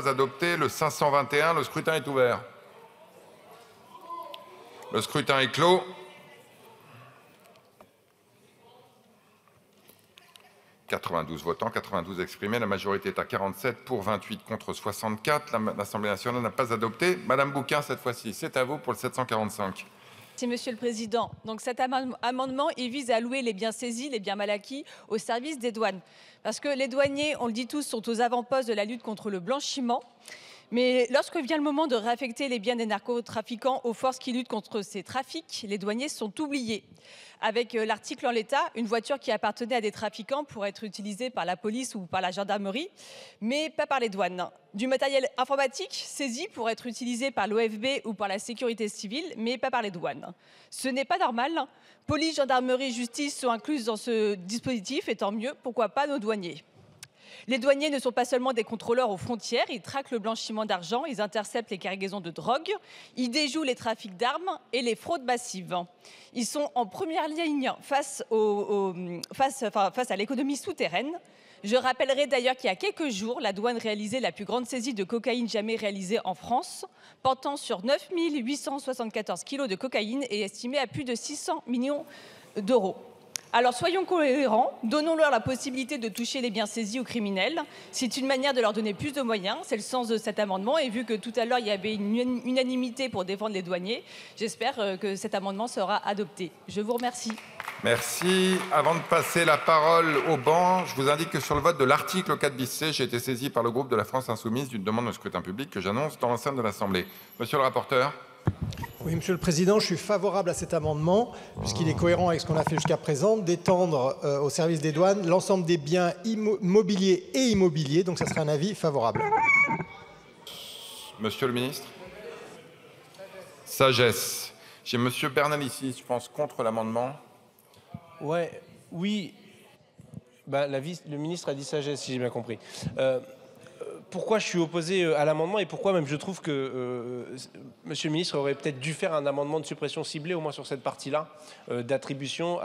Adopté. Le 521, le scrutin est ouvert. Le scrutin est clos. « 92 votants, 92 exprimés. La majorité est à 47 pour, 28 contre 64. L'Assemblée nationale n'a pas adopté. Madame Bouquin, cette fois-ci, c'est à vous pour le 745. Merci, Monsieur le Président. Donc cet amendement, il vise à allouer les biens saisis, les biens mal acquis, au service des douanes. Parce que les douaniers, on le dit tous, sont aux avant-postes de la lutte contre le blanchiment. Mais lorsque vient le moment de réaffecter les biens des narcotrafiquants aux forces qui luttent contre ces trafics, les douaniers sont oubliés. Avec l'article en l'état, une voiture qui appartenait à des trafiquants pourrait être utilisée par la police ou par la gendarmerie, mais pas par les douanes. Du matériel informatique saisi pour être utilisé par l'OFB ou par la sécurité civile, mais pas par les douanes. Ce n'est pas normal. Police, gendarmerie, justice sont incluses dans ce dispositif, et tant mieux, pourquoi pas nos douaniers. Les douaniers ne sont pas seulement des contrôleurs aux frontières, ils traquent le blanchiment d'argent, ils interceptent les cargaisons de drogue, ils déjouent les trafics d'armes et les fraudes massives. Ils sont en première ligne face à l'économie souterraine. Je rappellerai d'ailleurs qu'il y a quelques jours, la douane réalisait la plus grande saisie de cocaïne jamais réalisée en France, portant sur 9 874 kilos de cocaïne et estimée à plus de 600 millions d'euros. Alors soyons cohérents, donnons-leur la possibilité de toucher les biens saisis aux criminels. C'est une manière de leur donner plus de moyens, c'est le sens de cet amendement. Et vu que tout à l'heure, il y avait une unanimité pour défendre les douaniers, j'espère que cet amendement sera adopté. Je vous remercie. Merci. Avant de passer la parole au banc, je vous indique que sur le vote de l'article 4 bis C, j'ai été saisi par le groupe de la France Insoumise d'une demande de scrutin public que j'annonce dans l'enceinte de l'Assemblée. Monsieur le rapporteur. Oui, Monsieur le Président, je suis favorable à cet amendement, puisqu'il est cohérent avec ce qu'on a fait jusqu'à présent, d'étendre au service des douanes l'ensemble des biens mobiliers et immobiliers. Donc, ça serait un avis favorable. Monsieur le ministre. Sagesse. J'ai Monsieur Bernal ici, je pense, contre l'amendement. Oui. Le ministre a dit sagesse, si j'ai bien compris. Pourquoi je suis opposé à l'amendement et pourquoi même je trouve que Monsieur le ministre aurait peut-être dû faire un amendement de suppression ciblé, au moins sur cette partie-là, d'attribution,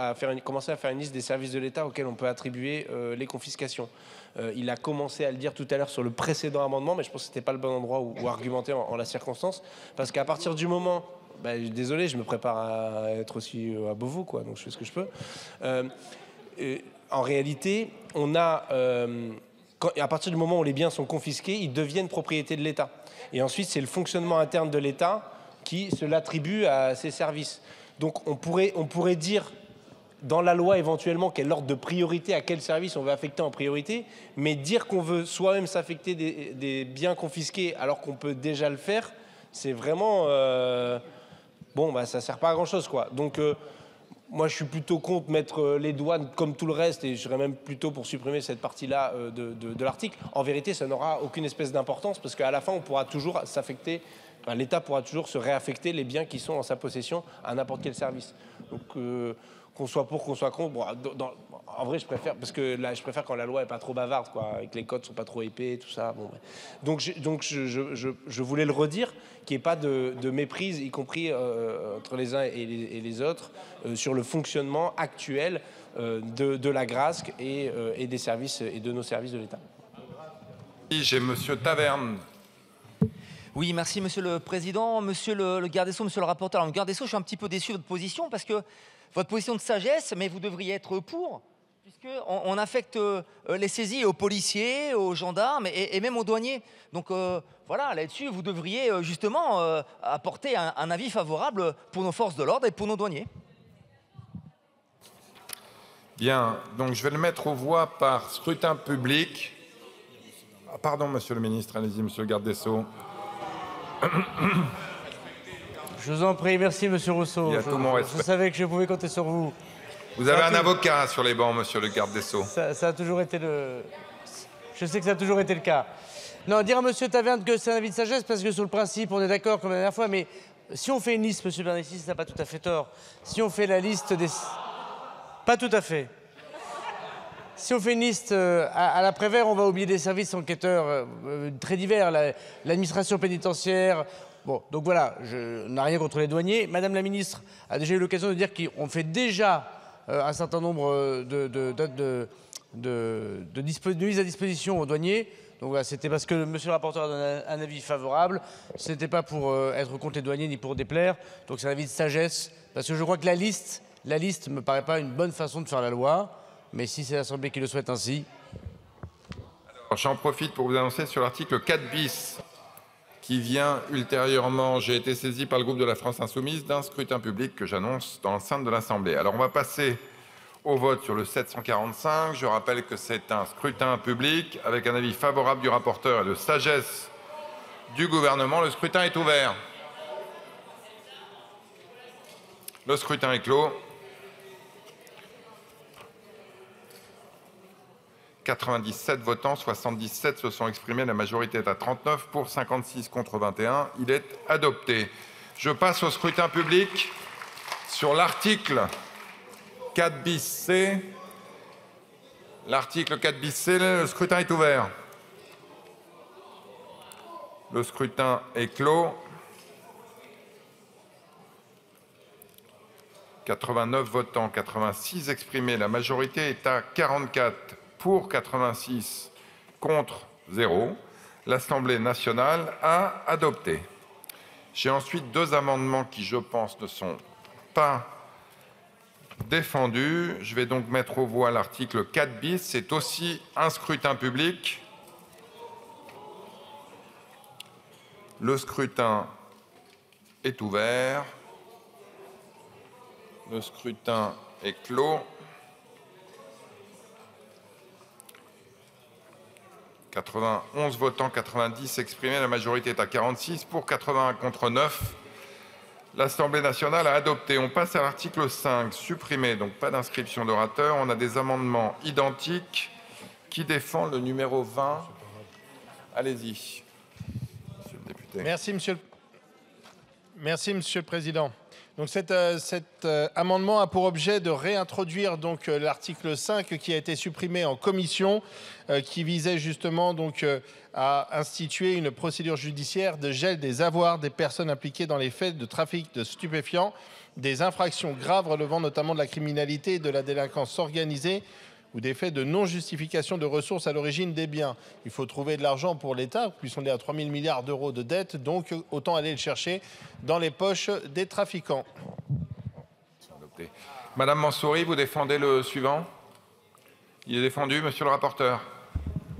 commencer à faire une liste des services de l'État auxquels on peut attribuer les confiscations. Il a commencé à le dire tout à l'heure sur le précédent amendement, mais je pense que ce n'était pas le bon endroit où argumenter en la circonstance, parce qu'à partir du moment... désolé, je me prépare à être aussi à Beauvau, quoi, donc je fais ce que je peux. En réalité, on a... à partir du moment où les biens sont confisqués, ils deviennent propriété de l'État. Et ensuite, c'est le fonctionnement interne de l'État qui se l'attribue à ses services. Donc on pourrait dire dans la loi éventuellement quel ordre de priorité, à quel service on veut affecter en priorité, mais dire qu'on veut soi-même s'affecter des biens confisqués alors qu'on peut déjà le faire, c'est vraiment... ça ne sert pas à grand-chose, quoi. Donc... moi, je suis plutôt contre mettre les douanes comme tout le reste, et je serais même plutôt pour supprimer cette partie-là de l'article. En vérité, ça n'aura aucune espèce d'importance, parce qu'à la fin, on pourra toujours s'affecter, l'État pourra toujours se réaffecter les biens qui sont en sa possession à n'importe quel service. Donc, qu'on soit pour, qu'on soit contre, en vrai, je préfère, parce que là, je préfère quand la loi est pas trop bavarde, quoi, et que les codes sont pas trop épais, tout ça. Donc je voulais le redire, qu'il n'y ait pas de méprise, y compris entre les uns et les autres, sur le fonctionnement actuel de la GRASC et des services et de nos services de l'État. J'ai Monsieur Taverne. Oui, merci Monsieur le Président, Monsieur le garde des Sceaux, Monsieur le rapporteur. Alors, le garde des Sceaux, je suis un petit peu déçu de votre position, parce que votre position de sagesse, mais vous devriez être pour, puisqu'on affecte les saisies aux policiers, aux gendarmes et même aux douaniers. Donc voilà, là-dessus, vous devriez justement apporter un avis favorable pour nos forces de l'ordre et pour nos douaniers. Bien, donc je vais le mettre aux voix par scrutin public. Pardon, Monsieur le ministre, allez-y, Monsieur le garde des Sceaux. Je vous en prie, merci Monsieur Rousseau. Je savais que je pouvais compter sur vous. Vous avez un avocat sur les bancs, Monsieur le garde des Sceaux. Ça a toujours été le... Je sais que ça a toujours été le cas. Non, dire à Monsieur Taverne que c'est un avis de sagesse, parce que sur le principe, on est d'accord comme la dernière fois, mais si on fait une liste, Monsieur Bernassi, ça n'a pas tout à fait tort. Si on fait la liste des... Pas tout à fait. Si on fait une liste à l'après-vert, on va oublier des services enquêteurs très divers, l'administration pénitentiaire. Bon, donc voilà, je n'ai rien contre les douaniers. Madame la ministre a déjà eu l'occasion de dire qu'on fait déjà un certain nombre de mises à disposition aux douaniers. Donc voilà, c'était parce que monsieur le rapporteur a donné un avis favorable. Ce n'était pas pour être contre les douaniers ni pour déplaire. Donc c'est un avis de sagesse. Parce que je crois que la liste ne me paraît pas une bonne façon de faire la loi. Mais si c'est l'Assemblée qui le souhaite ainsi. J'en profite pour vous annoncer sur l'article 4 bis qui vient ultérieurement. J'ai été saisi par le groupe de la France Insoumise d'un scrutin public que j'annonce dans l'enceinte de l'Assemblée. Alors on va passer au vote sur le 745. Je rappelle que c'est un scrutin public avec un avis favorable du rapporteur et de sagesse du gouvernement. Le scrutin est ouvert. Le scrutin est clos. 97 votants, 77 se sont exprimés. La majorité est à 39 pour, 56 contre 21. Il est adopté. Je passe au scrutin public sur l'article 4 bis C. L'article 4 bis C, le scrutin est ouvert. Le scrutin est clos. 89 votants, 86 exprimés. La majorité est à 44 pour, 86 contre 0. L'Assemblée nationale a adopté. J'ai ensuite deux amendements qui, je pense, ne sont pas défendus. Je vais donc mettre aux voix l'article 4 bis. C'est aussi un scrutin public. Le scrutin est ouvert. Le scrutin est clos. 91 votants, 90 exprimés. La majorité est à 46 pour, 81 contre 9. L'Assemblée nationale a adopté. On passe à l'article 5, supprimé, donc pas d'inscription d'orateur. On a des amendements identiques. Qui défend le numéro 20? Allez-y, monsieur le député. Merci, monsieur le Président. Donc cet amendement a pour objet de réintroduire donc l'article 5 qui a été supprimé en commission, qui visait justement donc à instituer une procédure judiciaire de gel des avoirs des personnes impliquées dans les faits de trafic de stupéfiants, des infractions graves relevant notamment de la criminalité et de la délinquance organisée, ou des faits de non-justification de ressources à l'origine des biens. Il faut trouver de l'argent pour l'État, puisqu'on est à 3 000 milliards d'euros de dettes, donc autant aller le chercher dans les poches des trafiquants. Madame Mansouri, vous défendez le suivant? Il est défendu, monsieur le rapporteur.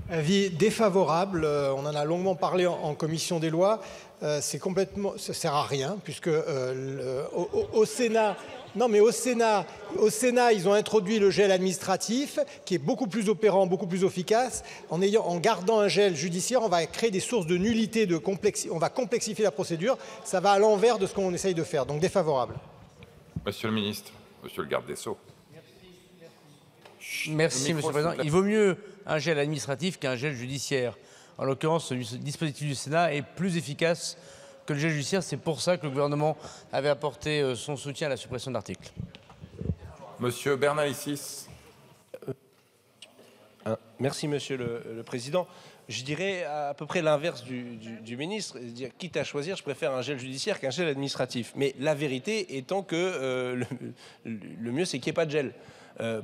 Avis défavorable. On en a longuement parlé en commission des lois. Ça sert à rien, puisque au Sénat... Non, mais au Sénat, ils ont introduit le gel administratif, qui est beaucoup plus opérant, beaucoup plus efficace. En gardant un gel judiciaire, on va créer des sources de nullité, on va complexifier la procédure. Ça va à l'envers de ce qu'on essaye de faire. Donc défavorable. Monsieur le ministre, monsieur le garde des Sceaux. Merci, monsieur le Président. Il vaut mieux un gel administratif qu'un gel judiciaire. En l'occurrence, ce dispositif du Sénat est plus efficace que le gel judiciaire. C'est pour ça que le gouvernement avait apporté son soutien à la suppression de l'article. Monsieur Bernalicis. Merci, monsieur le Président. Je dirais à peu près l'inverse du ministre. Dire, quitte à choisir, je préfère un gel judiciaire qu'un gel administratif. Mais la vérité étant que le mieux, c'est qu'il n'y ait pas de gel.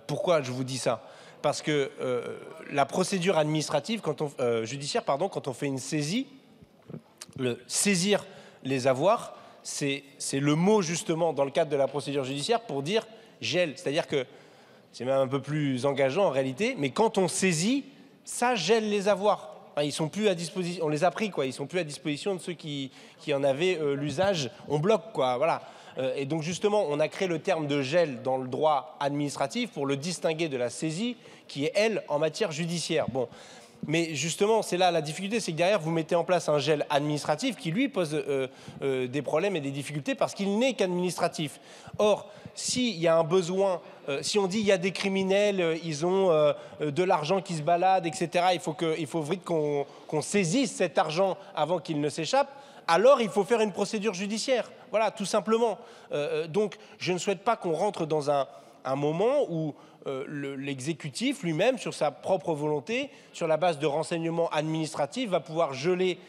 Pourquoi je vous dis ça? Parce que la procédure administrative, judiciaire, quand on fait une saisie, saisir les avoirs, c'est le mot justement dans le cadre de la procédure judiciaire pour dire gel. C'est-à-dire que c'est même un peu plus engageant en réalité, mais quand on saisit, ça gèle les avoirs. Enfin, ils sont plus à disposition, on les a pris quoi, ils sont plus à disposition de ceux qui en avaient l'usage, on bloque quoi, voilà. Et donc justement, on a créé le terme de gel dans le droit administratif pour le distinguer de la saisie qui est, elle, en matière judiciaire. Bon. Mais justement, c'est là la difficulté, c'est que derrière, vous mettez en place un gel administratif qui, lui, pose des problèmes et des difficultés parce qu'il n'est qu'administratif. Or, s'il y a un besoin, si on dit il y a des criminels, ils ont de l'argent qui se balade, etc., il faut vite qu'on saisisse cet argent avant qu'il ne s'échappe, alors il faut faire une procédure judiciaire. Voilà, tout simplement. Donc, je ne souhaite pas qu'on rentre dans un moment où l'exécutif lui-même, sur sa propre volonté, sur la base de renseignements administratifs, va pouvoir geler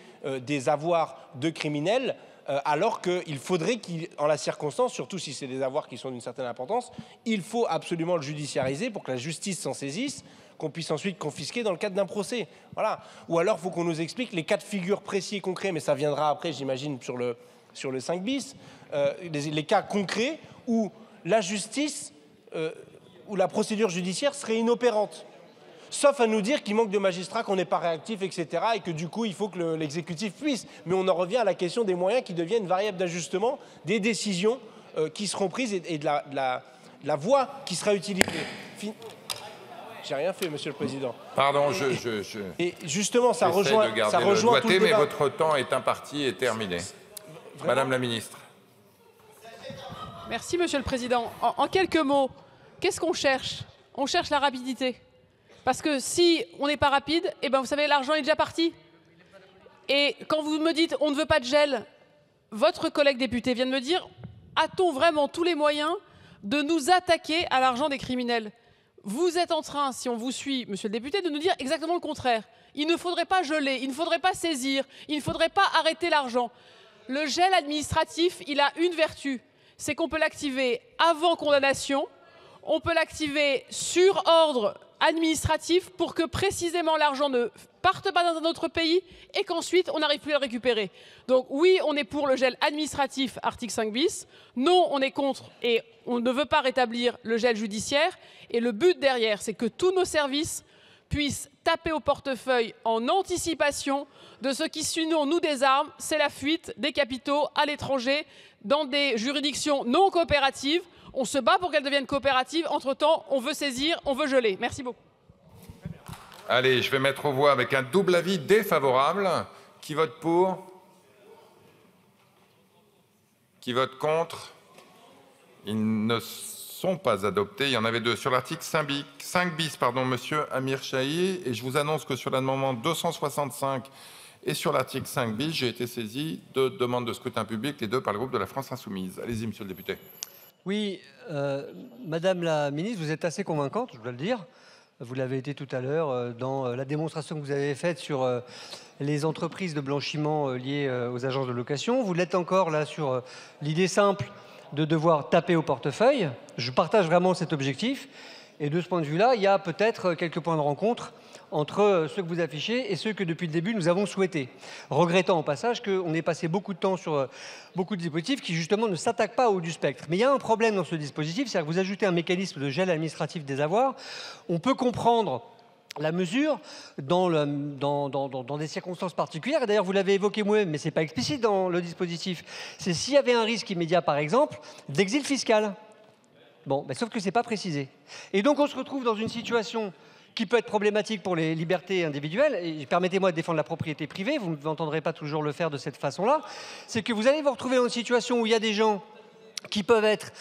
des avoirs de criminels alors qu'il faudrait en la circonstance, surtout si c'est des avoirs qui sont d'une certaine importance, il faut absolument le judiciariser pour que la justice s'en saisisse, qu'on puisse ensuite confisquer dans le cadre d'un procès. Voilà. Ou alors, il faut qu'on nous explique les cas de figure précis et concrets, mais ça viendra après, j'imagine, sur le 5 bis, les cas concrets où la justice, où la procédure judiciaire serait inopérante. Sauf à nous dire qu'il manque de magistrats, qu'on n'est pas réactif, etc. Et que du coup, il faut que l'exécutif puisse. Mais on en revient à la question des moyens qui deviennent variables d'ajustement, des décisions qui seront prises et de la voie qui sera utilisée. J'ai rien fait, Monsieur le Président. Pardon, Et justement, ça rejoint tout le mais débat. votre temps est imparti et terminé. Vraiment Madame la Ministre. Merci, Monsieur le Président. En quelques mots, qu'est-ce qu'on cherche? On cherche la rapidité. Parce que si on n'est pas rapide, eh ben vous savez, l'argent est déjà parti. Et quand vous me dites on ne veut pas de gel, votre collègue député vient de me dire a-t-on vraiment tous les moyens de nous attaquer à l'argent des criminels? Vous êtes en train, si on vous suit, Monsieur le député, de nous dire exactement le contraire. Il ne faudrait pas geler, il ne faudrait pas saisir, il ne faudrait pas arrêter l'argent. Le gel administratif, il a une vertu, c'est qu'on peut l'activer avant condamnation, on peut l'activer sur ordre administratif pour que précisément l'argent ne parte pas dans un autre pays et qu'ensuite on n'arrive plus à le récupérer. Donc oui, on est pour le gel administratif, article 5 bis. Non, on est contre et on ne veut pas rétablir le gel judiciaire. Et le but derrière, c'est que tous nos services puissent taper au portefeuille en anticipation de ce qui sinon nous désarme, c'est la fuite des capitaux à l'étranger dans des juridictions non coopératives. On se bat pour qu'elles deviennent coopératives. Entre-temps, on veut saisir, on veut geler. Merci beaucoup. Allez, je vais mettre aux voix avec un double avis défavorable. Qui vote pour? Qui vote contre? Ils ne sont pas adoptés. Il y en avait deux. Sur l'article 5 bis, Monsieur Amir Chahi. Et je vous annonce que sur l'amendement 265 et sur l'article 5 bis, j'ai été saisi de demandes de scrutin public, les deux par le groupe de la France Insoumise. Allez-y, Monsieur le député. Oui, Madame la Ministre, vous êtes assez convaincante, je dois le dire. Vous l'avez été tout à l'heure dans la démonstration que vous avez faite sur les entreprises de blanchiment liées aux agences de location. Vous l'êtes encore là sur l'idée simple de devoir taper au portefeuille. Je partage vraiment cet objectif. Et de ce point de vue-là, il y a peut-être quelques points de rencontre entre ceux que vous affichez et ceux que depuis le début nous avons souhaités. Regrettant au passage qu'on ait passé beaucoup de temps sur beaucoup de dispositifs qui justement ne s'attaquent pas au haut du spectre. Mais il y a un problème dans ce dispositif, c'est que vous ajoutez un mécanisme de gel administratif des avoirs. On peut comprendre la mesure dans des circonstances particulières. Et d'ailleurs, vous l'avez évoqué moi-même, mais ce n'est pas explicite dans le dispositif. C'est s'il y avait un risque immédiat, par exemple, d'exil fiscal. Bon, ben, sauf que ce n'est pas précisé. Et donc, on se retrouve dans une situation qui peut être problématique pour les libertés individuelles, et permettez-moi de défendre la propriété privée, vous ne m'entendrez pas toujours le faire de cette façon-là, c'est que vous allez vous retrouver dans une situation où il y a des gens qui peuvent être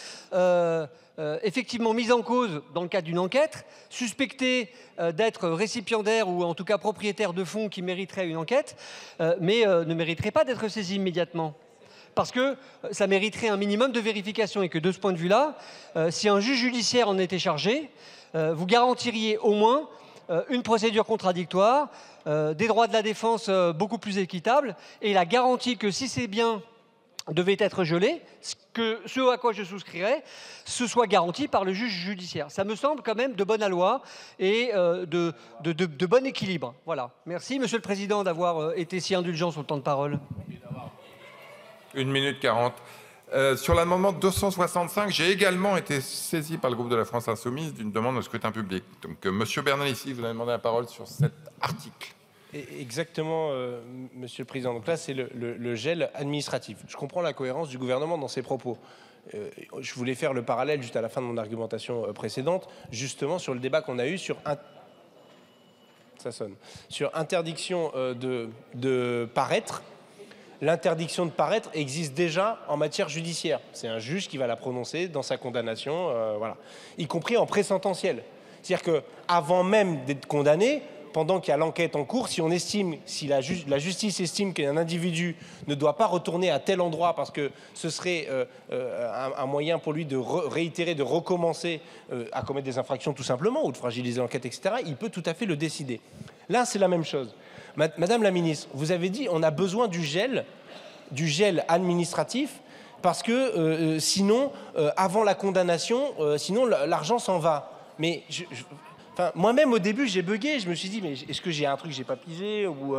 effectivement mis en cause dans le cadre d'une enquête, suspectés d'être récipiendaires ou en tout cas propriétaires de fonds qui mériteraient une enquête, mais ne mériteraient pas d'être saisis immédiatement. Parce que ça mériterait un minimum de vérification et que de ce point de vue-là, si un juge judiciaire en était chargé, vous garantiriez au moins une procédure contradictoire, des droits de la défense beaucoup plus équitables et la garantie que si ces biens devaient être gelés, ce à quoi je souscrirais, ce soit garanti par le juge judiciaire. Ça me semble quand même de bonne loi et de bon équilibre. Voilà. Merci, Monsieur le Président, d'avoir été si indulgent sur le temps de parole. 1 minute 40. Sur l'amendement 265, j'ai également été saisi par le groupe de la France Insoumise d'une demande de scrutin public. Donc, Monsieur Bernalicis, vous avez demandé la parole sur cet article. Exactement, Monsieur le Président. Donc là, c'est le gel administratif. Je comprends la cohérence du gouvernement dans ses propos. Je voulais faire le parallèle juste à la fin de mon argumentation précédente, justement sur le débat qu'on a eu sur interdiction de paraître. L'interdiction de paraître existe déjà en matière judiciaire. C'est un juge qui va la prononcer dans sa condamnation, voilà. Y compris en présententiel. C'est-à-dire qu'avant même d'être condamné, pendant qu'il y a l'enquête en cours, si la justice estime qu'un individu ne doit pas retourner à tel endroit parce que ce serait un moyen pour lui de réitérer, de recommencer à commettre des infractions tout simplement, ou de fragiliser l'enquête, etc., il peut tout à fait le décider. Là, c'est la même chose. Madame la ministre, vous avez dit on a besoin du gel du gel administratif, parce que sinon, avant la condamnation, sinon l'argent s'en va. Mais enfin, moi-même, au début, j'ai bugué. Je me suis dit, mais est-ce que j'ai un truc que j'ai pas pigé ou,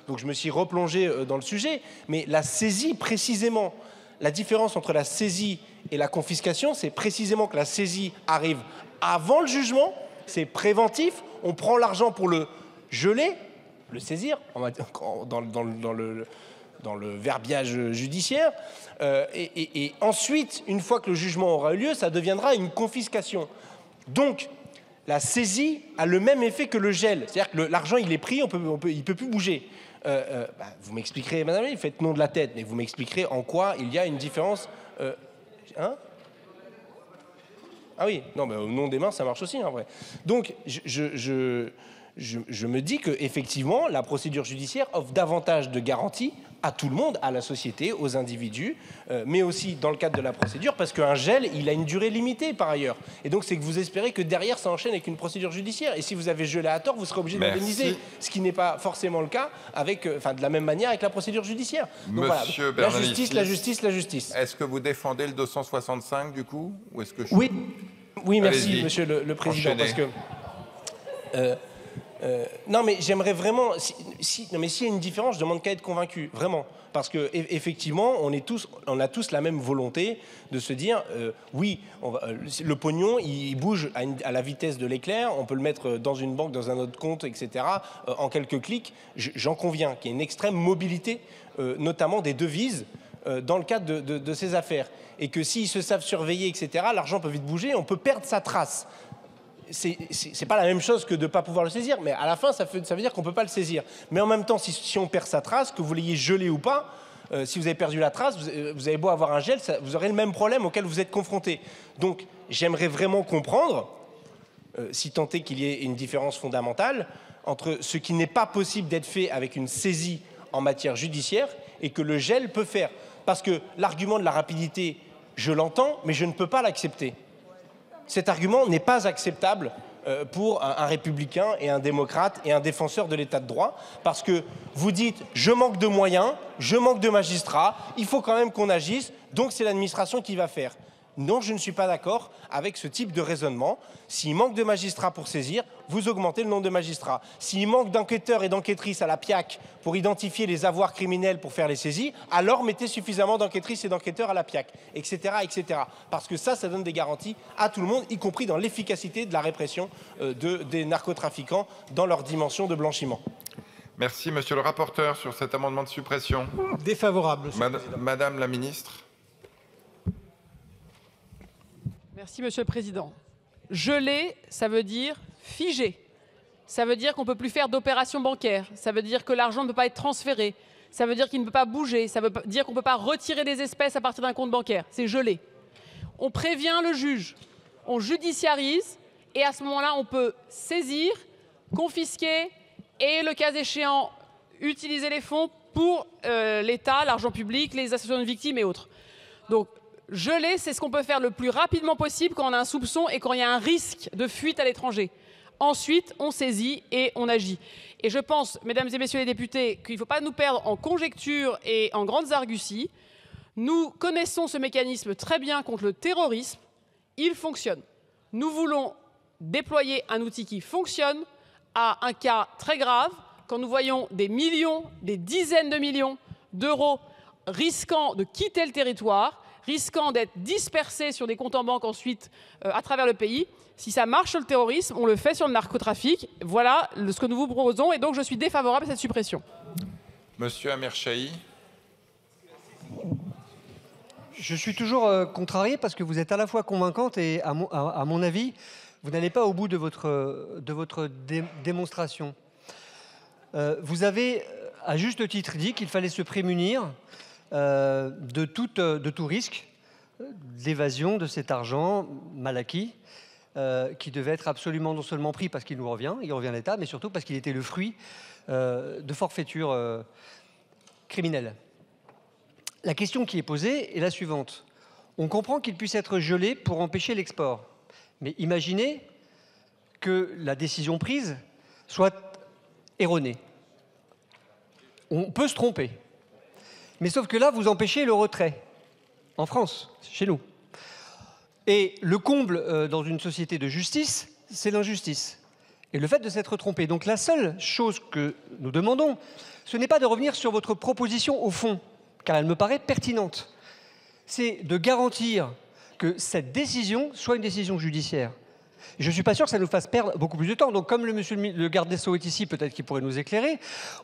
donc, je me suis replongé dans le sujet. Mais la saisie, précisément, la différence entre la saisie et la confiscation, c'est précisément que la saisie arrive avant le jugement, c'est préventif. On prend l'argent pour le geler, le saisir, dans le verbiage judiciaire. Et ensuite, une fois que le jugement aura eu lieu, ça deviendra une confiscation. Donc, la saisie a le même effet que le gel. C'est-à-dire que l'argent, il est pris, il ne peut plus bouger. Vous m'expliquerez, madame, vous faites non de la tête, mais vous m'expliquerez en quoi il y a une différence. Hein? Ah oui, non, mais au nom des mains, ça marche aussi, en vrai. Donc, je me dis qu'effectivement, la procédure judiciaire offre davantage de garanties à tout le monde, à la société, aux individus, mais aussi dans le cadre de la procédure, parce qu'un gel, il a une durée limitée par ailleurs. Et donc, c'est que vous espérez que derrière, ça enchaîne avec une procédure judiciaire. Et si vous avez gelé à tort, vous serez obligé d'indemniser, ce qui n'est pas forcément le cas avec, de la même manière avec la procédure judiciaire. Donc Monsieur voilà, la justice, la justice, la justice. Est-ce que vous défendez le 265 du coup, ou est-ce que Oui, merci, monsieur le Président, enchaînez. parce que... non, mais j'aimerais vraiment... non, mais s'il y a une différence, je demande qu'à être convaincu, vraiment. Parce que effectivement, on a tous la même volonté de se dire, oui, le pognon, il bouge à la vitesse de l'éclair, on peut le mettre dans une banque, dans un autre compte, etc., en quelques clics. J'en conviens qu'il y a une extrême mobilité, notamment des devises, dans le cadre de ces affaires. Et que s'ils se savent surveiller, etc., l'argent peut vite bouger, on peut perdre sa trace. C'est pas la même chose que de ne pas pouvoir le saisir, mais à la fin, ça veut dire qu'on ne peut pas le saisir. Mais en même temps, si on perd sa trace, que vous l'ayez gelé ou pas, si vous avez perdu la trace, vous avez beau avoir un gel, vous aurez le même problème auquel vous êtes confronté. Donc, j'aimerais vraiment comprendre, si tant est qu'il y ait une différence fondamentale, entre ce qui n'est pas possible d'être fait avec une saisie en matière judiciaire et que le gel peut faire. Parce que l'argument de la rapidité, je l'entends, mais je ne peux pas l'accepter. Cet argument n'est pas acceptable pour un républicain et un démocrate et un défenseur de l'état de droit, parce que vous dites « je manque de moyens, je manque de magistrats, il faut quand même qu'on agisse, donc c'est l'administration qui va faire ». Non, je ne suis pas d'accord avec ce type de raisonnement. S'il manque de magistrats pour saisir, vous augmentez le nombre de magistrats. S'il manque d'enquêteurs et d'enquêtrices à la PIAC pour identifier les avoirs criminels pour faire les saisies, alors mettez suffisamment d'enquêtrices et d'enquêteurs à la PIAC, etc., etc. Parce que ça donne des garanties à tout le monde, y compris dans l'efficacité de la répression des narcotrafiquants dans leur dimension de blanchiment. Merci, monsieur le rapporteur, sur cet amendement de suppression. Défavorable. Madame la ministre. Merci, Monsieur le Président. Geler, ça veut dire figer. Ça veut dire qu'on ne peut plus faire d'opérations bancaires. Ça veut dire que l'argent ne peut pas être transféré. Ça veut dire qu'il ne peut pas bouger. Ça veut dire qu'on ne peut pas retirer des espèces à partir d'un compte bancaire. C'est gelé. On prévient le juge. On judiciarise. Et à ce moment-là, on peut saisir, confisquer et, le cas échéant, utiliser les fonds pour l'État, l'argent public, les associations de victimes et autres. Donc, geler, c'est ce qu'on peut faire le plus rapidement possible quand on a un soupçon et quand il y a un risque de fuite à l'étranger. Ensuite, on saisit et on agit. Et je pense, mesdames et messieurs les députés, qu'il ne faut pas nous perdre en conjectures et en grandes arguties. Nous connaissons ce mécanisme très bien contre le terrorisme. Il fonctionne. Nous voulons déployer un outil qui fonctionne à un cas très grave, quand nous voyons des millions, des dizaines de millions d'euros risquant de quitter le territoire, risquant d'être dispersés sur des comptes en banque ensuite à travers le pays. Si ça marche sur le terrorisme, on le fait sur le narcotrafic. Voilà ce que nous vous proposons et donc je suis défavorable à cette suppression. Monsieur Amerchaï. Je suis toujours contrarié parce que vous êtes à la fois convaincante et, à mon avis, vous n'allez pas au bout de votre démonstration. Vous avez, à juste titre, dit qu'il fallait se prémunir de tout risque d'évasion de cet argent mal acquis, qui devait être absolument non seulement pris parce qu'il nous revient, il revient à l'État, mais surtout parce qu'il était le fruit de forfaitures criminelles. La question qui est posée est la suivante. On comprend qu'il puisse être gelé pour empêcher l'export. Mais imaginez que la décision prise soit erronée. On peut se tromper. Mais sauf que là, vous empêchez le retrait. En France, chez nous. Et le comble dans une société de justice, c'est l'injustice. Et le fait de s'être trompé. Donc la seule chose que nous demandons, ce n'est pas de revenir sur votre proposition au fond, car elle me paraît pertinente. C'est de garantir que cette décision soit une décision judiciaire. Je ne suis pas sûr que ça nous fasse perdre beaucoup plus de temps. Donc comme le garde des Sceaux est ici, peut-être qu'il pourrait nous éclairer,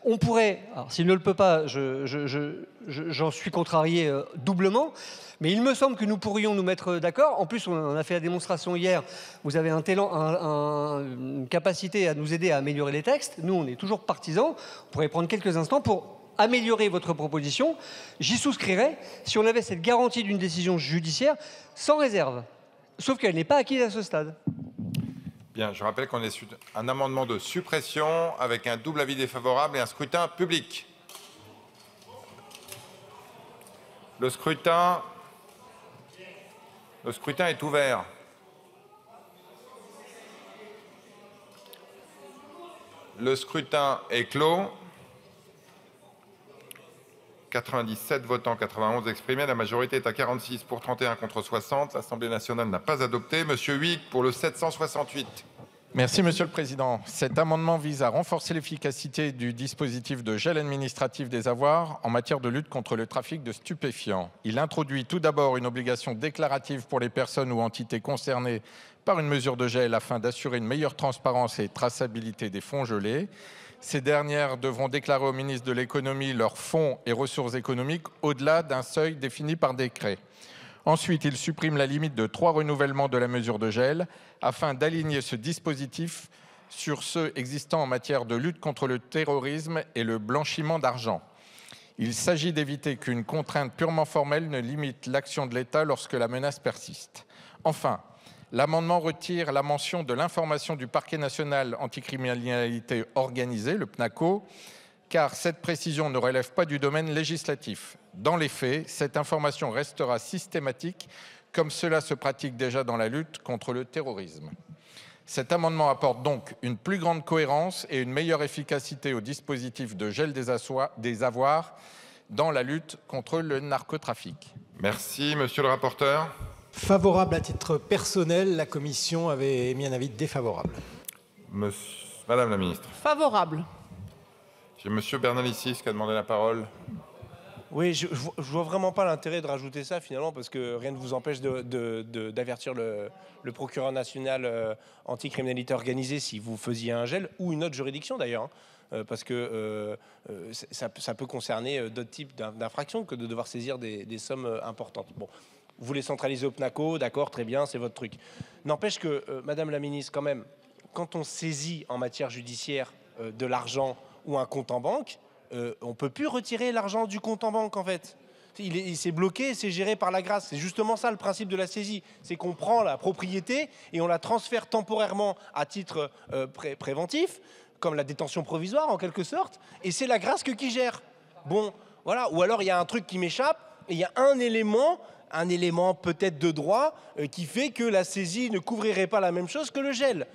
on pourrait, alors s'il ne le peut pas, j'en suis contrarié doublement, mais il me semble que nous pourrions nous mettre d'accord. En plus, on a fait la démonstration hier, vous avez une capacité à nous aider à améliorer les textes. Nous, on est toujours partisans. On pourrait prendre quelques instants pour améliorer votre proposition. J'y souscrirais si on avait cette garantie d'une décision judiciaire sans réserve. Sauf qu'elle n'est pas acquise à ce stade. Bien, je rappelle qu'on est sur un amendement de suppression avec un double avis défavorable et un scrutin public. Le scrutin est ouvert. Le scrutin est clos. 97 votants, 91 exprimés. La majorité est à 46 pour 31 contre 60. L'Assemblée nationale n'a pas adopté. Monsieur Huyghe pour le 768. Merci Monsieur le Président. Cet amendement vise à renforcer l'efficacité du dispositif de gel administratif des avoirs en matière de lutte contre le trafic de stupéfiants. Il introduit tout d'abord une obligation déclarative pour les personnes ou entités concernées par une mesure de gel afin d'assurer une meilleure transparence et traçabilité des fonds gelés. Ces dernières devront déclarer au ministre de l'économie leurs fonds et ressources économiques au-delà d'un seuil défini par décret. Ensuite, il supprime la limite de 3 renouvellements de la mesure de gel afin d'aligner ce dispositif sur ceux existant en matière de lutte contre le terrorisme et le blanchiment d'argent. Il s'agit d'éviter qu'une contrainte purement formelle ne limite l'action de l'État lorsque la menace persiste. Enfin, l'amendement retire la mention de l'information du Parquet national anticriminalité organisée, le PNACO, car cette précision ne relève pas du domaine législatif. Dans les faits, cette information restera systématique, comme cela se pratique déjà dans la lutte contre le terrorisme. Cet amendement apporte donc une plus grande cohérence et une meilleure efficacité au dispositif de gel des avoirs dans la lutte contre le narcotrafic. Merci, monsieur le rapporteur. Favorable à titre personnel, la commission avait émis un avis défavorable. Madame la ministre. Favorable. J'ai monsieur Bernalicis qui a demandé la parole. Oui, je vois vraiment pas l'intérêt de rajouter ça finalement, parce que rien ne vous empêche d'avertir le procureur national anticriminalité organisée si vous faisiez un gel, ou une autre juridiction d'ailleurs, hein, parce que ça peut concerner d'autres types d'infractions que de devoir saisir des sommes importantes. Bon, vous voulez centraliser au PNACO, d'accord, très bien, c'est votre truc. N'empêche que, Madame la Ministre, quand même, quand on saisit en matière judiciaire de l'argent ou un compte en banque, on ne peut plus retirer l'argent du compte en banque, en fait. Il s'est bloqué, c'est géré par la grâce. C'est justement ça le principe de la saisie. C'est qu'on prend la propriété et on la transfère temporairement à titre préventif, comme la détention provisoire en quelque sorte, et c'est la grâce qui gère. Bon, voilà. Ou alors il y a un truc qui m'échappe, et il y a un élément peut-être de droit qui fait que la saisie ne couvrirait pas la même chose que le gel.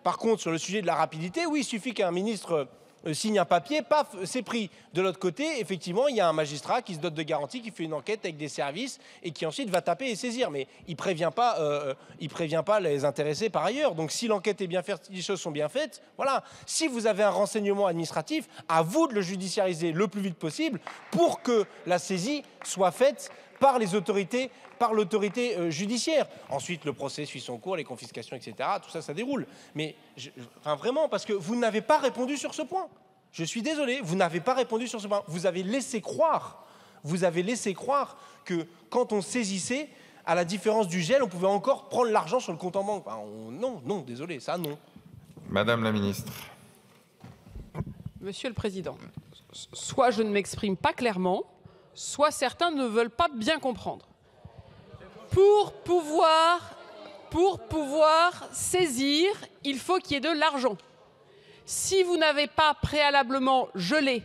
Par contre, sur le sujet de la rapidité, oui, il suffit qu'un ministre signe un papier, paf, c'est pris. De l'autre côté, effectivement, il y a un magistrat qui se dote de garanties, qui fait une enquête avec des services et qui ensuite va taper et saisir. Mais il prévient pas les intéressés par ailleurs. Donc si l'enquête est bien faite, si les choses sont bien faites, voilà. Si vous avez un renseignement administratif, à vous de le judiciariser le plus vite possible pour que la saisie soit faite par les autorités, par l'autorité judiciaire. Ensuite, le procès suit son cours, les confiscations, etc. Tout ça, ça déroule. Mais vraiment, parce que vous n'avez pas répondu sur ce point. Je suis désolé, vous n'avez pas répondu sur ce point. Vous avez laissé croire que quand on saisissait, à la différence du gel, on pouvait encore prendre l'argent sur le compte en banque. Enfin, non, désolé, ça, non. Madame la ministre. Monsieur le Président, soit je ne m'exprime pas clairement, soit certains ne veulent pas bien comprendre. Pour pouvoir saisir, il faut qu'il y ait de l'argent. Si vous n'avez pas préalablement gelé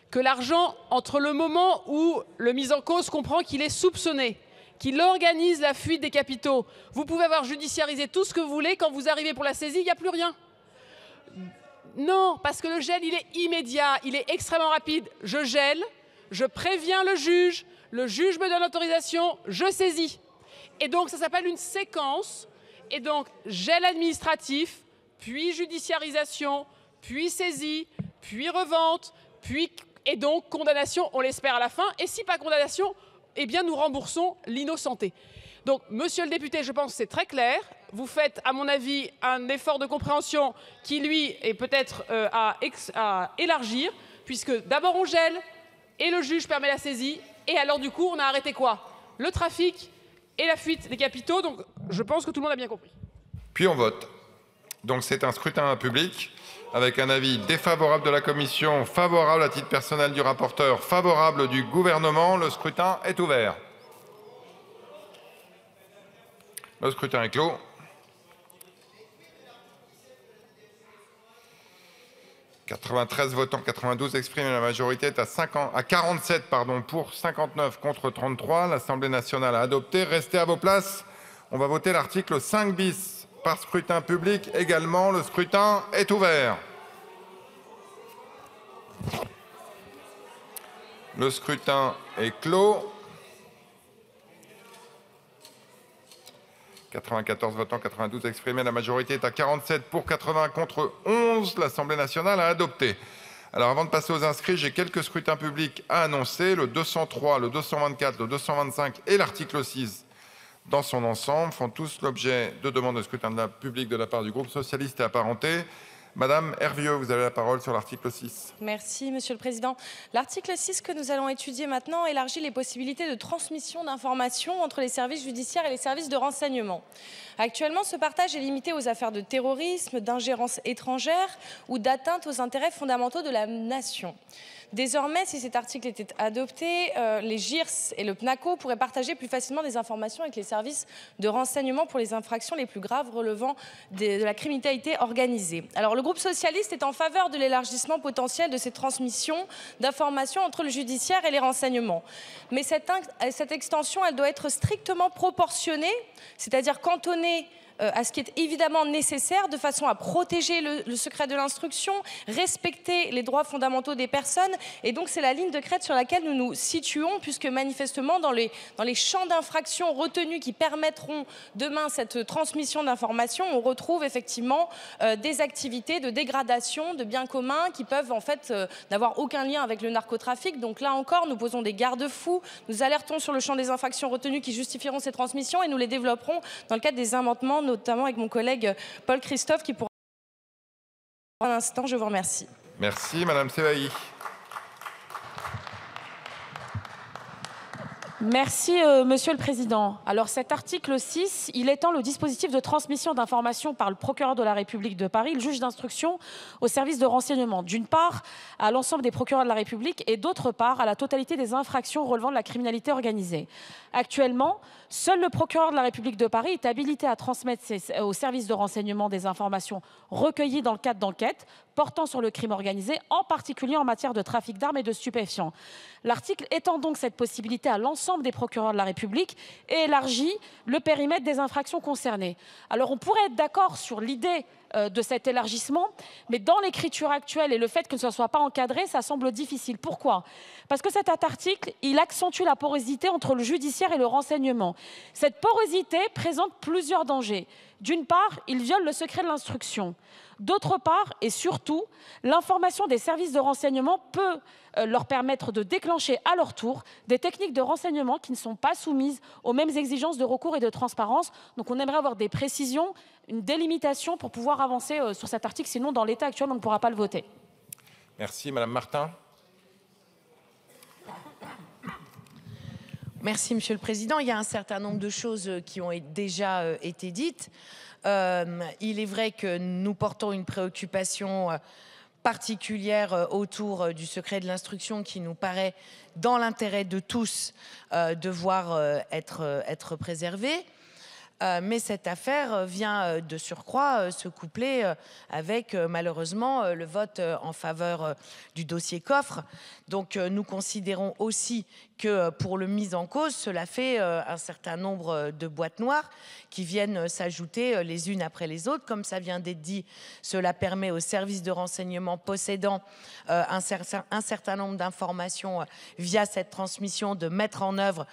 que l'argent, entre le moment où le mis en cause comprend qu'il est soupçonné, qu'il organise la fuite des capitaux, vous pouvez avoir judiciarisé tout ce que vous voulez, quand vous arrivez pour la saisie, il n'y a plus rien. Non, parce que le gel, il est immédiat, il est extrêmement rapide. Je gèle, je préviens le juge me donne l'autorisation, je saisis. Et donc ça s'appelle une séquence, et donc gel administratif, puis judiciarisation, puis saisie, puis revente, et donc condamnation, on l'espère à la fin, et si pas condamnation, eh bien nous remboursons l'innocenté. Donc, monsieur le député, je pense que c'est très clair. Vous faites, à mon avis, un effort de compréhension qui, lui, est peut-être à élargir, puisque d'abord on gèle, et le juge permet la saisie, et alors du coup, on a arrêté quoi? Le trafic et la fuite des capitaux. Donc, je pense que tout le monde a bien compris. Puis on vote. Donc c'est un scrutin public, avec un avis défavorable de la commission, favorable à titre personnel du rapporteur, favorable du gouvernement. Le scrutin est ouvert. Le scrutin est clos. « 93 votants, 92 exprimés. La majorité est à 47 pour, 59 contre 33. L'Assemblée nationale a adopté. Restez à vos places. On va voter l'article 5 bis par scrutin public également. Le scrutin est ouvert. Le scrutin est clos. 94 votants, 92 exprimés. La majorité est à 47 pour, 80 contre 11. L'Assemblée nationale a adopté. Alors avant de passer aux inscrits, j'ai quelques scrutins publics à annoncer. Le 203, le 224, le 225 et l'article 6 dans son ensemble font tous l'objet de demandes de scrutin public de la part du groupe socialiste et apparenté. Madame Hervieux, vous avez la parole sur l'article 6. Merci, Monsieur le Président. L'article 6 que nous allons étudier maintenant élargit les possibilités de transmission d'informations entre les services judiciaires et les services de renseignement. Actuellement, ce partage est limité aux affaires de terrorisme, d'ingérence étrangère ou d'atteinte aux intérêts fondamentaux de la nation. Désormais, si cet article était adopté, les GIRS et le PNACO pourraient partager plus facilement des informations avec les services de renseignement pour les infractions les plus graves relevant de la criminalité organisée. Alors, le groupe socialiste est en faveur de l'élargissement potentiel de ces transmissions d'informations entre le judiciaire et les renseignements. Mais cette extension, elle doit être strictement proportionnée, c'est-à-dire cantonnée à ce qui est évidemment nécessaire de façon à protéger le secret de l'instruction, respecter les droits fondamentaux des personnes. Et donc, c'est la ligne de crête sur laquelle nous nous situons, puisque manifestement, dans les champs d'infraction retenus qui permettront demain cette transmission d'informations, on retrouve effectivement des activités de dégradation de biens communs qui peuvent en fait n'avoir aucun lien avec le narcotrafic. Donc là encore, nous posons des garde-fous, nous alertons sur le champ des infractions retenues qui justifieront ces transmissions et nous les développerons dans le cadre des amendements, notamment avec mon collègue Paul Christophe qui pourra un instant. Je vous remercie. Merci Madame Sévailly. Merci Monsieur le Président. Alors cet article 6, il étend le dispositif de transmission d'informations par le procureur de la République de Paris, le juge d'instruction, au service de renseignement, d'une part à l'ensemble des procureurs de la République et d'autre part à la totalité des infractions relevant de la criminalité organisée. Actuellement, seul le procureur de la République de Paris est habilité à transmettre au service de renseignement des informations recueillies dans le cadre d'enquêtes portant sur le crime organisé, en particulier en matière de trafic d'armes et de stupéfiants. L'article étend donc cette possibilité à l'ensemble des procureurs de la République et élargit le périmètre des infractions concernées. Alors on pourrait être d'accord sur l'idée de cet élargissement, mais dans l'écriture actuelle et le fait que ce ne soit pas encadré, ça semble difficile. Pourquoi? Parce que cet article, il accentue la porosité entre le judiciaire et le renseignement. Cette porosité présente plusieurs dangers. D'une part, il viole le secret de l'instruction. D'autre part, et surtout, l'information des services de renseignement peut leur permettre de déclencher à leur tour des techniques de renseignement qui ne sont pas soumises aux mêmes exigences de recours et de transparence. Donc on aimerait avoir des précisions, une délimitation pour pouvoir avancer sur cet article, sinon dans l'état actuel on ne pourra pas le voter. Merci Madame Martin. Merci Monsieur le Président. Il y a un certain nombre de choses qui ont déjà été dites. Il est vrai que nous portons une préoccupation particulière autour du secret de l'instruction qui nous paraît dans l'intérêt de tous devoir être préservé. Mais cette affaire vient de surcroît se coupler avec malheureusement le vote en faveur du dossier coffre. Donc nous considérons aussi que pour le mis en cause, cela fait un certain nombre de boîtes noires qui viennent s'ajouter les unes après les autres. Comme ça vient d'être dit, cela permet aux services de renseignement possédant un certain nombre d'informations via cette transmission de mettre en œuvre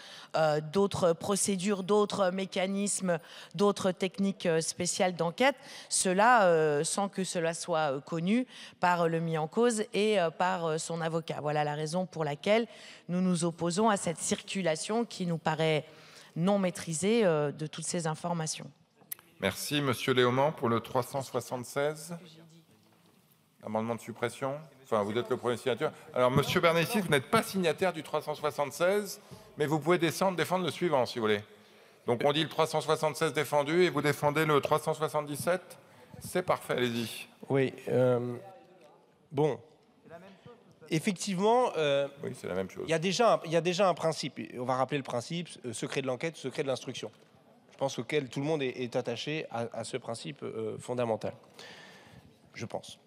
d'autres procédures, d'autres mécanismes, d'autres techniques spéciales d'enquête, cela sans que cela soit connu par le mis en cause et par son avocat. Voilà la raison pour laquelle nous nous opposons à cette circulation qui nous paraît non maîtrisée de toutes ces informations. Merci, Monsieur Léaumont, pour le 376. Amendement de suppression. Enfin, vous êtes le premier signataire. Alors, Monsieur Bernassis, vous n'êtes pas signataire du 376, mais vous pouvez défendre le suivant, si vous voulez. Donc, on dit le 376 défendu et vous défendez le 377. C'est parfait, allez-y. Oui. Bon. Effectivement, oui, c'est la même chose. Il y a déjà un principe. On va rappeler le principe, secret de l'enquête, secret de l'instruction. Je pense auquel tout le monde est attaché à ce principe fondamental. Je pense.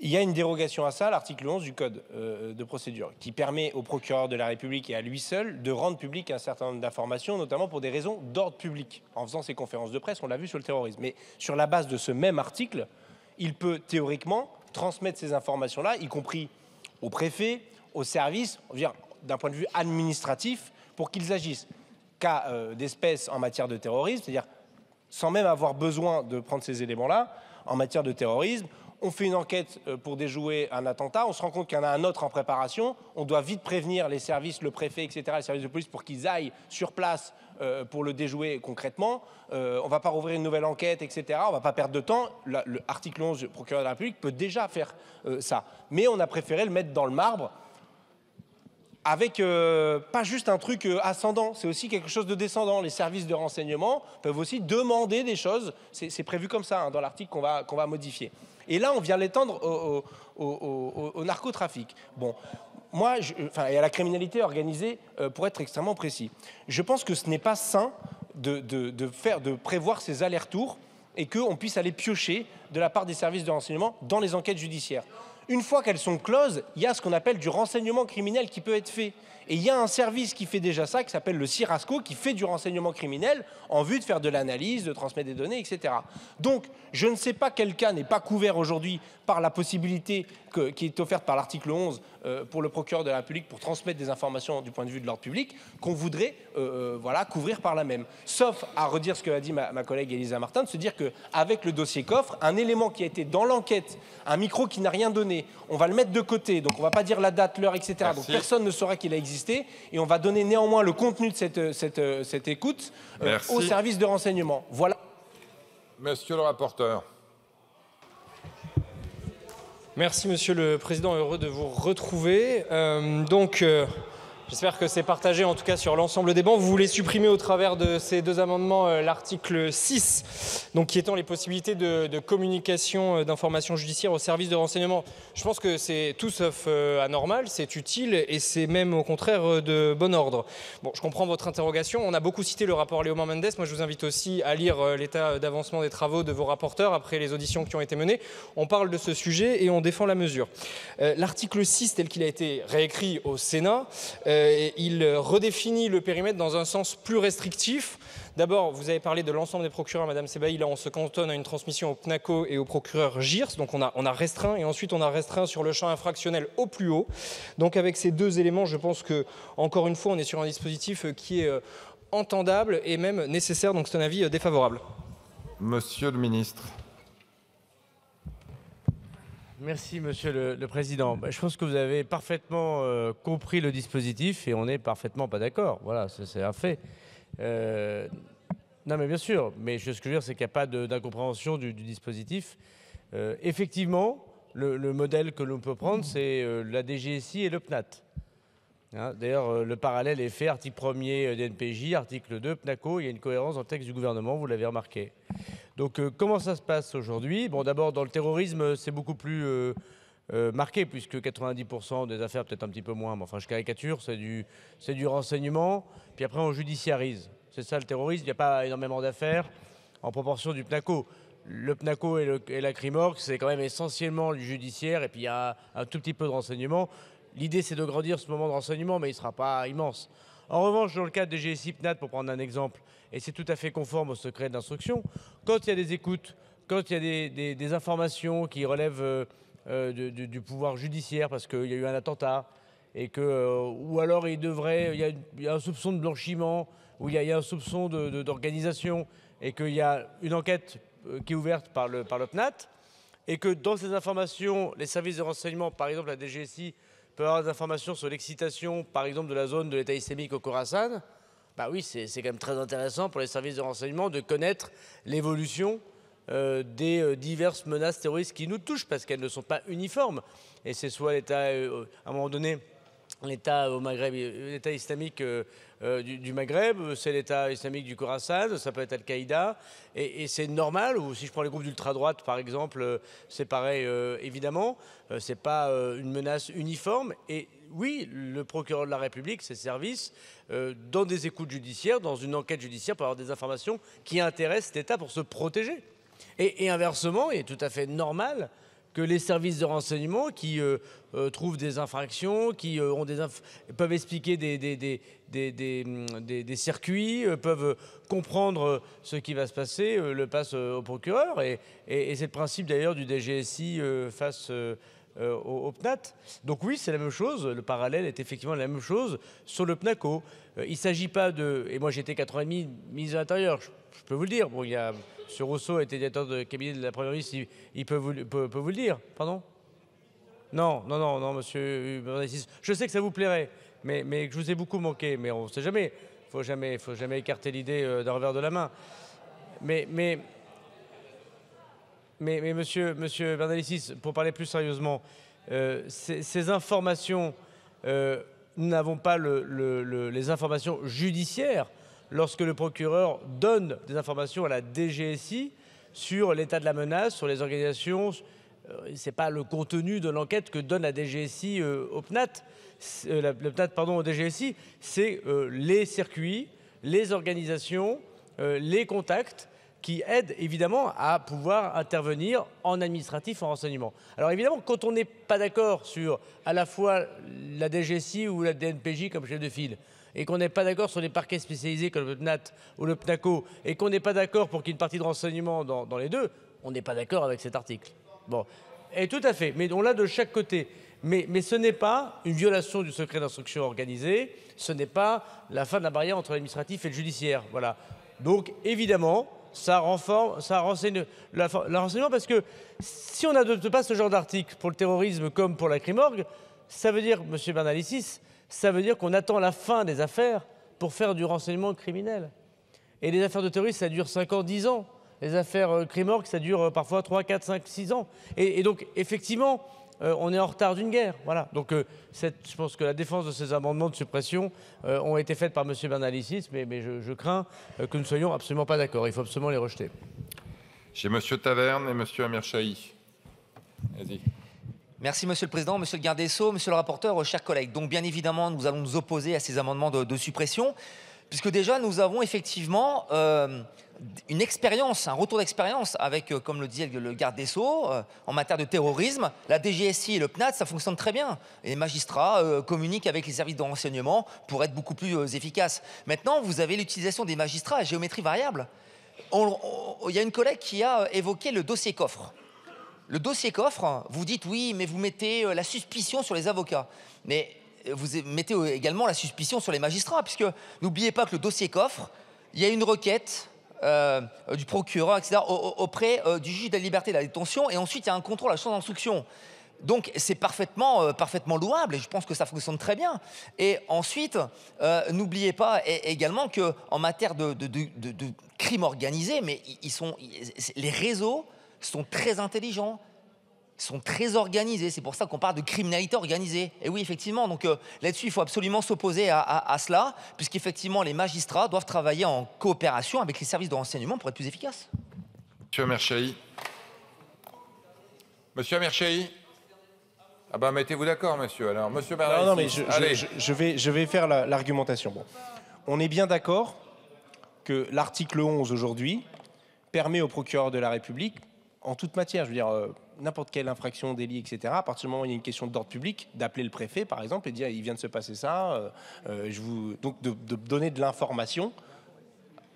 Il y a une dérogation à ça, l'article 11 du Code de procédure, qui permet au procureur de la République et à lui seul de rendre public un certain nombre d'informations, notamment pour des raisons d'ordre public. En faisant ses conférences de presse, on l'a vu sur le terrorisme. Mais sur la base de ce même article, il peut théoriquement transmettre ces informations-là, y compris aux préfets, aux services, d'un point de vue administratif, pour qu'ils agissent. Cas d'espèce en matière de terrorisme, c'est-à-dire sans même avoir besoin de prendre ces éléments-là, en matière de terrorisme, on fait une enquête pour déjouer un attentat, on se rend compte qu'il y en a un autre en préparation, on doit vite prévenir les services, le préfet, etc., les services de police pour qu'ils aillent sur place pour le déjouer concrètement. On ne va pas rouvrir une nouvelle enquête, etc., on ne va pas perdre de temps. L'article 11 du procureur de la République peut déjà faire ça. Mais on a préféré le mettre dans le marbre avec pas juste un truc ascendant, c'est aussi quelque chose de descendant. Les services de renseignement peuvent aussi demander des choses, c'est prévu comme ça dans l'article qu'on va modifier. Et là, on vient l'étendre au narcotrafic. Bon, moi, et à la criminalité organisée, pour être extrêmement précis. Je pense que ce n'est pas sain de prévoir ces allers-retours et qu'on puisse aller piocher de la part des services de renseignement dans les enquêtes judiciaires. Une fois qu'elles sont closes, il y a ce qu'on appelle du renseignement criminel qui peut être fait. Et il y a un service qui fait déjà ça, qui s'appelle le CIRASCO, qui fait du renseignement criminel en vue de faire de l'analyse, de transmettre des données, etc. Donc, je ne sais pas quel cas n'est pas couvert aujourd'hui par la possibilité qui est offerte par l'article 11 pour le procureur de la République pour transmettre des informations du point de vue de l'ordre public, qu'on voudrait couvrir par la même. Sauf à redire ce que a dit ma collègue Elisa Martin, de se dire qu'avec le dossier coffre, un élément qui a été dans l'enquête, un micro qui n'a rien donné, on va le mettre de côté, donc on ne va pas dire la date, l'heure, etc. Merci. Donc personne ne saura qu'il a existé, et on va donner néanmoins le contenu de cette écoute au service de renseignement. Voilà. Monsieur le rapporteur. Merci Monsieur le Président, heureux de vous retrouver. J'espère que c'est partagé en tout cas sur l'ensemble des bancs. Vous voulez supprimer au travers de ces deux amendements l'article 6, donc qui étend les possibilités de communication d'informations judiciaires au service de renseignement. Je pense que c'est tout sauf anormal, c'est utile et c'est même au contraire de bon ordre. Bon, je comprends votre interrogation. On a beaucoup cité le rapport Léaumont-Mendes. Moi, je vous invite aussi à lire l'état d'avancement des travaux de vos rapporteurs après les auditions qui ont été menées. On parle de ce sujet et on défend la mesure. L'article 6, tel qu'il a été réécrit au Sénat, il redéfinit le périmètre dans un sens plus restrictif. D'abord, vous avez parlé de l'ensemble des procureurs, Madame Sebaï. Là, on se cantonne à une transmission au PNACO et au procureur GIRS. Donc, on a restreint. Et ensuite, on a restreint sur le champ infractionnel au plus haut. Donc, avec ces deux éléments, je pense que, encore une fois, on est sur un dispositif qui est entendable et même nécessaire. Donc, c'est un avis défavorable. Monsieur le ministre. Merci, Monsieur le Président. Je pense que vous avez parfaitement compris le dispositif et on n'est parfaitement pas d'accord. Voilà, c'est un fait. Non, mais bien sûr. Mais ce que je veux dire, c'est qu'il n'y a pas d'incompréhension du dispositif. Effectivement, le modèle que l'on peut prendre, c'est la DGSI et le PNAT. Hein, d'ailleurs, le parallèle est fait, article 1er DNPJ, article 2 PNACO, il y a une cohérence dans le texte du gouvernement, vous l'avez remarqué. Donc comment ça se passe aujourd'hui? Bon, d'abord, dans le terrorisme, c'est beaucoup plus marqué, puisque 90% des affaires, peut-être un petit peu moins, mais enfin je caricature, c'est du renseignement, puis après on judiciarise. C'est ça le terrorisme, il n'y a pas énormément d'affaires en proportion du PNACO. Le PNACO et la CRIMORG, c'est quand même essentiellement du judiciaire, et puis il y a un tout petit peu de renseignement. L'idée, c'est de grandir ce moment de renseignement, mais il ne sera pas immense. En revanche, dans le cas des GSI PNAT, pour prendre un exemple, et c'est tout à fait conforme au secret d'instruction, quand il y a des écoutes, quand il y a des informations qui relèvent du pouvoir judiciaire, parce qu'il y a eu un attentat, et ou alors il y a un soupçon de blanchiment, ou il y a un soupçon d'organisation, et qu'il y a une enquête qui est ouverte par le PNAT, et que dans ces informations, les services de renseignement, par exemple la DGSI, peuvent avoir des informations sur l'excitation, par exemple de la zone de l'État islamique au Khorasan, bah oui, c'est quand même très intéressant pour les services de renseignement de connaître l'évolution des diverses menaces terroristes qui nous touchent, parce qu'elles ne sont pas uniformes. Et c'est soit l'État, à un moment donné, l'État au Maghreb, l'État islamique du Maghreb, c'est l'État islamique du Khorasan, ça peut être Al-Qaïda, et c'est normal. Ou si je prends les groupes d'ultra-droite, par exemple, c'est pareil, évidemment, c'est pas une menace uniforme. Et oui, le procureur de la République, ses services, dans des écoutes judiciaires, dans une enquête judiciaire, peut avoir des informations qui intéressent l'État pour se protéger. Et inversement, il est tout à fait normal que les services de renseignement qui trouvent des infractions, qui peuvent expliquer des circuits, peuvent comprendre ce qui va se passer, le passent au procureur. Et c'est le principe d'ailleurs du DGSI face au PNAT. Donc oui, c'est la même chose. Le parallèle est effectivement la même chose sur le PNACO. Il ne s'agit pas de... Et moi j'étais 4 ans et demi ministre de l'Intérieur, je peux vous le dire. Bon, il y a... M. Rousseau était directeur de cabinet de la Première ministre, il peut vous le dire. Pardon ? Non, monsieur. Je sais que ça vous plairait, mais que je vous ai beaucoup manqué. Mais on ne sait jamais. Faut jamais écarter l'idée d'un revers de la main. Mais monsieur Bernalicis, pour parler plus sérieusement, ces informations, nous n'avons pas les informations judiciaires. Lorsque le procureur donne des informations à la DGSI sur l'état de la menace, sur les organisations, ce n'est pas le contenu de l'enquête que donne la DGSI au PNAT, le PNAT au DGSI, c'est les circuits, les organisations, les contacts qui aident évidemment à pouvoir intervenir en administratif, en renseignement. Alors évidemment, quand on n'est pas d'accord sur à la fois la DGSI ou la DNPJ comme chef de file, et qu'on n'est pas d'accord sur les parquets spécialisés comme le PNAT ou le PNACO, et qu'on n'est pas d'accord pour qu'il y ait une partie de renseignement dans les deux, on n'est pas d'accord avec cet article. Bon, et tout à fait, mais on l'a de chaque côté. Mais ce n'est pas une violation du secret d'instruction organisé, ce n'est pas la fin de la barrière entre l'administratif et le judiciaire. Voilà. Donc évidemment, ça renseigne le renseignement, parce que si on n'adopte pas ce genre d'article pour le terrorisme comme pour la CRIMORG, ça veut dire, monsieur Bernalicis, ça veut dire qu'on attend la fin des affaires pour faire du renseignement criminel. Et les affaires de terrorisme, ça dure 5 ans, 10 ans. Les affaires CRIMORG, ça dure parfois 3, 4, 5, 6 ans. Et donc, effectivement, on est en retard d'une guerre. Voilà. Donc, je pense que la défense de ces amendements de suppression ont été faites par M. Bernalicis, mais je crains que nous ne soyons absolument pas d'accord. Il faut absolument les rejeter. J'ai M. Taverne et M. Amir Chahi. Vas-y. Merci Monsieur le Président, Monsieur le Garde des Sceaux, Monsieur le rapporteur, chers collègues. Donc bien évidemment, nous allons nous opposer à ces amendements de suppression, puisque déjà nous avons effectivement une expérience, un retour d'expérience avec, comme le disait le Garde des Sceaux, en matière de terrorisme. La DGSI et le PNAT, ça fonctionne très bien. Et les magistrats communiquent avec les services de renseignement pour être beaucoup plus efficaces. Maintenant, vous avez l'utilisation des magistrats à géométrie variable. Il y a une collègue qui a évoqué le dossier coffre. Le dossier coffre, vous dites oui, mais vous mettez la suspicion sur les avocats. Mais vous mettez également la suspicion sur les magistrats, puisque n'oubliez pas que le dossier coffre, il y a une requête du procureur, etc., auprès du juge de la liberté et de la détention, et ensuite il y a un contrôle à la chambre d'instruction. Donc c'est parfaitement louable, et je pense que ça fonctionne très bien. Et ensuite, n'oubliez pas également qu'en matière de crime organisé, mais les réseaux sont très intelligents, sont très organisés. C'est pour ça qu'on parle de criminalité organisée. Et oui, effectivement, donc là-dessus, il faut absolument s'opposer à cela, puisqu'effectivement, les magistrats doivent travailler en coopération avec les services de renseignement pour être plus efficaces. Monsieur Amir Chahi. Monsieur Amir Chahi. Ah ben, mettez-vous d'accord, monsieur. Alors, monsieur Bernalicis. Non, mais je vais faire l'argumentation. Bon. On est bien d'accord que l'article 11 aujourd'hui permet au procureur de la République, en toute matière, je veux dire, n'importe quelle infraction, délit, etc., à partir du moment où il y a une question d'ordre public, d'appeler le préfet, par exemple, et dire il vient de se passer ça, donc de donner de l'information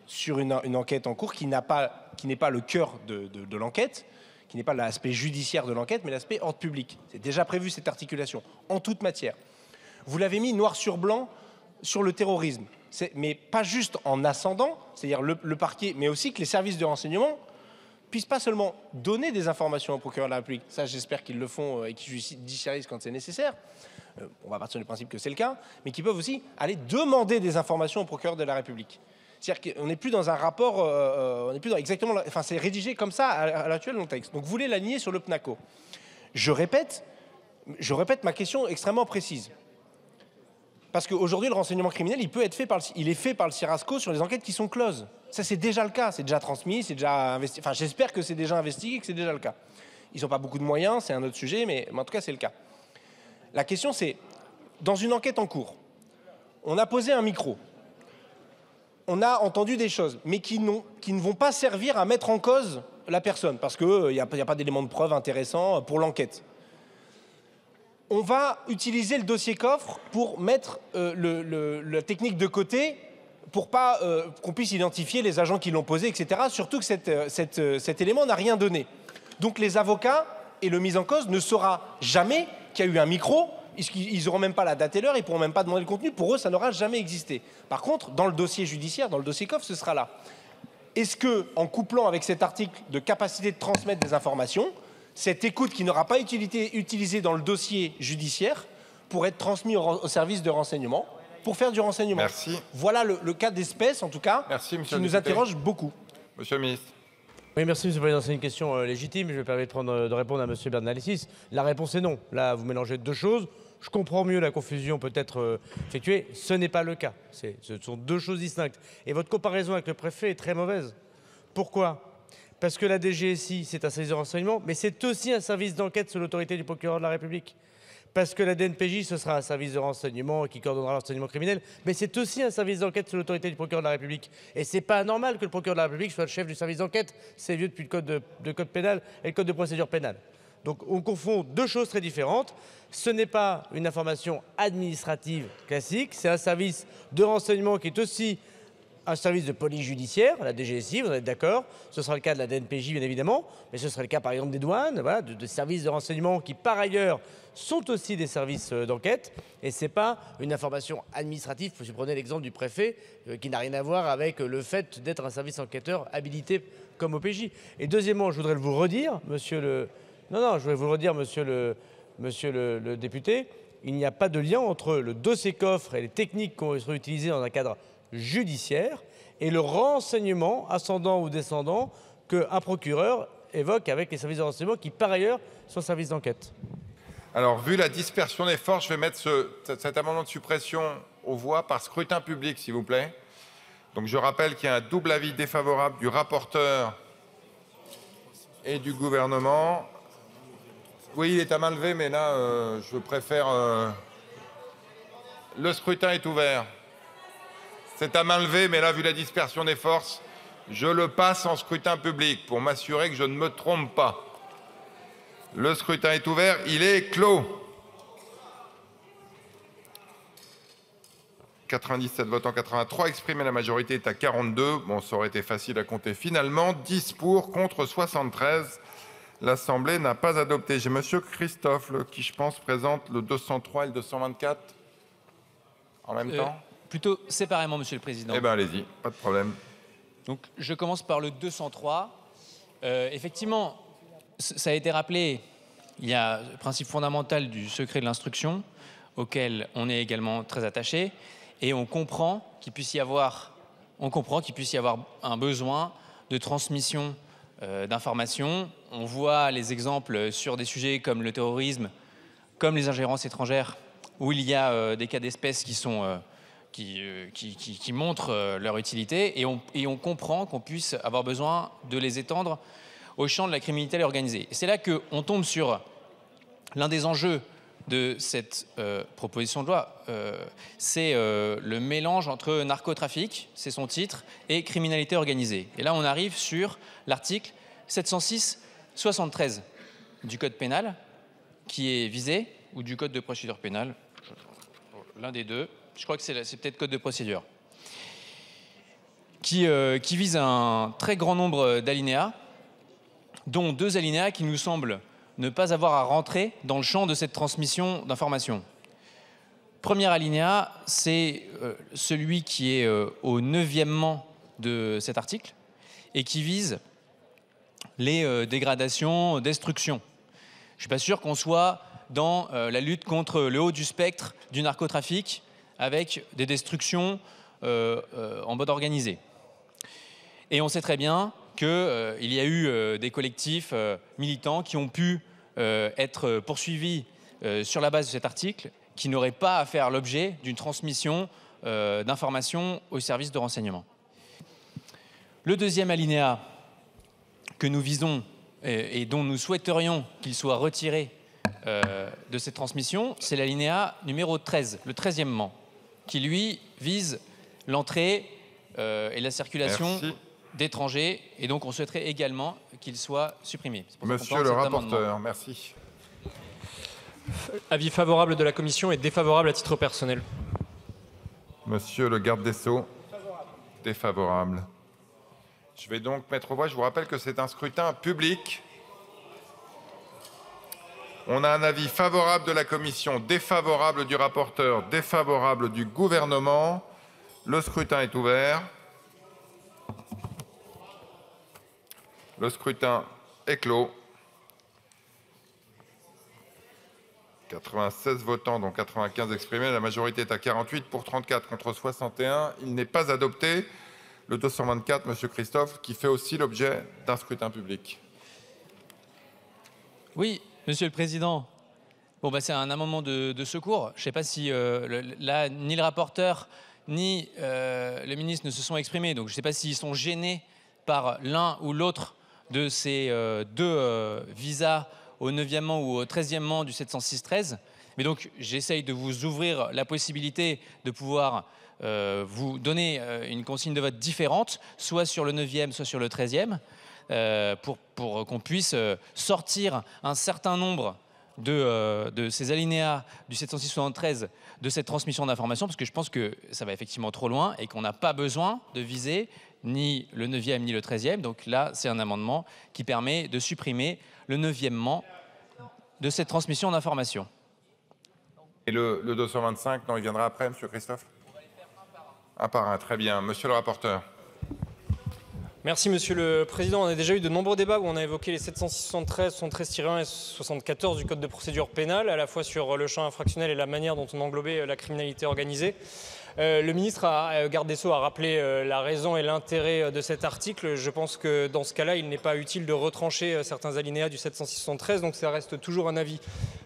sur une enquête en cours qui n'est pas le cœur de l'enquête, qui n'est pas l'aspect judiciaire de l'enquête, mais l'aspect ordre public. C'est déjà prévu cette articulation, en toute matière. Vous l'avez mis noir sur blanc sur le terrorisme, mais pas juste en ascendant, c'est-à-dire le parquet, mais aussi que les services de renseignement puissent pas seulement donner des informations au procureur de la République, ça j'espère qu'ils le font et qu'ils judiciarisent quand c'est nécessaire, on va partir du principe que c'est le cas, mais qu'ils peuvent aussi aller demander des informations au procureur de la République. C'est-à-dire qu'on n'est plus dans un rapport, on n'est plus dans exactement, enfin c'est rédigé comme ça à l'actuel dans le texte. Donc vous voulez l'aligner sur le PNACO. Je répète ma question extrêmement précise. Parce qu'aujourd'hui, le renseignement criminel, il est fait par le CIRASCO sur les enquêtes qui sont closes. Ça, c'est déjà le cas. C'est déjà transmis, c'est déjà investigué. Enfin, j'espère que c'est déjà investigué, que c'est déjà le cas. Ils n'ont pas beaucoup de moyens, c'est un autre sujet, mais en tout cas, c'est le cas. La question, c'est, dans une enquête en cours, on a posé un micro. On a entendu des choses, mais qui ne vont pas servir à mettre en cause la personne, parce qu'il n'y a pas d'éléments de preuve intéressants pour l'enquête. On va utiliser le dossier coffre pour mettre la technique de côté pour pas qu'on puisse identifier les agents qui l'ont posé, etc. Surtout que cet élément n'a rien donné. Donc les avocats et le mis en cause ne saura jamais qu'il y a eu un micro. Ils n'auront même pas la date et l'heure, ils ne pourront même pas demander le contenu. Pour eux, ça n'aura jamais existé. Par contre, dans le dossier judiciaire, dans le dossier coffre, ce sera là. Est-ce que, en couplant avec cet article de capacité de transmettre des informations, cette écoute qui n'aura pas été utilisée dans le dossier judiciaire pour être transmise au service de renseignement, pour faire du renseignement. Merci. Voilà le cas d'espèce, en tout cas, Merci, qui nous interroge beaucoup. Monsieur le ministre. Oui, merci, Monsieur le Président. C'est une question légitime. Je me permets de répondre à Monsieur Bernalicis. La réponse est non. Là, vous mélangez deux choses. Je comprends mieux la confusion peut-être effectuée. Ce n'est pas le cas. Ce sont deux choses distinctes. Et votre comparaison avec le préfet est très mauvaise. Pourquoi ? Parce que la DGSI, c'est un service de renseignement, mais c'est aussi un service d'enquête sous l'autorité du procureur de la République. Parce que la DNPJ, ce sera un service de renseignement qui coordonnera l'enseignement criminel, mais c'est aussi un service d'enquête sous l'autorité du procureur de la République. Et c'est pas anormal que le procureur de la République soit le chef du service d'enquête. C'est vieux depuis le code pénal et le code de procédure pénale. Donc on confond deux choses très différentes. Ce n'est pas une information administrative classique, c'est un service de renseignement qui est aussi un service de police judiciaire, la DGSI, vous êtes d'accord. Ce sera le cas de la DNPJ, bien évidemment, mais ce sera le cas, par exemple, des douanes, voilà, de services de renseignement qui, par ailleurs, sont aussi des services d'enquête. Et ce n'est pas une information administrative. Si vous prenez l'exemple du préfet, qui n'a rien à voir avec le fait d'être un service enquêteur habilité comme OPJ. Et deuxièmement, je voudrais vous redire, monsieur le député, il n'y a pas de lien entre le dossier coffre et les techniques qui seront utilisées dans un cadre judiciaire et le renseignement ascendant ou descendant qu'un procureur évoque avec les services de renseignement qui, par ailleurs, sont services d'enquête. Alors, vu la dispersion des forces, je vais mettre cet amendement de suppression aux voix par scrutin public, s'il vous plaît. Donc, je rappelle qu'il y a un double avis défavorable du rapporteur et du gouvernement. Oui, il est à main levée, mais là, je préfère... Le scrutin est ouvert. C'est à main levée, mais là, vu la dispersion des forces, je le passe en scrutin public pour m'assurer que je ne me trompe pas. Le scrutin est ouvert, il est clos. 97 votants, 83 exprimés, la majorité est à 42. Bon, ça aurait été facile à compter finalement. 10 pour, contre 73. L'Assemblée n'a pas adopté. J'ai monsieur Christophe, qui je pense présente le 203 et le 224 en même temps. Plutôt séparément, Monsieur le Président. Eh bien, allez-y, pas de problème. Donc, je commence par le 203. Effectivement, ça a été rappelé, il y a le principe fondamental du secret de l'instruction, auquel on est également très attaché, et on comprend qu'il puisse y avoir un besoin de transmission d'informations. On voit les exemples sur des sujets comme le terrorisme, comme les ingérences étrangères, où il y a des cas d'espèce qui sont... qui montrent leur utilité et on comprend qu'on puisse avoir besoin de les étendre au champ de la criminalité organisée. Et c'est là qu'on tombe sur l'un des enjeux de cette proposition de loi, c'est le mélange entre narcotrafic, c'est son titre, et criminalité organisée. Et là, on arrive sur l'article 706-73 du Code pénal qui est visé, ou du Code de procédure pénale, l'un des deux, je crois que c'est peut-être Code de procédure, qui vise un très grand nombre d'alinéas, dont 2 alinéas qui nous semblent ne pas avoir à rentrer dans le champ de cette transmission d'informations. Premier alinéa, c'est celui qui est au 9e de cet article et qui vise les dégradations, destructions. Je ne suis pas sûr qu'on soit dans la lutte contre le haut du spectre du narcotrafic avec des destructions en mode organisé. Et on sait très bien qu'il y a eu des collectifs militants qui ont pu être poursuivis sur la base de cet article, qui n'auraient pas à faire l'objet d'une transmission d'informations aux services de renseignement. Le 2e alinéa que nous visons et dont nous souhaiterions qu'il soit retiré de cette transmission, c'est l'alinéa numéro 13, le 13e, qui lui vise l'entrée et la circulation d'étrangers, et donc on souhaiterait également qu'il soit supprimé. Monsieur le rapporteur, merci. Avis favorable de la commission et défavorable à titre personnel. Monsieur le garde des Sceaux, défavorable. Je vais donc mettre aux voix. Je vous rappelle que c'est un scrutin public. On a un avis favorable de la commission, défavorable du rapporteur, défavorable du gouvernement. Le scrutin est ouvert. Le scrutin est clos. 96 votants, dont 95 exprimés. La majorité est à 48 pour 34 contre 61. Il n'est pas adopté. Le 224, Monsieur Christophe, qui fait aussi l'objet d'un scrutin public. Oui, Monsieur le Président. Bon, c'est un amendement de secours. Je ne sais pas si là, ni le rapporteur ni le ministre ne se sont exprimés. Donc je ne sais pas s'ils sont gênés par l'un ou l'autre de ces deux visas au 9e ou au 13e du 706-13. Mais donc j'essaye de vous ouvrir la possibilité de pouvoir vous donner une consigne de vote différente, soit sur le 9e, soit sur le 13e, pour qu'on puisse sortir un certain nombre de ces alinéas du 706-73 de cette transmission d'informations, parce que je pense que ça va effectivement trop loin et qu'on n'a pas besoin de viser ni le 9e ni le 13e. Donc là, c'est un amendement qui permet de supprimer le 9e de cette transmission d'informations. Et le 225, non, il viendra après, Monsieur Christophe? Un par un, très bien. Monsieur le rapporteur. Merci Monsieur le Président. On a déjà eu de nombreux débats où on a évoqué les 773, 73-1 et 74 du Code de procédure pénale, à la fois sur le champ infractionnel et la manière dont on englobait la criminalité organisée. Le ministre garde des Sceaux a rappelé la raison et l'intérêt de cet article. Je pense que dans ce cas-là, il n'est pas utile de retrancher certains alinéas du 706-73, donc ça reste toujours un avis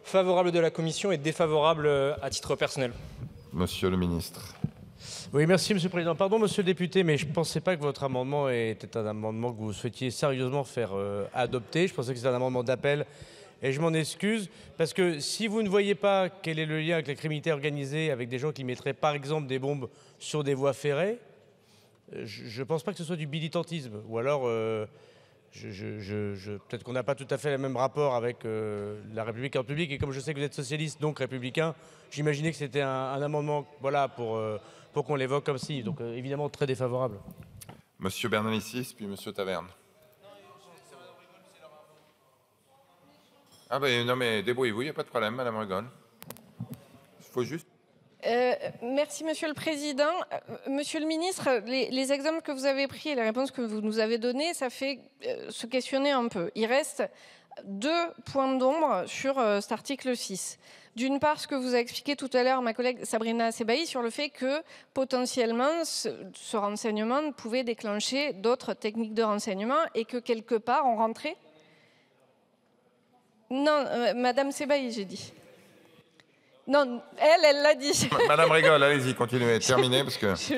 favorable de la Commission et défavorable à titre personnel. Monsieur le ministre. Oui, merci Monsieur le Président. Pardon Monsieur le député, mais je ne pensais pas que votre amendement était un amendement que vous souhaitiez sérieusement faire adopter. Je pensais que c'était un amendement d'appel. Et je m'en excuse, parce que si vous ne voyez pas quel est le lien avec la criminalité organisée, avec des gens qui mettraient par exemple des bombes sur des voies ferrées, je ne pense pas que ce soit du militantisme. Ou alors, peut-être qu'on n'a pas tout à fait le même rapport avec la République en public. Et comme je sais que vous êtes socialiste, donc républicain, j'imaginais que c'était un amendement voilà, pour qu'on l'évoque comme ci. Donc évidemment très défavorable. Monsieur Bernalicis, puis Monsieur Taverne. Ah ben non mais débrouillez-vous, il n'y a pas de problème, Madame Regon. Il faut juste... Merci Monsieur le Président. Monsieur le Ministre, les exemples que vous avez pris et les réponses que vous nous avez données, ça fait se questionner un peu. Il reste 2 points d'ombre sur cet article 6. D'une part, ce que vous a expliqué tout à l'heure ma collègue Sabrina Sebaï sur le fait que potentiellement ce renseignement pouvait déclencher d'autres techniques de renseignement et que quelque part on rentrait... Non, Madame Sebaï, j'ai dit. Non, elle l'a dit. Madame rigole, allez-y, continuez, terminez, parce que je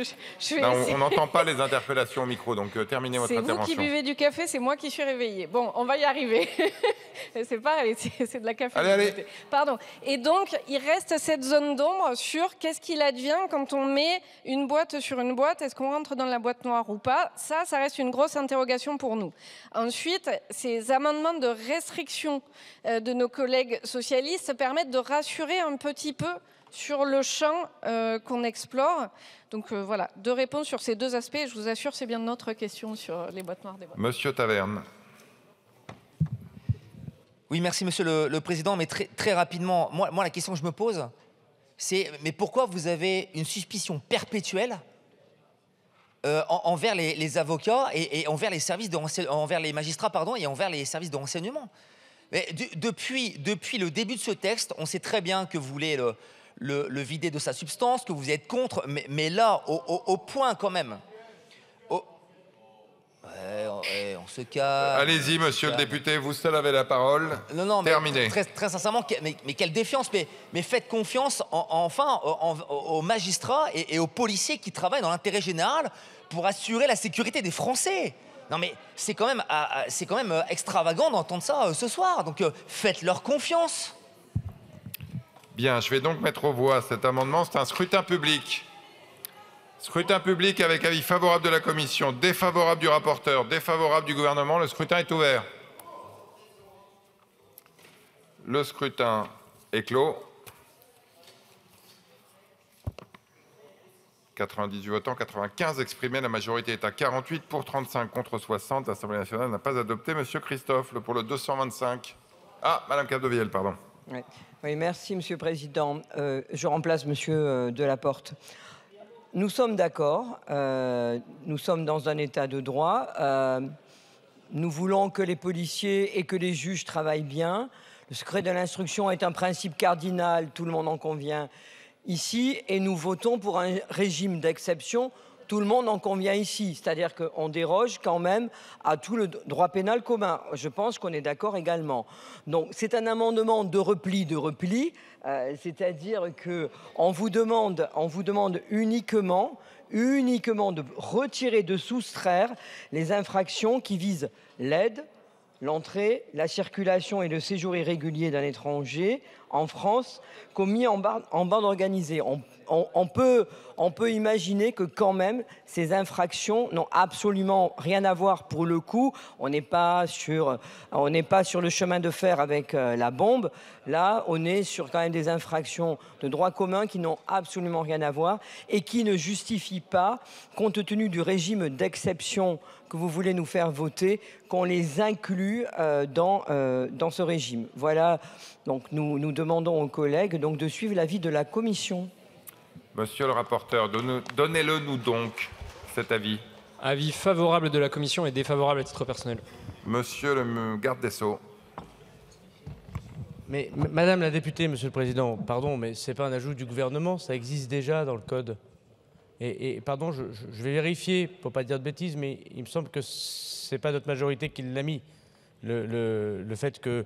vais là, essayer. on n'entend pas les interpellations au micro, donc terminez votre C'est vous intervention. qui buvez du café, c'est moi qui suis réveillée. Bon, on va y arriver. C'est pareil, c'est de la café. Allez. Pardon. Et donc, il reste cette zone d'ombre sur qu'est-ce qu'il advient quand on met une boîte sur une boîte. Est-ce qu'on rentre dans la boîte noire ou pas? Ça reste une grosse interrogation pour nous. Ensuite, ces amendements de restriction de nos collègues socialistes permettent de rassurer un petit peu sur le champ qu'on explore. Donc voilà, 2 réponses sur ces 2 aspects. Je vous assure, c'est bien notre question sur les boîtes noires des boîtes. Monsieur Taverne. Oui, merci Monsieur le Président, mais très rapidement, moi la question que je me pose, c'est mais pourquoi vous avez une suspicion perpétuelle envers les avocats et envers les services envers les magistrats et envers les services de renseignement? Mais depuis le début de ce texte, on sait très bien que vous voulez le vider de sa substance, que vous êtes contre, mais là, au point quand même. On se calme. Allez-y, monsieur le député, vous seul avez la parole. Non, mais terminez. Très sincèrement, mais quelle défiance, mais faites confiance aux magistrats et aux policiers qui travaillent dans l'intérêt général pour assurer la sécurité des Français. Non mais c'est quand même extravagant d'entendre ça ce soir, donc faites-leur confiance. Bien, je vais donc mettre aux voix cet amendement, c'est un scrutin public. Scrutin public avec avis favorable de la commission, défavorable du rapporteur, défavorable du gouvernement. Le scrutin est ouvert. Le scrutin est clos. 98 votants, 95 exprimés. La majorité est à 48 pour 35 contre 60. L'Assemblée nationale n'a pas adopté. Monsieur Christophe, pour le 225. Ah, Madame Capdevielle, pardon. Oui, merci Monsieur le Président. Je remplace Monsieur Delaporte. Nous sommes d'accord, nous sommes dans un état de droit, nous voulons que les policiers et que les juges travaillent bien. Le secret de l'instruction est un principe cardinal, tout le monde en convient ici, et nous votons pour un régime d'exception, tout le monde en convient ici, c'est-à-dire qu'on déroge quand même à tout le droit pénal commun. Je pense qu'on est d'accord également. Donc c'est un amendement de repli, c'est-à-dire qu'on vous demande uniquement de retirer, de soustraire les infractions qui visent l'aide, l'entrée, la circulation et le séjour irrégulier d'un étranger en France commis en bande organisée. On peut imaginer que quand même ces infractions n'ont absolument rien à voir pour le coup. On n'est pas sur le chemin de fer avec la bombe. Là, on est sur quand même des infractions de droit commun qui n'ont absolument rien à voir et qui ne justifient pas, compte tenu du régime d'exception que vous voulez nous faire voter, qu'on les inclue dans ce régime. Voilà, donc nous demandons aux collègues donc, de suivre l'avis de la Commission. Monsieur le rapporteur, donnez-le nous donc, cet avis. Avis favorable de la Commission et défavorable à titre personnel. Monsieur le garde des Sceaux. Mais Madame la députée, Monsieur le Président, pardon, mais ce n'est pas un ajout du gouvernement, ça existe déjà dans le Code. Et pardon, je vais vérifier, pour ne pas dire de bêtises, mais il me semble que ce n'est pas notre majorité qui l'a mis. Le fait que...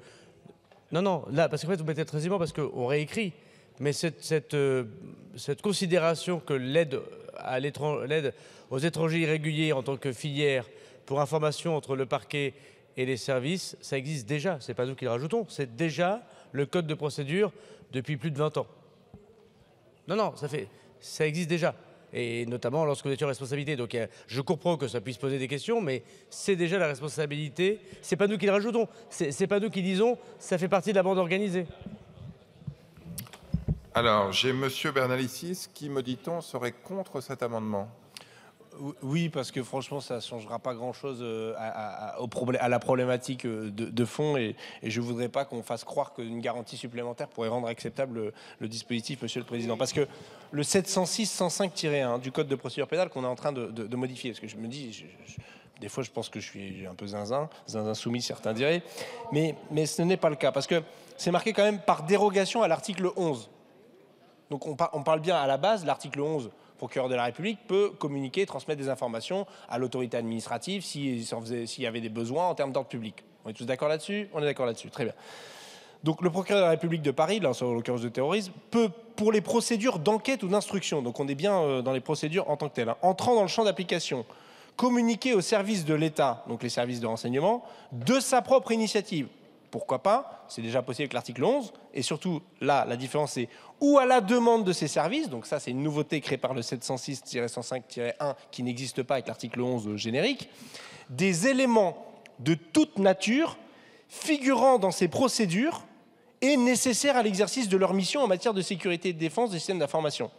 Non, là, parce qu'en fait, vous mettez très aisément, parce qu'on réécrit. Mais cette considération que l'aide aux étrangers irréguliers en tant que filière pour information entre le parquet et les services, ça existe déjà. Ce n'est pas nous qui le rajoutons. C'est déjà le code de procédure depuis plus de 20 ans. Non, ça existe déjà. Et notamment lorsque vous êtes en responsabilité. Donc je comprends que ça puisse poser des questions, mais c'est déjà la responsabilité. Ce n'est pas nous qui le rajoutons. C'est pas nous qui disons ça fait partie de la bande organisée. Alors, j'ai Monsieur Bernalicis qui, me dit-on, serait contre cet amendement. Oui, parce que franchement, ça ne changera pas grand-chose à la problématique de fond et je ne voudrais pas qu'on fasse croire qu'une garantie supplémentaire pourrait rendre acceptable le dispositif, Monsieur le Président. Parce que le 706-105-1 du Code de procédure pénale qu'on est en train de modifier, parce que je me dis... Des fois, je pense que je suis un peu zinzin soumis, certains diraient, mais ce n'est pas le cas, parce que c'est marqué quand même par dérogation à l'article 11. Donc on parle bien à la base, l'article 11, le procureur de la République peut communiquer, transmettre des informations à l'autorité administrative s'il y avait des besoins en termes d'ordre public. On est tous d'accord là-dessus? On est d'accord là-dessus, très bien. Donc le procureur de la République de Paris, là en l'occurrence de terrorisme, peut, pour les procédures d'enquête ou d'instruction, donc on est bien dans les procédures en tant que telles, hein, entrant dans le champ d'application, communiquer aux services de l'État, donc les services de renseignement, de sa propre initiative. Pourquoi pas? C'est déjà possible avec l'article 11. Et surtout, là, la différence, c'est ou à la demande de ces services, donc ça c'est une nouveauté créée par le 706-105-1 qui n'existe pas avec l'article 11 générique, des éléments de toute nature figurant dans ces procédures et nécessaires à l'exercice de leur mission en matière de sécurité et de défense des systèmes d'information.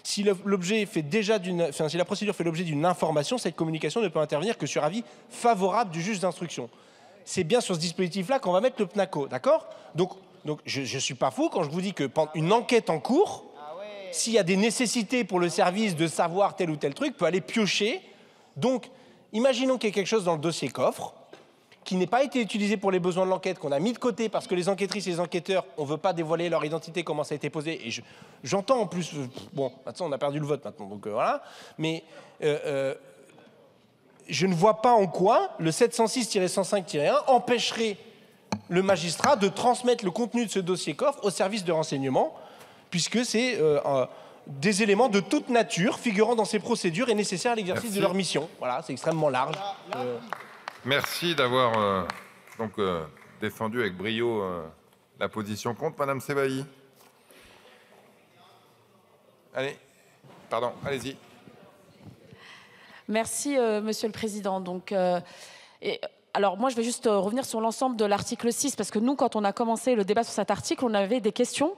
Si la procédure fait l'objet d'une information, cette communication ne peut intervenir que sur avis favorable du juge d'instruction. C'est bien sur ce dispositif-là qu'on va mettre le PNACO, d'accord? Donc je ne suis pas fou quand je vous dis que pendant une enquête en cours, s'il y a des nécessités pour le service de savoir tel ou tel truc, peut aller piocher. Donc, imaginons qu'il y ait quelque chose dans le dossier coffre qui n'ait pas été utilisé pour les besoins de l'enquête, qu'on a mis de côté parce que les enquêtrices et les enquêteurs, on ne veut pas dévoiler leur identité, comment ça a été posé. Et j'entends en plus, bon, maintenant on a perdu le vote maintenant, donc voilà. Mais je ne vois pas en quoi le 706-105-1 empêcherait le magistrat de transmettre le contenu de ce dossier coffre au service de renseignement, puisque c'est des éléments de toute nature figurant dans ces procédures et nécessaires à l'exercice de leur mission. Voilà, c'est extrêmement large. Merci d'avoir défendu avec brio la position contre. Madame Sébailly. Allez, pardon, allez-y. Merci, Monsieur le Président. Donc, alors moi, je vais juste revenir sur l'ensemble de l'article 6, parce que nous, quand on a commencé le débat sur cet article, on avait des questions.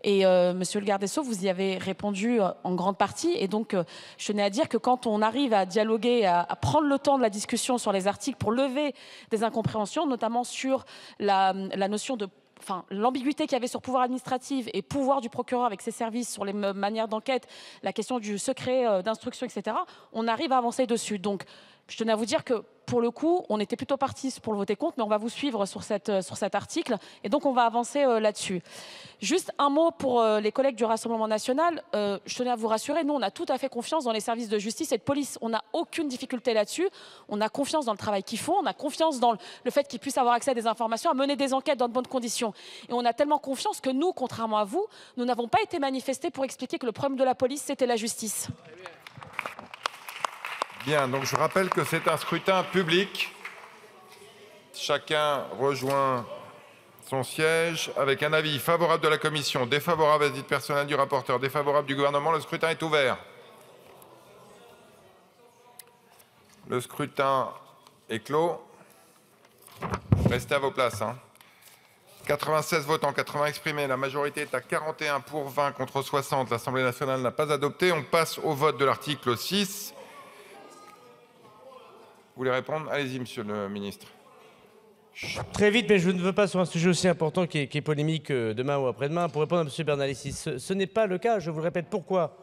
Et Monsieur le garde des Sceaux, vous y avez répondu en grande partie. Et donc, je tenais à dire que quand on arrive à dialoguer, à prendre le temps de la discussion sur les articles pour lever des incompréhensions, notamment sur la notion de... Enfin, l'ambiguïté qu'il y avait sur pouvoir administratif et pouvoir du procureur avec ses services sur les manières d'enquête, la question du secret d'instruction, etc., on arrive à avancer dessus. Donc, je tenais à vous dire que, pour le coup, on était plutôt partis pour le voter contre, mais on va vous suivre sur cet article, et donc on va avancer là-dessus. Juste un mot pour les collègues du Rassemblement national. Je tenais à vous rassurer, nous, on a tout à fait confiance dans les services de justice et de police. On n'a aucune difficulté là-dessus. On a confiance dans le travail qu'ils font. On a confiance dans le fait qu'ils puissent avoir accès à des informations, à mener des enquêtes dans de bonnes conditions. Et on a tellement confiance que nous, contrairement à vous, nous n'avons pas été manifestés pour expliquer que le problème de la police, c'était la justice. Bien, donc je rappelle que c'est un scrutin public. Chacun rejoint son siège avec un avis favorable de la commission, défavorable à titre personnel du rapporteur, défavorable du gouvernement. Le scrutin est ouvert. Le scrutin est clos. Restez à vos places. 96 votants, 80 exprimés. La majorité est à 41 pour 20 contre 60. L'Assemblée nationale n'a pas adopté. On passe au vote de l'article 6. Vous voulez répondre? Allez-y, monsieur le ministre. Très vite, mais je ne veux pas sur un sujet aussi important qui est polémique demain ou après-demain. Pour répondre à M. Bernalicis, ce n'est pas le cas, je vous le répète. Pourquoi?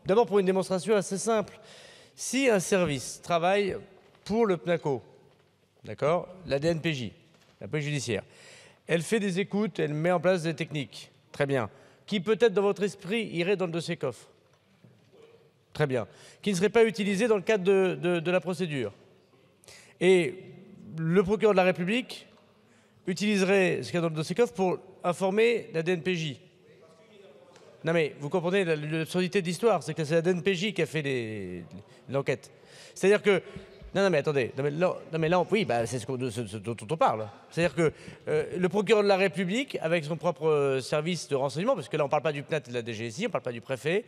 D'abord pour une démonstration assez simple. Si un service travaille pour le PNACO, d'accord, la DNPJ, la police judiciaire, elle fait des écoutes, elle met en place des techniques, très bien, qui peut-être dans votre esprit irait dans le dossier coffre, très bien, qui ne serait pas utilisé dans le cadre de la procédure. Et le procureur de la République utiliserait ce qu'il y a dans le dossier coffre pour informer la DNPJ. Non mais vous comprenez l'absurdité de l'histoire, c'est que c'est la DNPJ qui a fait l'enquête. C'est-à-dire que... Non mais attendez, oui, bah, c'est ce dont on parle. C'est-à-dire que le procureur de la République, avec son propre service de renseignement, parce que là on ne parle pas du PNAT et de la DGSI, on ne parle pas du préfet,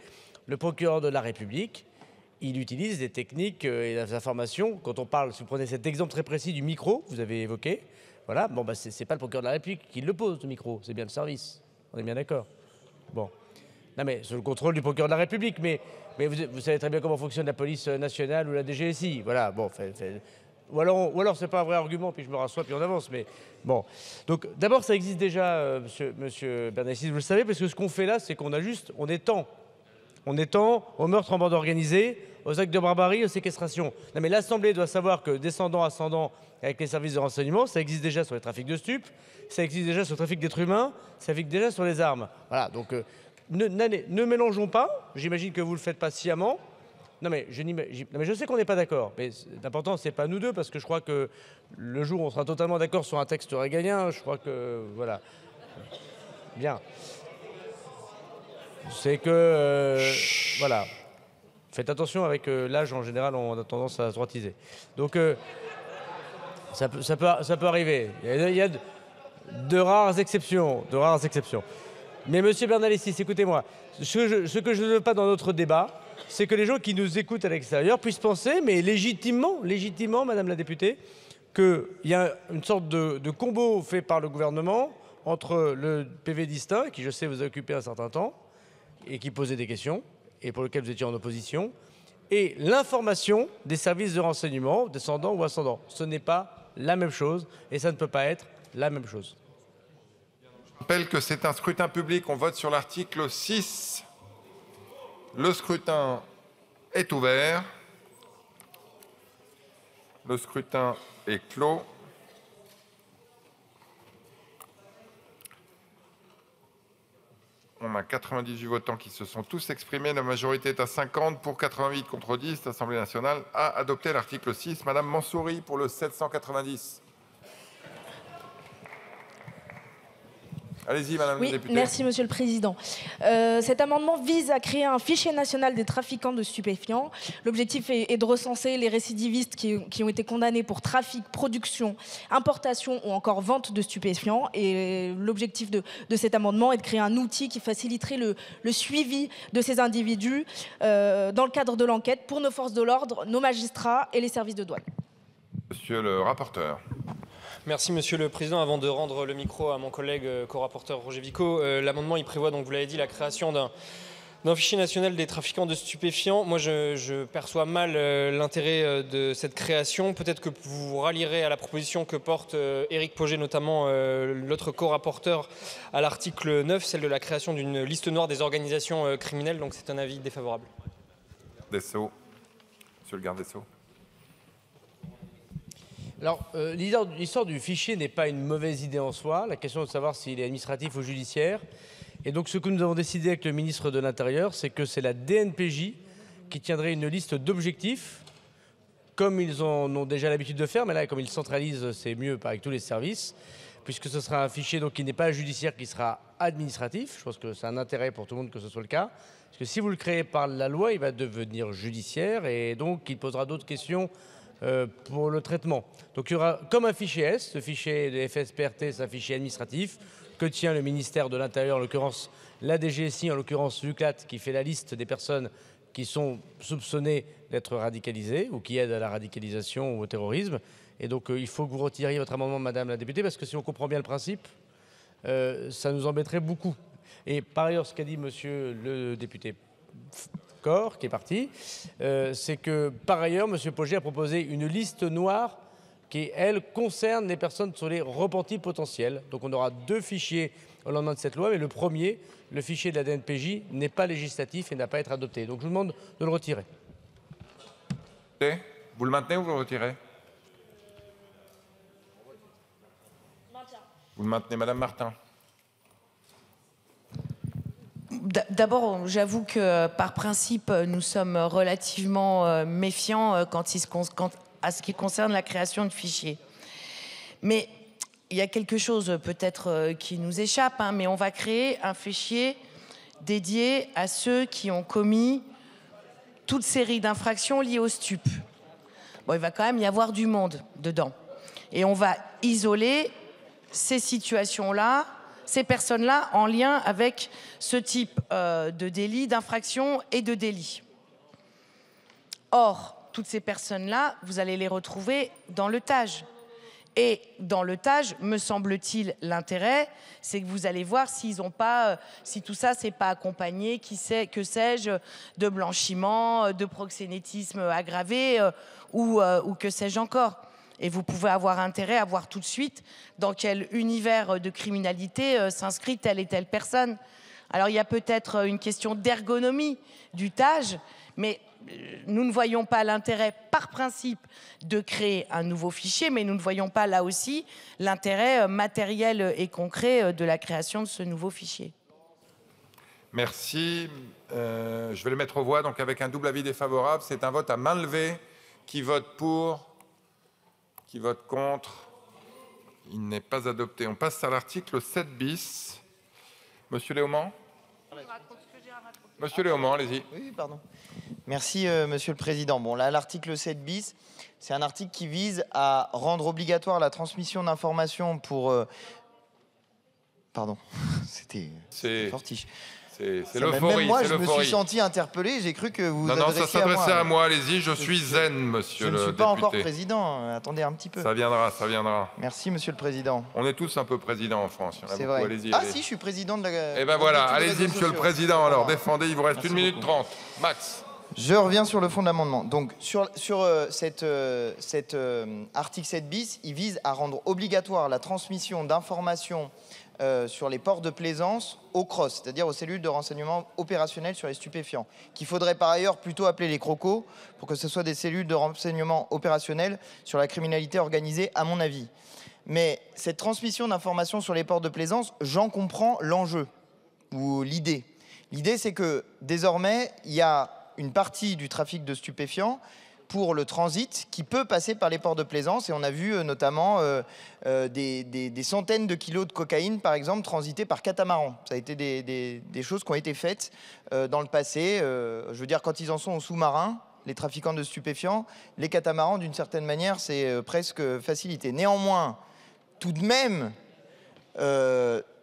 le procureur de la République, il utilise des techniques et des informations. Quand on parle, si vous prenez cet exemple très précis du micro, vous avez évoqué, voilà, bon, bah, c'est pas le procureur de la République qui le pose, le micro, c'est bien le service. On est bien d'accord. Bon. Non, mais sous le contrôle du procureur de la République, mais vous savez très bien comment fonctionne la police nationale ou la DGSI. Voilà, bon, ou alors c'est pas un vrai argument, puis je me rassois, puis on avance, mais bon. Donc, d'abord, ça existe déjà, monsieur Bernalicis, vous le savez, parce que ce qu'on fait là, c'est qu'on étend au meurtre en bande organisée, aux actes de barbarie, aux séquestrations. Non mais l'Assemblée doit savoir que descendant-ascendant avec les services de renseignement, ça existe déjà sur les trafics de stupes, ça existe déjà sur le trafic d'êtres humains, ça existe déjà sur les armes. Voilà, donc ne mélangeons pas, j'imagine que vous ne le faites pas sciemment. Non mais je sais qu'on n'est pas d'accord, mais l'important c'est pas nous deux, parce que je crois que le jour où on sera totalement d'accord sur un texte régalien, je crois que, voilà. Bien. C'est que... voilà. Faites attention avec l'âge, en général, on a tendance à se droitiser. Donc, ça peut arriver. Il y a de rares exceptions. Mais monsieur Bernalicis, écoutez-moi. Ce que je ne veux pas dans notre débat, c'est que les gens qui nous écoutent à l'extérieur puissent penser, mais légitimement, madame la députée, qu'il y a une sorte de combo fait par le gouvernement entre le PV distinct, qui je sais vous a occupé un certain temps, et qui posait des questions, et pour lequel vous étiez en opposition, et l'information des services de renseignement, descendants ou ascendants. Ce n'est pas la même chose, et ça ne peut pas être la même chose. Je rappelle que c'est un scrutin public, on vote sur l'article 6. Le scrutin est ouvert. Le scrutin est clos. On a 98 votants qui se sont tous exprimés. La majorité est à 50 pour 88 contre 10. L'Assemblée nationale a adopté l'article 6. Madame Mansouri pour le 790. Allez-y, Madame la députée. Merci, Monsieur le Président. Cet amendement vise à créer un fichier national des trafiquants de stupéfiants. L'objectif est de recenser les récidivistes qui ont été condamnés pour trafic, production, importation ou encore vente de stupéfiants. Et l'objectif de cet amendement est de créer un outil qui faciliterait le suivi de ces individus dans le cadre de l'enquête pour nos forces de l'ordre, nos magistrats et les services de douane. Monsieur le rapporteur. Merci Monsieur le Président. Avant de rendre le micro à mon collègue co-rapporteur Roger Vico, l'amendement il prévoit, donc vous l'avez dit, la création d'un fichier national des trafiquants de stupéfiants. Moi je perçois mal l'intérêt de cette création. Peut-être que vous vous rallierez à la proposition que porte Éric Pauget, notamment l'autre co-rapporteur à l'article 9, celle de la création d'une liste noire des organisations criminelles. Donc c'est un avis défavorable. Des Sceaux. Monsieur le garde des Sceaux. Alors, l'histoire du fichier n'est pas une mauvaise idée en soi. La question est de savoir s'il est administratif ou judiciaire. Et donc, ce que nous avons décidé avec le ministre de l'Intérieur, c'est que c'est la DNPJ qui tiendrait une liste d'objectifs, comme ils en ont déjà l'habitude de faire. Mais là, comme ils centralisent, c'est mieux avec tous les services, puisque ce sera un fichier donc, qui n'est pas judiciaire, qui sera administratif. Je pense que c'est un intérêt pour tout le monde que ce soit le cas. Parce que si vous le créez par la loi, il va devenir judiciaire et donc il posera d'autres questions pour le traitement. Donc il y aura comme un fichier S, ce fichier de FSPRT, c'est un fichier administratif que tient le ministère de l'Intérieur, en l'occurrence la DGSI, en l'occurrence l'UCLAT, qui fait la liste des personnes qui sont soupçonnées d'être radicalisées ou qui aident à la radicalisation ou au terrorisme. Et donc il faut que vous retiriez votre amendement, Madame la députée, parce que si on comprend bien le principe, ça nous embêterait beaucoup. Et par ailleurs, ce qu'a dit Monsieur le député qui est parti, c'est que par ailleurs, M. Pauget a proposé une liste noire qui, elle, concerne les personnes sur les repentis potentiels. Donc on aura deux fichiers au lendemain de cette loi, mais le premier, le fichier de la DNPJ, n'est pas législatif et n'a pas à être adopté. Donc je vous demande de le retirer. Vous le maintenez ou vous le retirez? Vous le maintenez, Madame Martin. D'abord, j'avoue que par principe, nous sommes relativement méfiants à ce qui concerne la création de fichiers. Mais il y a quelque chose peut-être qui nous échappe, hein, mais on va créer un fichier dédié à ceux qui ont commis toute série d'infractions liées aux stupes. Bon, il va quand même y avoir du monde dedans. Et on va isoler ces situations-là, ces personnes-là en lien avec ce type de délit, d'infraction et de délit. Or, toutes ces personnes-là, vous allez les retrouver dans le TAJ. Et dans le TAJ, me semble-t-il, l'intérêt, c'est que vous allez voir s'ils ont pas, si tout ça, c'est pas accompagné, que sais-je, de blanchiment, de proxénétisme aggravé ou que sais-je encore. Et vous pouvez avoir intérêt à voir tout de suite dans quel univers de criminalité s'inscrit telle et telle personne. Alors il y a peut-être une question d'ergonomie du TAJ, mais nous ne voyons pas l'intérêt par principe de créer un nouveau fichier, mais nous ne voyons pas là aussi l'intérêt matériel et concret de la création de ce nouveau fichier. Merci. Je vais le mettre aux voix, donc avec un double avis défavorable. C'est un vote à main levée. Qui vote pour? Qui vote contre? Il n'est pas adopté. On passe à l'article 7 bis. Monsieur Léaumont. Monsieur Léaumont, allez-y. Oui, pardon. Merci, Monsieur le Président. Bon, là, l'article 7 bis, c'est un article qui vise à rendre obligatoire la transmission d'informations pour... Pardon, c'était fortiche. C'est l'euphorie. Même moi, je me suis senti interpellé. J'ai cru que vous Non, ça s'adressait à moi. Allez-y, je suis zen, monsieur le député. Je ne suis pas encore président. Attendez un petit peu. Ça viendra, ça viendra. Merci, monsieur le président. On est tous un peu président en France. C'est vrai. Allez-y, ah allez. si, je suis président de la... Eh ben voilà, allez-y, monsieur le président. Alors, défendez, il vous reste 1 minute 30. Max. Je reviens sur le fond de l'amendement. Donc, sur cet article 7 bis, il vise à rendre obligatoire la transmission d'informations sur les ports de plaisance aux CROS, c'est-à-dire aux cellules de renseignement opérationnel sur les stupéfiants, qu'il faudrait par ailleurs plutôt appeler les CROCO, pour que ce soit des cellules de renseignement opérationnel sur la criminalité organisée, à mon avis. Mais cette transmission d'informations sur les ports de plaisance, j'en comprends l'enjeu, ou l'idée. L'idée, c'est que désormais, il y a une partie du trafic de stupéfiants pour le transit qui peut passer par les ports de plaisance. Et on a vu notamment des centaines de kilos de cocaïne, par exemple, transités par catamaran. Ça a été des choses qui ont été faites dans le passé. Je veux dire, quand ils en sont au sous-marin, les trafiquants de stupéfiants, les catamarans, d'une certaine manière, c'est presque facilité. Néanmoins, tout de même,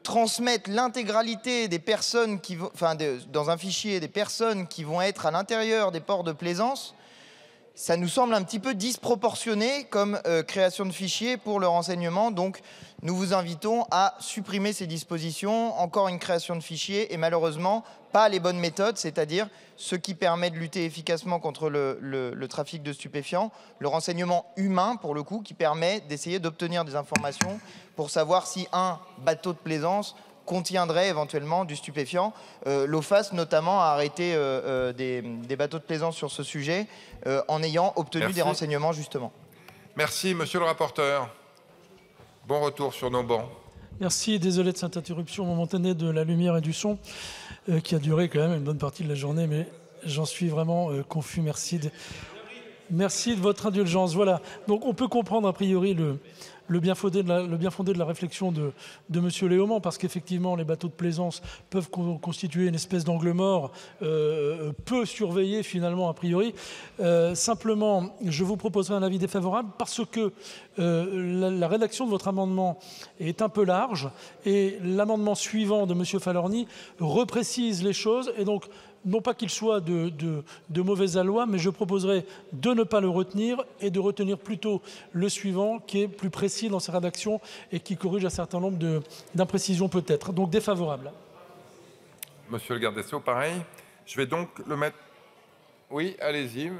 transmettre l'intégralité des personnes qui vont, dans un fichier, des personnes qui vont être à l'intérieur des ports de plaisance, ça nous semble un petit peu disproportionné comme création de fichiers pour le renseignement. Donc, nous vous invitons à supprimer ces dispositions. Encore une création de fichiers et malheureusement, pas les bonnes méthodes, c'est-à-dire ce qui permet de lutter efficacement contre le trafic de stupéfiants, le renseignement humain, pour le coup, qui permet d'essayer d'obtenir des informations pour savoir si un bateau de plaisance contiendrait éventuellement du stupéfiant. L'OFAS, notamment, a arrêté des bateaux de plaisance sur ce sujet en ayant obtenu des renseignements, justement. Merci, monsieur le rapporteur. Bon retour sur nos bancs. Merci, désolé de cette interruption momentanée de la lumière et du son, qui a duré quand même une bonne partie de la journée, mais j'en suis vraiment confus. Merci de votre indulgence. Voilà, donc on peut comprendre a priori le bien fondé de la réflexion de M. Léaumont, parce qu'effectivement, les bateaux de plaisance peuvent constituer une espèce d'angle mort peu surveillé, finalement, a priori. Simplement, je vous proposerai un avis défavorable parce que la rédaction de votre amendement est un peu large et l'amendement suivant de M. Falorni reprécise les choses et donc, non pas qu'il soit de mauvais aloi, mais je proposerai de ne pas le retenir et de retenir plutôt le suivant qui est plus précis dans sa rédaction et qui corrige un certain nombre d'imprécisions peut-être. Donc défavorable. Monsieur le garde des Sceaux, pareil. Je vais donc le mettre... Oui, allez-y.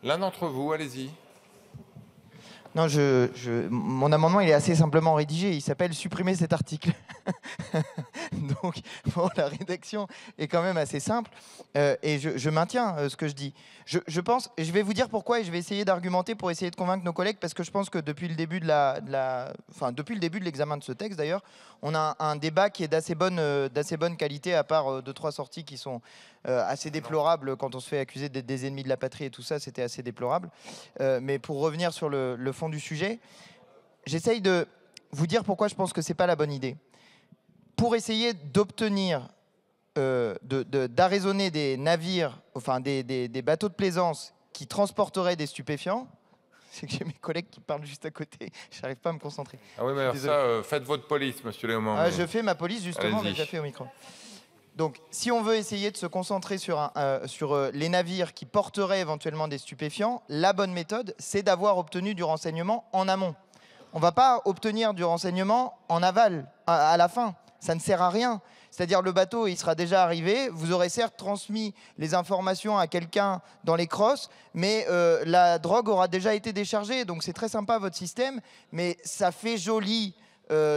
L'un d'entre vous, allez-y. Non, mon amendement, il est assez simplement rédigé. Il s'appelle « Supprimer cet article ». Donc, bon, la rédaction est quand même assez simple. Et je maintiens ce que je dis. Je pense, et je vais vous dire pourquoi, et je vais essayer d'argumenter pour essayer de convaincre nos collègues, parce que je pense que depuis le début depuis le début de l'examen de ce texte, d'ailleurs, on a un débat qui est d'assez bonne qualité, à part 2-3 sorties qui sont assez déplorables quand on se fait accuser d'être des ennemis de la patrie et tout ça, c'était assez déplorable. Mais pour revenir sur le fond du sujet, j'essaye de vous dire pourquoi je pense que c'est pas la bonne idée. Pour essayer d'obtenir, d'arraisonner des navires, enfin des bateaux de plaisance qui transporteraient des stupéfiants, c'est que j'ai mes collègues qui parlent juste à côté, je n'arrive pas à me concentrer. Ah oui, mais alors ça, faites votre police, monsieur Léaumont. Ah, je fais ma police, justement, mais je la fais au micro. Donc, si on veut essayer de se concentrer sur les navires qui porteraient éventuellement des stupéfiants, la bonne méthode, c'est d'avoir obtenu du renseignement en amont. On ne va pas obtenir du renseignement en aval, à la fin. Ça ne sert à rien. C'est-à-dire le bateau, il sera déjà arrivé, vous aurez certes transmis les informations à quelqu'un dans les crosses, mais la drogue aura déjà été déchargée. Donc c'est très sympa votre système, mais ça fait joli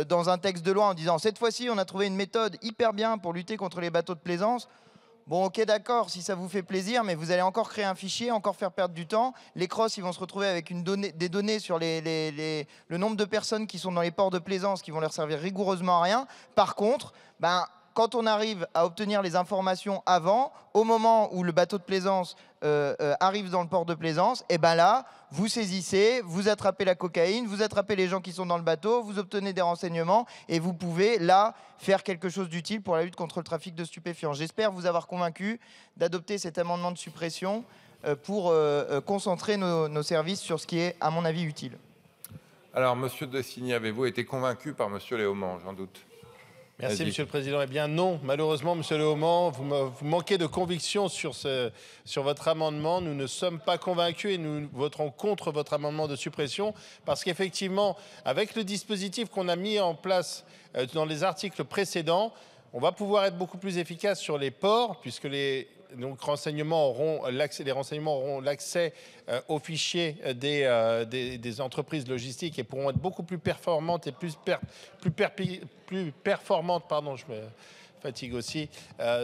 dans un texte de loi en disant « cette fois-ci, on a trouvé une méthode hyper bien pour lutter contre les bateaux de plaisance ». Bon, ok, d'accord, si ça vous fait plaisir, mais vous allez encore créer un fichier, encore faire perdre du temps. Les crosses, ils vont se retrouver avec des données sur le nombre de personnes qui sont dans les ports de plaisance qui vont leur servir rigoureusement à rien. Par contre, quand on arrive à obtenir les informations avant, au moment où le bateau de plaisance arrive dans le port de plaisance, et ben là, vous saisissez, vous attrapez la cocaïne, vous attrapez les gens qui sont dans le bateau, vous obtenez des renseignements et vous pouvez là faire quelque chose d'utile pour la lutte contre le trafic de stupéfiants. J'espère vous avoir convaincu d'adopter cet amendement de suppression pour concentrer nos services sur ce qui est, à mon avis, utile. Alors, Monsieur Dessigny, avez-vous été convaincu par Monsieur Léaumont, j'en doute? Merci, Monsieur le Président. Eh bien non, malheureusement, Monsieur Léaumont, vous manquez de conviction sur votre amendement. Nous ne sommes pas convaincus et nous voterons contre votre amendement de suppression parce qu'effectivement, avec le dispositif qu'on a mis en place dans les articles précédents, on va pouvoir être beaucoup plus efficace sur les ports puisque les renseignements auront l'accès aux fichiers des entreprises logistiques et pourront être beaucoup plus performantes et plus performantes, pardon, je me fatigue aussi,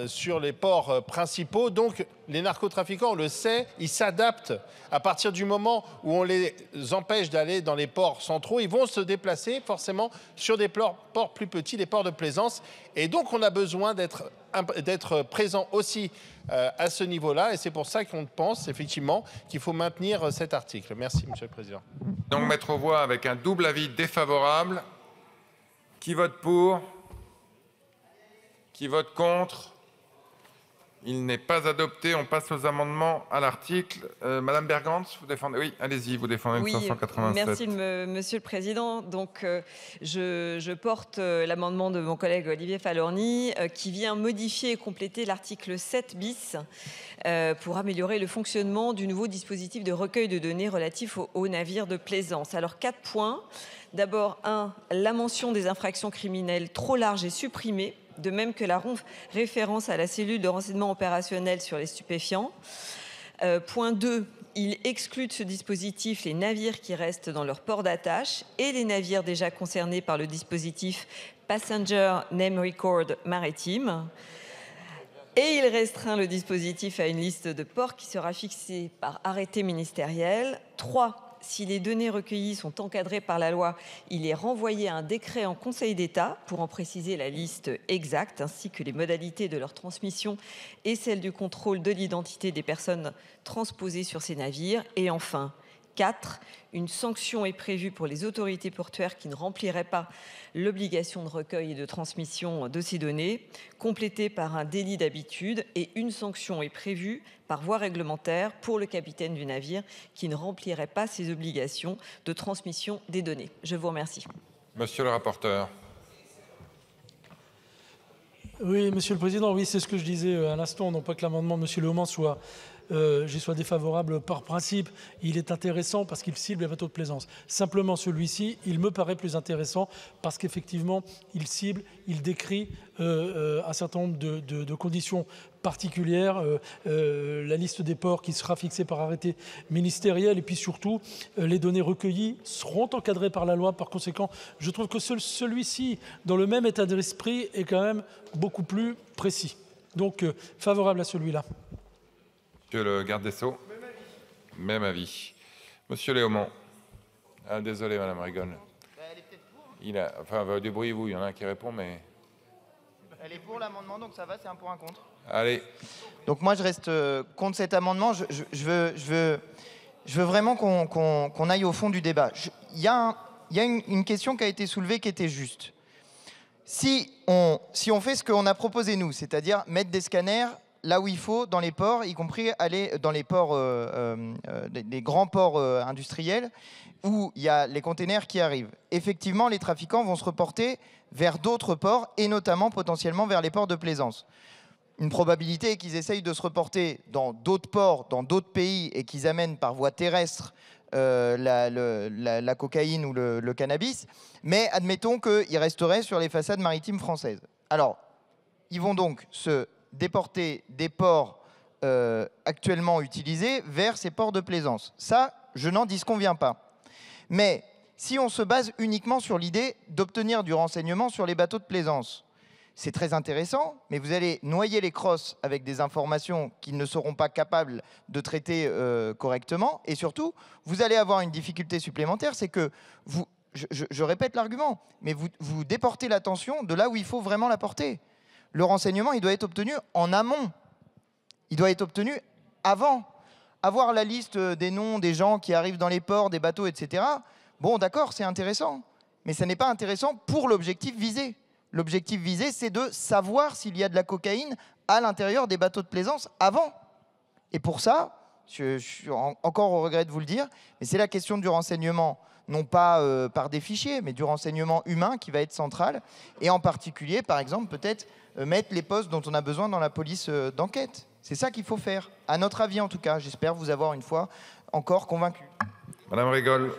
sur les ports principaux. Donc les narcotrafiquants, on le sait, ils s'adaptent à partir du moment où on les empêche d'aller dans les ports centraux. Ils vont se déplacer forcément sur des ports plus petits, des ports de plaisance. Et donc on a besoin d'être présent aussi à ce niveau-là. Et c'est pour ça qu'on pense effectivement qu'il faut maintenir cet article. Merci, Monsieur le Président. Donc mettre aux voix avec un double avis défavorable. Qui vote pour? Qui vote contre? Il n'est pas adopté. On passe aux amendements à l'article. Madame Bergantz, vous défendez? Oui, allez-y, vous défendez le 587. Merci, Monsieur le Président. Donc, je porte l'amendement de mon collègue Olivier Falorni qui vient modifier et compléter l'article 7 bis pour améliorer le fonctionnement du nouveau dispositif de recueil de données relatif aux navires de plaisance. Alors, 4 points. D'abord, 1, la mention des infractions criminelles trop large est supprimée, de même que la référence à la cellule de renseignement opérationnel sur les stupéfiants. Point 2, il exclut de ce dispositif les navires qui restent dans leur port d'attache et les navires déjà concernés par le dispositif Passenger Name Record maritime. Et il restreint le dispositif à une liste de ports qui sera fixée par arrêté ministériel. 3, si les données recueillies sont encadrées par la loi, il est renvoyé à un décret en Conseil d'État pour en préciser la liste exacte, ainsi que les modalités de leur transmission et celles du contrôle de l'identité des personnes transposées sur ces navires. Et enfin, 4, une sanction est prévue pour les autorités portuaires qui ne rempliraient pas l'obligation de recueil et de transmission de ces données, complétée par un délit d'habitude, et une sanction est prévue par voie réglementaire pour le capitaine du navire qui ne remplirait pas ses obligations de transmission des données. Je vous remercie. Monsieur le rapporteur. Oui, Monsieur le Président, oui, c'est ce que je disais à l'instant. Non pas que l'amendement de Monsieur Léaumont soit défavorable par principe. Il est intéressant parce qu'il cible les bateaux de plaisance. Simplement, celui-ci, il me paraît plus intéressant parce qu'effectivement, il cible, il décrit un certain nombre de conditions particulières, la liste des ports qui sera fixée par arrêté ministériel et puis surtout, les données recueillies seront encadrées par la loi. Par conséquent, je trouve que celui-ci, dans le même état d'esprit, est quand même beaucoup plus précis. Donc, favorable à celui-là. Monsieur le garde des Sceaux. Même avis. Monsieur Léaumont. Ah, désolé, Madame Rigol. Débrouillez-vous, il y en a un qui répond, mais... Elle est pour l'amendement, donc ça va, c'est un pour un contre. Allez. Donc moi, je reste contre cet amendement. Je veux vraiment qu'on aille au fond du débat. Il y a une question qui a été soulevée qui était juste. Si on fait ce qu'on a proposé nous, c'est-à-dire mettre des scanners là où il faut, dans les ports, y compris aller dans les ports, des grands ports industriels, où il y a les containers qui arrivent. Effectivement, les trafiquants vont se reporter vers d'autres ports, et notamment potentiellement vers les ports de plaisance. Une probabilité est qu'ils essayent de se reporter dans d'autres ports, dans d'autres pays, et qu'ils amènent par voie terrestre la cocaïne ou le cannabis, mais admettons qu'ils resteraient sur les façades maritimes françaises. Alors, ils vont donc se déporter des ports actuellement utilisés vers ces ports de plaisance. Ça, je n'en disconviens pas. Mais si on se base uniquement sur l'idée d'obtenir du renseignement sur les bateaux de plaisance, c'est très intéressant, mais vous allez noyer les crosses avec des informations qu'ils ne seront pas capables de traiter correctement. Et surtout, vous allez avoir une difficulté supplémentaire, c'est que je répète l'argument, mais vous déportez l'attention de là où il faut vraiment la porter. Le renseignement, il doit être obtenu en amont. Il doit être obtenu avant. Avoir la liste des noms des gens qui arrivent dans les ports, des bateaux, etc. Bon, d'accord, c'est intéressant. Mais ça n'est pas intéressant pour l'objectif visé. L'objectif visé, c'est de savoir s'il y a de la cocaïne à l'intérieur des bateaux de plaisance avant. Et pour ça, je suis encore au regret de vous le dire, mais c'est la question du renseignement, non pas par des fichiers, mais du renseignement humain qui va être central. Et en particulier, par exemple, peut-être mettre les postes dont on a besoin dans la police d'enquête. C'est ça qu'il faut faire, à notre avis en tout cas. J'espère vous avoir une fois encore convaincu. Madame Rigol.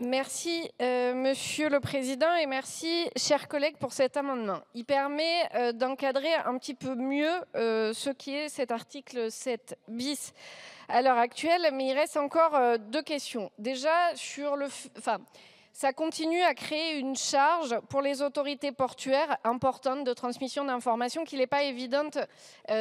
Merci, Monsieur le Président, et merci, chers collègues, pour cet amendement. Il permet d'encadrer un petit peu mieux ce qui est cet article 7 bis à l'heure actuelle, mais il reste encore deux questions. Déjà, sur le... ça continue à créer une charge pour les autorités portuaires importante de transmission d'informations qu'il n'est pas évidente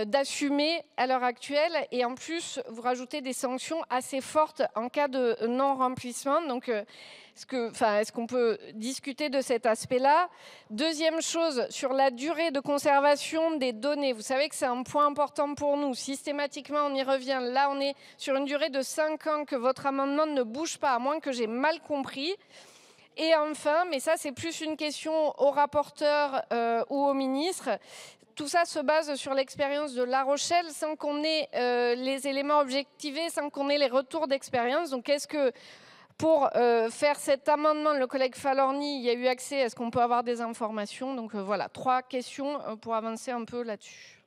d'assumer à l'heure actuelle. Et en plus, vous rajoutez des sanctions assez fortes en cas de non-remplissement. Donc, est-ce qu'on peut discuter de cet aspect-là? Deuxième chose, sur la durée de conservation des données. Vous savez que c'est un point important pour nous. Systématiquement, on y revient. Là, on est sur une durée de 5 ans que votre amendement ne bouge pas, à moins que j'ai mal compris. Et enfin, mais ça c'est plus une question au rapporteur ou au ministre, tout ça se base sur l'expérience de La Rochelle sans qu'on ait les éléments objectivés, sans qu'on ait les retours d'expérience. Donc est-ce que pour faire cet amendement, le collègue Falorni y a eu accès? Est-ce qu'on peut avoir des informations? Donc voilà, 3 questions pour avancer un peu là-dessus.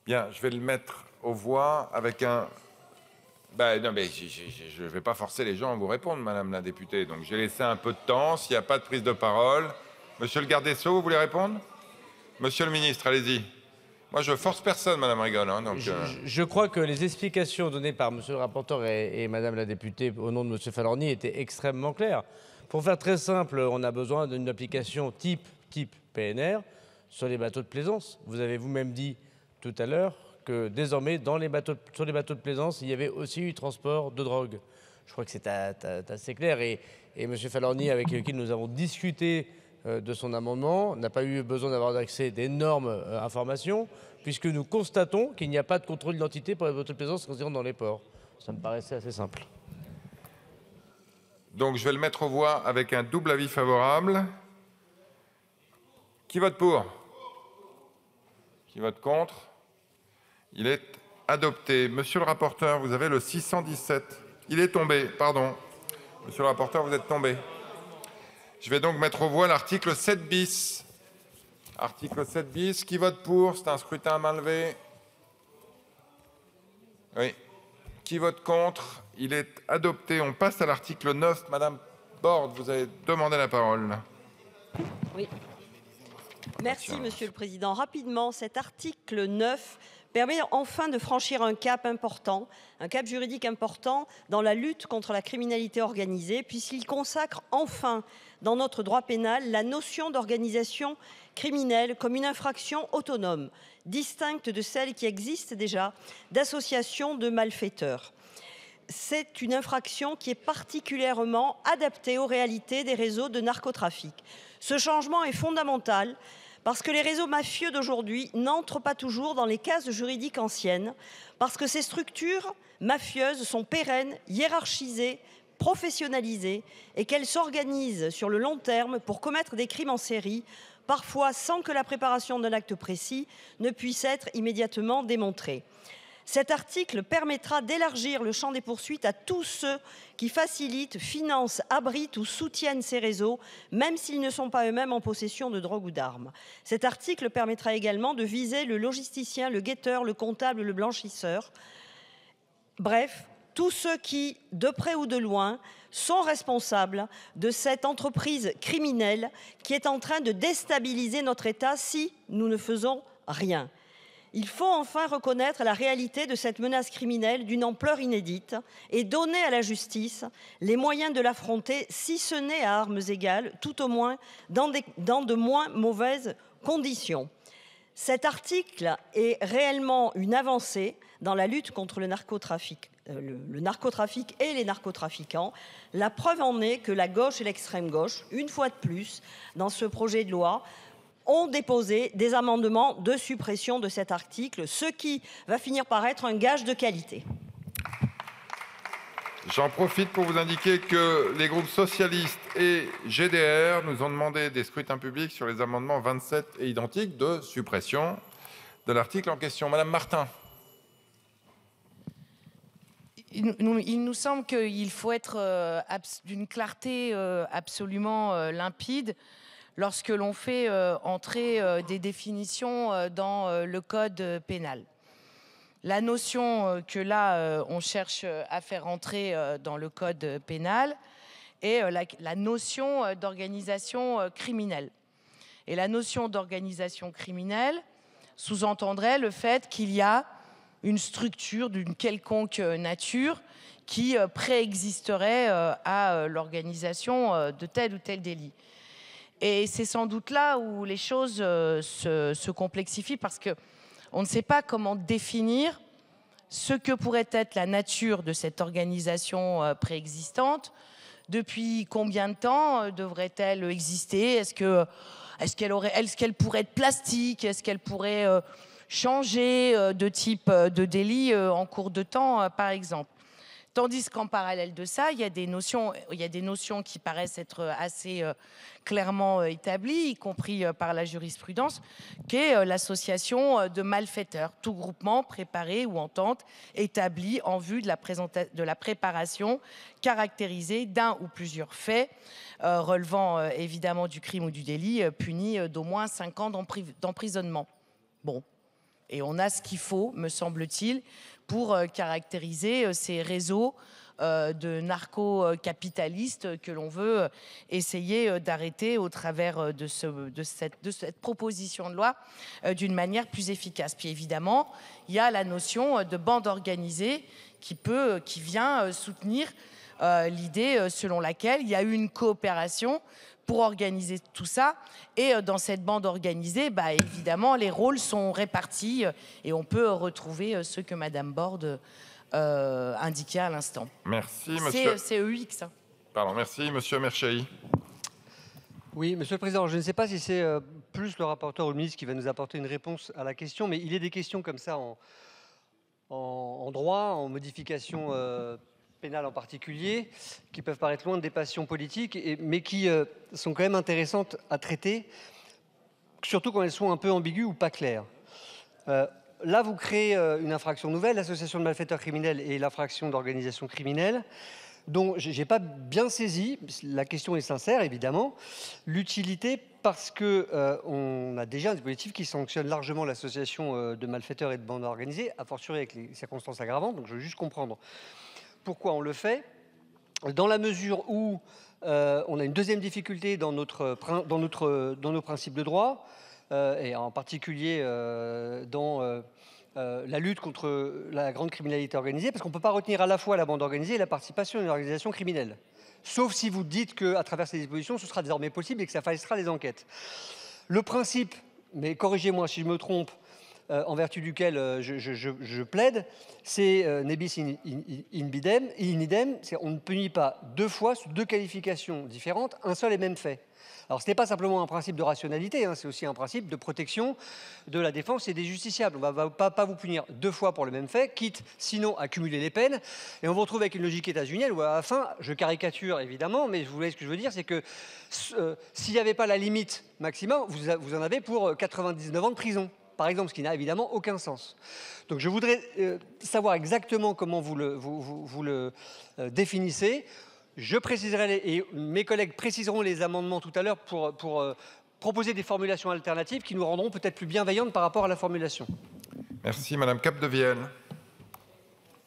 Bien, je vais le mettre aux voix avec un... non, mais je ne vais pas forcer les gens à vous répondre, Madame la députée. Donc, j'ai laissé un peu de temps. S'il n'y a pas de prise de parole. Monsieur le garde des Sceaux, vous voulez répondre? Monsieur le ministre, allez-y. Moi, je force personne, Madame Rigol. Hein, donc, je crois que les explications données par Monsieur le rapporteur et Madame la députée au nom de Monsieur Falorni étaient extrêmement claires. Pour faire très simple, on a besoin d'une application type PNR sur les bateaux de plaisance. Vous avez vous-même dit tout à l'heure que désormais, sur les bateaux de plaisance, il y avait aussi eu transport de drogue. Je crois que c'est assez clair. Et M. Falorni, avec qui nous avons discuté de son amendement, n'a pas eu besoin d'avoir accès à d'énormes informations, puisque nous constatons qu'il n'y a pas de contrôle d'identité pour les bateaux de plaisance quand ils rentrent dans les ports. Ça me paraissait assez simple. Donc, je vais le mettre aux voix avec un double avis favorable. Qui vote pour? Qui vote contre? Il est adopté. Monsieur le rapporteur, vous avez le 617. Il est tombé, pardon. Monsieur le rapporteur, vous êtes tombé. Je vais donc mettre aux voix l'article 7 bis. Article 7 bis, qui vote pour? C'est un scrutin à main levée. Oui. Qui vote contre? Il est adopté. On passe à l'article 9. Madame Borde, vous avez demandé la parole. Oui. Merci, Monsieur le Président. Rapidement, cet article 9 permet enfin de franchir un cap important, un cap juridique important dans la lutte contre la criminalité organisée, puisqu'il consacre enfin dans notre droit pénal la notion d'organisation criminelle comme une infraction autonome, distincte de celle qui existe déjà d'association de malfaiteurs. C'est une infraction qui est particulièrement adaptée aux réalités des réseaux de narcotrafic. Ce changement est fondamental parce que les réseaux mafieux d'aujourd'hui n'entrent pas toujours dans les cases juridiques anciennes, parce que ces structures mafieuses sont pérennes, hiérarchisées, professionnalisées, et qu'elles s'organisent sur le long terme pour commettre des crimes en série, parfois sans que la préparation d'un acte précis ne puisse être immédiatement démontrée. Cet article permettra d'élargir le champ des poursuites à tous ceux qui facilitent, financent, abritent ou soutiennent ces réseaux, même s'ils ne sont pas eux-mêmes en possession de drogue ou d'armes. Cet article permettra également de viser le logisticien, le guetteur, le comptable, le blanchisseur. Bref, tous ceux qui, de près ou de loin, sont responsables de cette entreprise criminelle qui est en train de déstabiliser notre État si nous ne faisons rien. Il faut enfin reconnaître la réalité de cette menace criminelle d'une ampleur inédite et donner à la justice les moyens de l'affronter, si ce n'est à armes égales, tout au moins dans de moins mauvaises conditions. Cet article est réellement une avancée dans la lutte contre le narcotrafic et les narcotrafiquants. La preuve en est que la gauche et l'extrême gauche, une fois de plus, dans ce projet de loi, ont déposé des amendements de suppression de cet article, ce qui va finir par être un gage de qualité. J'en profite pour vous indiquer que les groupes socialistes et GDR nous ont demandé des scrutins publics sur les amendements 27 et identiques de suppression de l'article en question. Madame Martin. Il nous semble qu'il faut être d'une clarté absolument limpide lorsque l'on fait entrer des définitions dans le code pénal. La notion que là, on cherche à faire entrer dans le code pénal est la notion d'organisation criminelle. Et la notion d'organisation criminelle sous-entendrait le fait qu'il y a une structure d'une quelconque nature qui préexisterait à l'organisation de tel ou tel délit. Et c'est sans doute là où les choses se complexifient parce qu'on ne sait pas comment définir ce que pourrait être la nature de cette organisation préexistante. Depuis combien de temps devrait-elle exister? Est-ce qu'elle pourrait être plastique? Est-ce qu'elle pourrait changer de type de délit en cours de temps, par exemple? Tandis qu'en parallèle de ça, il y a des notions qui paraissent être assez clairement établies, y compris par la jurisprudence, qu'est l'association de malfaiteurs, tout groupement préparé ou entente établi en vue de la préparation caractérisée d'un ou plusieurs faits relevant évidemment du crime ou du délit puni d'au moins 5 ans d'emprisonnement. Bon. Et on a ce qu'il faut, me semble-t-il, pour caractériser ces réseaux de narco-capitalistes que l'on veut essayer d'arrêter au travers de cette proposition de loi d'une manière plus efficace. Puis évidemment, il y a la notion de bande organisée qui vient soutenir l'idée selon laquelle il y a eu une coopération pour organiser tout ça. Et dans cette bande organisée, évidemment, les rôles sont répartis et on peut retrouver ceux que Madame Borde indiquait à l'instant. Merci, monsieur. C'est EUX. Hein. Pardon, merci, monsieur Merchey. Oui, monsieur le président, je ne sais pas si c'est plus le rapporteur ou le ministre qui va nous apporter une réponse à la question, mais il y a des questions comme ça en droit, en modification pénale en particulier, qui peuvent paraître loin des passions politiques, mais qui sont quand même intéressantes à traiter, surtout quand elles sont un peu ambiguës ou pas claires. Là, vous créez une infraction nouvelle, l'association de malfaiteurs criminels et l'infraction d'organisation criminelle, dont je n'ai pas bien saisi, la question est sincère évidemment, l'utilité parce qu'on a déjà un dispositif qui sanctionne largement l'association de malfaiteurs et de bandes organisées, a fortiori avec les circonstances aggravantes, donc je veux juste comprendre pourquoi on le fait, dans la mesure où on a une deuxième difficulté dans nos principes de droit, et en particulier dans la lutte contre la grande criminalité organisée, parce qu'on ne peut pas retenir à la fois la bande organisée et la participation à une organisation criminelle. Sauf si vous dites qu'à travers ces dispositions, ce sera désormais possible et que ça facilitera les enquêtes. Le principe, mais corrigez-moi si je me trompe, en vertu duquel je plaide, c'est nebis in idem, on ne punit pas deux fois sous deux qualifications différentes un seul et même fait. Alors ce n'est pas simplement un principe de rationalité, c'est aussi un principe de protection de la défense et des justiciables. On ne va pas vous punir deux fois pour le même fait, quitte sinon à cumuler les peines. Et on vous retrouve avec une logique états-unienne où à la fin, je caricature évidemment, mais vous voyez ce que je veux dire, c'est que s'il n'y avait pas la limite maximum, vous en avez pour 99 ans de prison. Par exemple, ce qui n'a évidemment aucun sens. Donc je voudrais savoir exactement comment vous le définissez. Je préciserai, et mes collègues préciseront les amendements tout à l'heure pour proposer des formulations alternatives qui nous rendront peut-être plus bienveillantes par rapport à la formulation. Merci, Madame Capdevielle.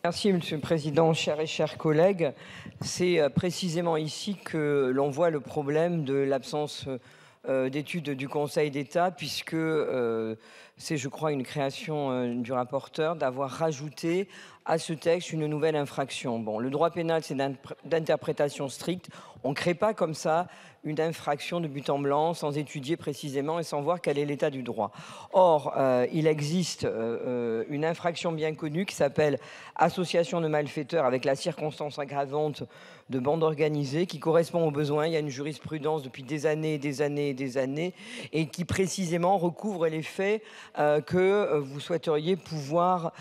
Merci, Monsieur le Président, chers collègues. C'est précisément ici que l'on voit le problème de l'absence d'études du Conseil d'État, puisque c'est, je crois, une création du rapporteur d'avoir rajouté à ce texte une nouvelle infraction. Bon, le droit pénal, c'est d'interprétation stricte. On ne crée pas comme ça une infraction de but en blanc, sans étudier précisément et sans voir quel est l'état du droit. Or, il existe une infraction bien connue qui s'appelle association de malfaiteurs avec la circonstance aggravante de bande organisée, qui correspond aux besoins. Il y a une jurisprudence depuis des années et des années et des années, et qui précisément recouvre les faits que vous souhaiteriez pouvoir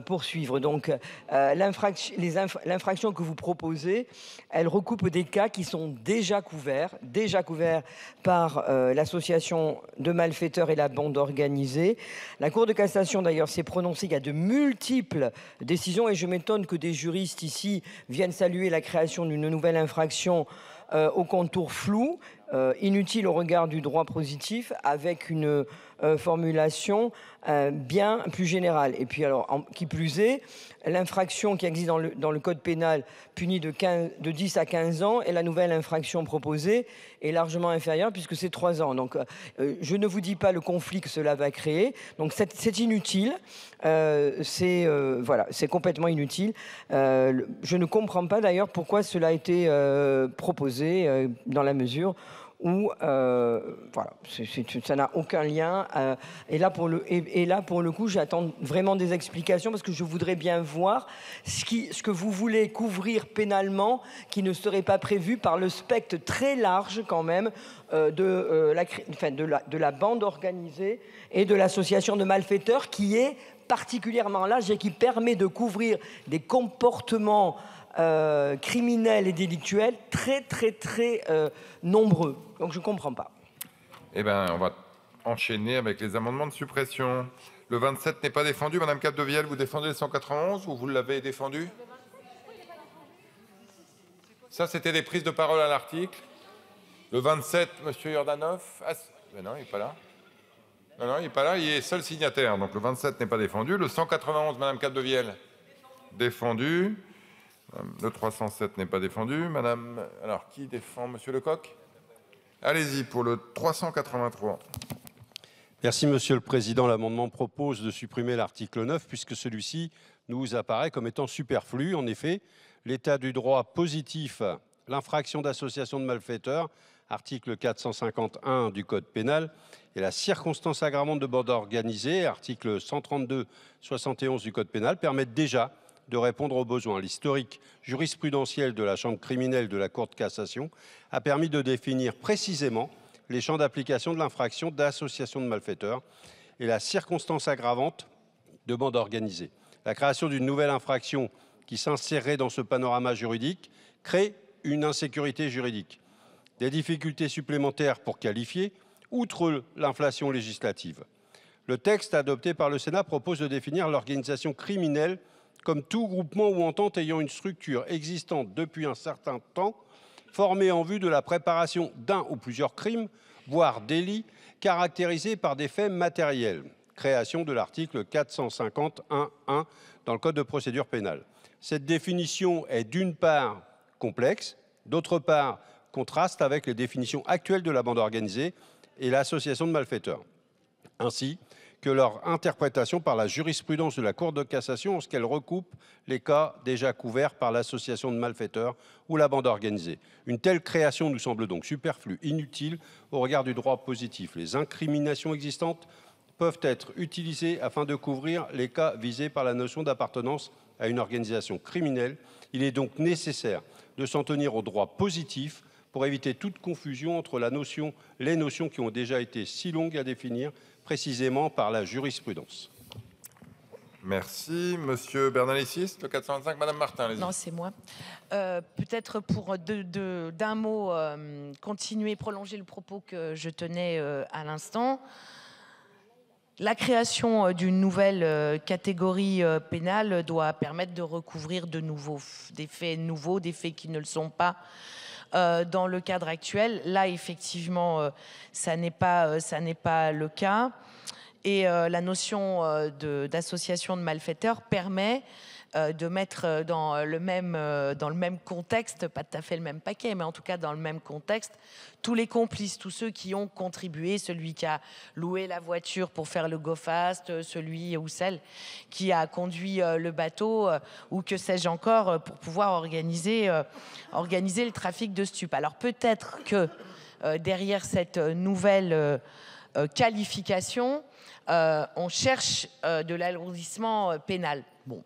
poursuivre. Donc, l'infraction que vous proposez, elle recoupe des cas qui sont déjà couverts par l'association de malfaiteurs et la bande organisée. La Cour de cassation, d'ailleurs, s'est prononcée. Il y a de multiples décisions, et je m'étonne que des juristes ici viennent saluer la création d'une nouvelle infraction au contour flou, inutile au regard du droit positif, avec une formulation bien plus générale. Et puis alors, qui plus est, l'infraction qui existe dans le code pénal punit de 10 à 15 ans, et la nouvelle infraction proposée est largement inférieure puisque c'est 3 ans. Donc je ne vous dis pas le conflit que cela va créer. Donc c'est inutile. Voilà, c'est complètement inutile. Je ne comprends pas d'ailleurs pourquoi cela a été proposé dans la mesure où voilà, ça n'a aucun lien. Et là, pour le coup, j'attends vraiment des explications parce que je voudrais bien voir ce que vous voulez couvrir pénalement qui ne serait pas prévu par le spectre très large quand même de la bande organisée et de l'association de malfaiteurs qui est particulièrement large et qui permet de couvrir des comportements criminels et délictuels très nombreux. Donc je ne comprends pas. Eh bien, on va enchaîner avec les amendements de suppression. Le 27 n'est pas défendu. Madame Capdevielle, vous défendez le 191 ou vous l'avez défendu? Ça, c'était des prises de parole à l'article. Le 27, Monsieur Jordanov. Ah, mais non, il n'est pas là. Non, il n'est pas là. Il est seul signataire. Donc le 27 n'est pas défendu. Le 191, Madame Capdevielle, défendu. Le 307 n'est pas défendu. Madame... Alors, qui défend? Monsieur Lecoq? Allez-y pour le 383. Merci Monsieur le Président. L'amendement propose de supprimer l'article 9 puisque celui-ci nous apparaît comme étant superflu. En effet, l'état du droit positif, l'infraction d'association de malfaiteurs, article 451 du Code pénal, et la circonstance aggravante de bande organisée, article 132-71 du Code pénal, permettent déjà de répondre aux besoins. L'historique jurisprudentiel de la Chambre criminelle de la Cour de cassation a permis de définir précisément les champs d'application de l'infraction d'association de malfaiteurs et la circonstance aggravante de bande organisée. La création d'une nouvelle infraction qui s'insérerait dans ce panorama juridique crée une insécurité juridique, des difficultés supplémentaires pour qualifier, outre l'inflation législative. Le texte adopté par le Sénat propose de définir l'organisation criminelle comme tout groupement ou entente ayant une structure existante depuis un certain temps, formée en vue de la préparation d'un ou plusieurs crimes, voire délits, caractérisés par des faits matériels. Création de l'article 450.1.1 dans le Code de procédure pénale. Cette définition est d'une part complexe, d'autre part contraste avec les définitions actuelles de la bande organisée et l'association de malfaiteurs. Ainsi, que leur interprétation par la jurisprudence de la Cour de cassation en ce qu'elle recoupe les cas déjà couverts par l'association de malfaiteurs ou la bande organisée. Une telle création nous semble donc superflue, inutile au regard du droit positif. Les incriminations existantes peuvent être utilisées afin de couvrir les cas visés par la notion d'appartenance à une organisation criminelle. Il est donc nécessaire de s'en tenir au droit positif pour éviter toute confusion entre les notions qui ont déjà été si longues à définir précisément par la jurisprudence. Merci. Monsieur Bernalicis, le 425, Madame Martin. Non, c'est moi. Peut-être pour d'un mot continuer, prolonger le propos que je tenais à l'instant. La création d'une nouvelle catégorie pénale doit permettre de recouvrir des faits nouveaux, des faits qui ne le sont pas. Dans le cadre actuel, là effectivement, ça n'est pas le cas. Et la notion d'association de malfaiteurs permet de mettre dans le même contexte, pas tout à fait le même paquet, mais en tout cas dans le même contexte, tous les complices, tous ceux qui ont contribué, celui qui a loué la voiture pour faire le go fast, celui ou celle qui a conduit le bateau, ou que sais-je encore, pour pouvoir organiser le trafic de stupes. Alors peut-être que derrière cette nouvelle qualification, on cherche de l'alourdissement pénal. Bon.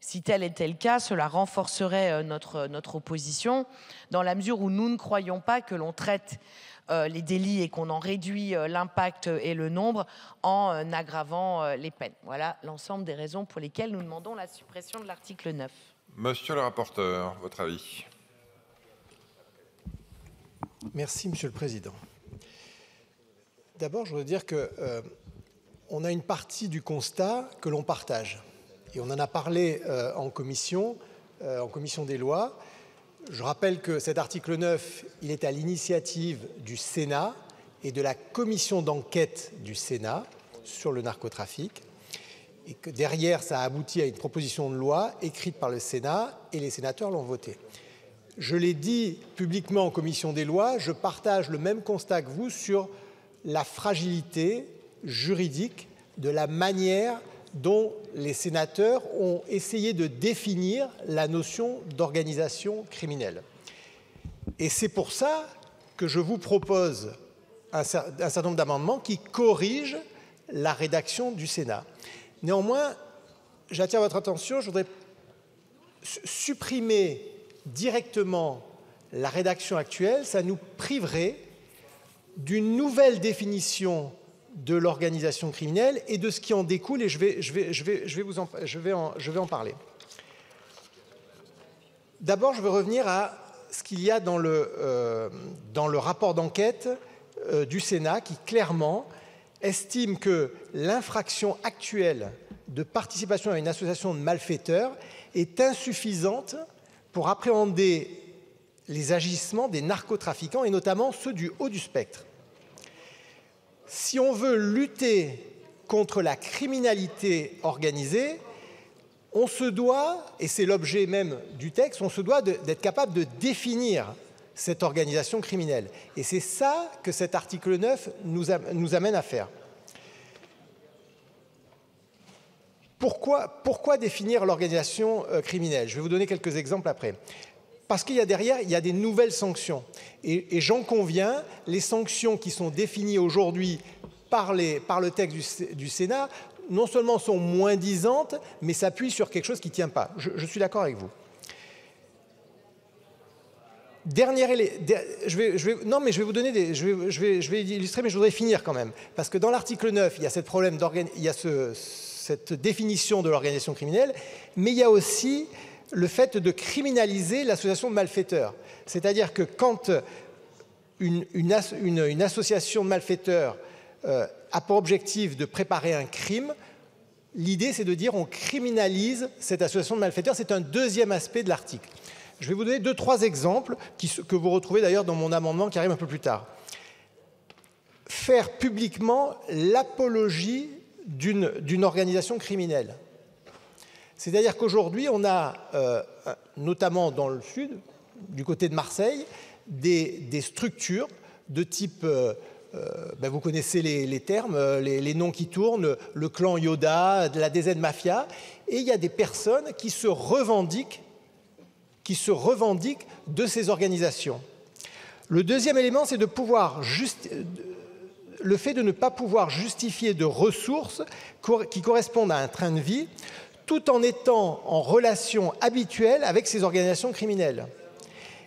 Si tel était le cas, cela renforcerait notre opposition, dans la mesure où nous ne croyons pas que l'on traite les délits et qu'on en réduit l'impact et le nombre en aggravant les peines. Voilà l'ensemble des raisons pour lesquelles nous demandons la suppression de l'article 9. Monsieur le rapporteur, votre avis? Merci, Monsieur le Président. D'abord, je voudrais dire qu'on a une partie du constat que l'on partage. Et on en a parlé en commission des lois. Je rappelle que cet article 9, il est à l'initiative du Sénat et de la commission d'enquête du Sénat sur le narcotrafic. Et que derrière, ça a abouti à une proposition de loi écrite par le Sénat et les sénateurs l'ont votée. Je l'ai dit publiquement en commission des lois, je partage le même constat que vous sur la fragilité juridique de la manière dont les sénateurs ont essayé de définir la notion d'organisation criminelle. Et c'est pour ça que je vous propose un certain nombre d'amendements qui corrigent la rédaction du Sénat. Néanmoins, j'attire votre attention, je voudrais supprimer directement la rédaction actuelle, ça nous priverait d'une nouvelle définition de l'organisation criminelle et de ce qui en découle, et je vais en parler. D'abord, je veux revenir à ce qu'il y a dans le rapport d'enquête du Sénat qui clairement estime que l'infraction actuelle de participation à une association de malfaiteurs est insuffisante pour appréhender les agissements des narcotrafiquants et notamment ceux du haut du spectre. Si on veut lutter contre la criminalité organisée, on se doit, et c'est l'objet même du texte, on se doit d'être capable de définir cette organisation criminelle. Et c'est ça que cet article 9 nous amène à faire. Pourquoi définir l'organisation criminelle? Je vais vous donner quelques exemples après. Parce qu'il y a derrière, il y a des nouvelles sanctions. Et j'en conviens, les sanctions qui sont définies aujourd'hui par le texte du Sénat, non seulement sont moins disantes, mais s'appuient sur quelque chose qui ne tient pas. Je suis d'accord avec vous. Je vais vous donner je vais illustrer, mais je voudrais finir quand même. Parce que dans l'article 9, il y a cette définition de l'organisation criminelle, mais il y a aussi le fait de criminaliser l'association de malfaiteurs. C'est-à-dire que quand une association de malfaiteurs a pour objectif de préparer un crime, l'idée c'est de dire on criminalise cette association de malfaiteurs. C'est un deuxième aspect de l'article. Je vais vous donner 2-3 exemples que vous retrouvez d'ailleurs dans mon amendement qui arrive un peu plus tard. Faire publiquement l'apologie d'une organisation criminelle. C'est-à-dire qu'aujourd'hui, on a, notamment dans le sud, du côté de Marseille, des structures de type, vous connaissez les termes, les noms qui tournent, le clan Yoda, la DZ Mafia, et il y a des personnes qui se revendiquent de ces organisations. Le deuxième élément, c'est le fait de ne pas pouvoir justifier de ressources qui correspondent à un train de vie, tout en étant en relation habituelle avec ces organisations criminelles.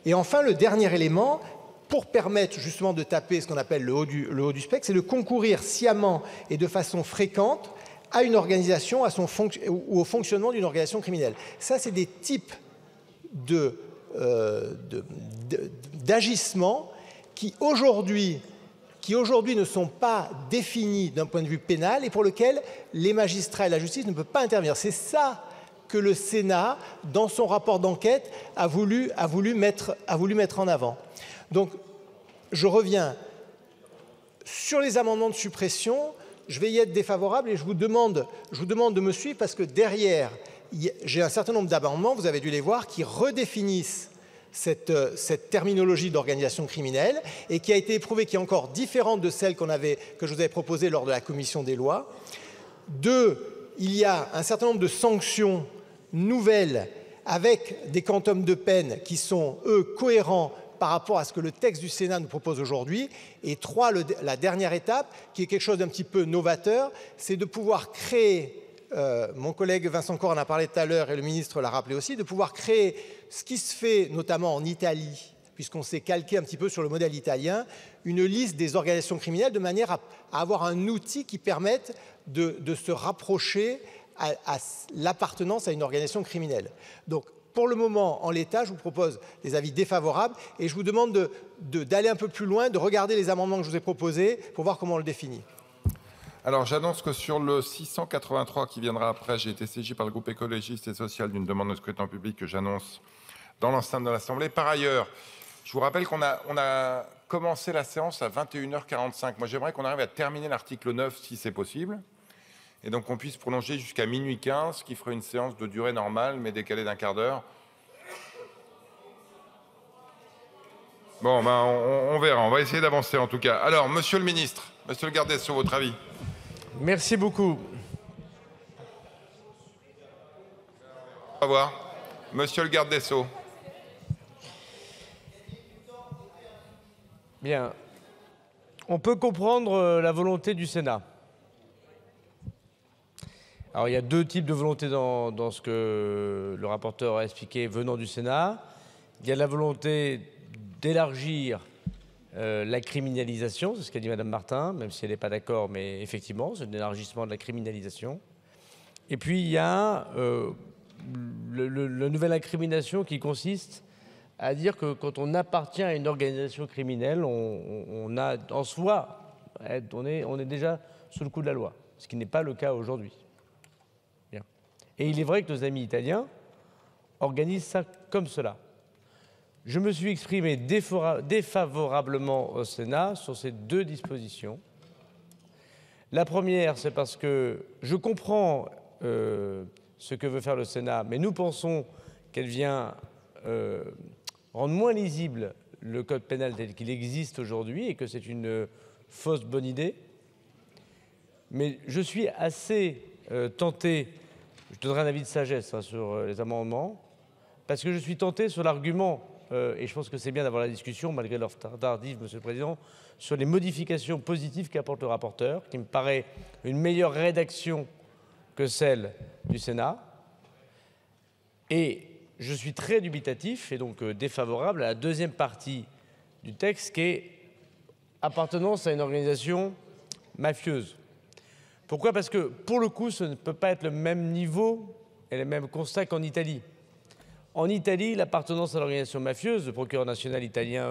Et enfin, le dernier élément, pour permettre justement de taper ce qu'on appelle le haut du spectre, c'est de concourir sciemment et de façon fréquente à une organisation ou au fonctionnement d'une organisation criminelle. Ça, c'est des types d'agissements qui aujourd'hui ne sont pas définis d'un point de vue pénal et pour lesquels les magistrats et la justice ne peuvent pas intervenir. C'est ça que le Sénat, dans son rapport d'enquête, a voulu mettre en avant. Donc, je reviens sur les amendements de suppression. je vais y être défavorable et je vous demande de me suivre parce que derrière, j'ai un certain nombre d'amendements, vous avez dû les voir, qui redéfinissent cette terminologie d'organisation criminelle et qui a été éprouvée, qui est encore différente de celle que je vous avais proposée lors de la commission des lois. 2, il y a un certain nombre de sanctions nouvelles avec des quantums de peine qui sont, eux, cohérents par rapport à ce que le texte du Sénat nous propose aujourd'hui. Et 3, la dernière étape, qui est quelque chose d'un petit peu novateur, c'est de pouvoir créer, mon collègue Vincent Corr en a parlé tout à l'heure et le ministre l'a rappelé aussi, de pouvoir créer ce qui se fait notamment en Italie, puisqu'on s'est calqué un petit peu sur le modèle italien, une liste des organisations criminelles de manière à avoir un outil qui permette de se rapprocher à l'appartenance à une organisation criminelle. Donc, pour le moment, en l'état, je vous propose des avis défavorables et je vous demande d'aller un peu plus loin, de regarder les amendements que je vous ai proposés pour voir comment on le définit. Alors, j'annonce que sur le 683 qui viendra après, j'ai été saisi par le groupe écologiste et social d'une demande de scrutin public que j'annonce dans l'enceinte de l'Assemblée. Par ailleurs, je vous rappelle qu'on a commencé la séance à 21h45. Moi, j'aimerais qu'on arrive à terminer l'article 9 si c'est possible. Et donc qu'on puisse prolonger jusqu'à minuit 15, ce qui ferait une séance de durée normale, mais décalée d'un quart d'heure. Bon, ben, on verra, on va essayer d'avancer en tout cas. Alors, monsieur le ministre, monsieur le garde des Sceaux, votre avis? Merci beaucoup. Au revoir. Monsieur le garde des Sceaux. Bien. On peut comprendre la volonté du Sénat. Alors, il y a deux types de volonté dans ce que le rapporteur a expliqué venant du Sénat. Il y a la volonté d'élargir la criminalisation, c'est ce qu'a dit Mme Martin, même si elle n'est pas d'accord, mais effectivement, c'est un élargissement de la criminalisation. Et puis, il y a la nouvelle incrimination qui consiste à dire que quand on appartient à une organisation criminelle, on a en soi, on est déjà sous le coup de la loi, ce qui n'est pas le cas aujourd'hui. Et il est vrai que nos amis italiens organisent ça comme cela. Je me suis exprimé défavorablement au Sénat sur ces deux dispositions. La première, c'est parce que je comprends ce que veut faire le Sénat, mais nous pensons qu'elle vient rendre moins lisible le code pénal tel qu'il existe aujourd'hui et que c'est une fausse bonne idée. Mais je suis assez tenté. Je donnerai un avis de sagesse sur les amendements, parce que je suis tenté sur l'argument, et je pense que c'est bien d'avoir la discussion, malgré l'heure tardive, Monsieur le Président, sur les modifications positives qu'apporte le rapporteur, qui me paraît une meilleure rédaction que celle du Sénat. Et je suis très dubitatif, et donc défavorable à la deuxième partie du texte, qui est appartenance à une organisation mafieuse. Pourquoi? Parce que, pour le coup, ce ne peut pas être le même niveau et le même constat qu'en Italie. En Italie, l'appartenance à l'organisation mafieuse, le procureur national italien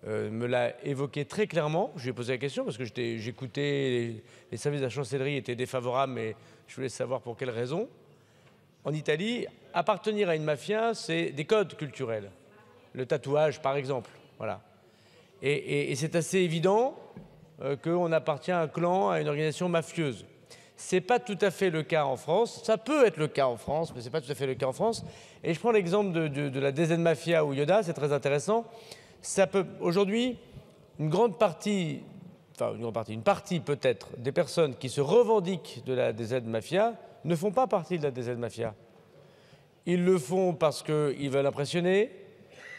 me l'a évoqué très clairement. Je lui ai posé la question parce que j'écoutais les services de la chancellerie étaient défavorables, mais je voulais savoir pour quelles raisons. En Italie, appartenir à une mafia, c'est des codes culturels. Le tatouage, par exemple. Voilà. Et c'est assez évident qu'on appartient à un clan, à une organisation mafieuse. Ce n'est pas tout à fait le cas en France. Ça peut être le cas en France, mais ce n'est pas tout à fait le cas en France. Et je prends l'exemple de la DZ Mafia ou Yoda, c'est très intéressant. Aujourd'hui, une partie peut-être des personnes qui se revendiquent de la DZ Mafia ne font pas partie de la DZ Mafia. Ils le font parce qu'ils veulent impressionner,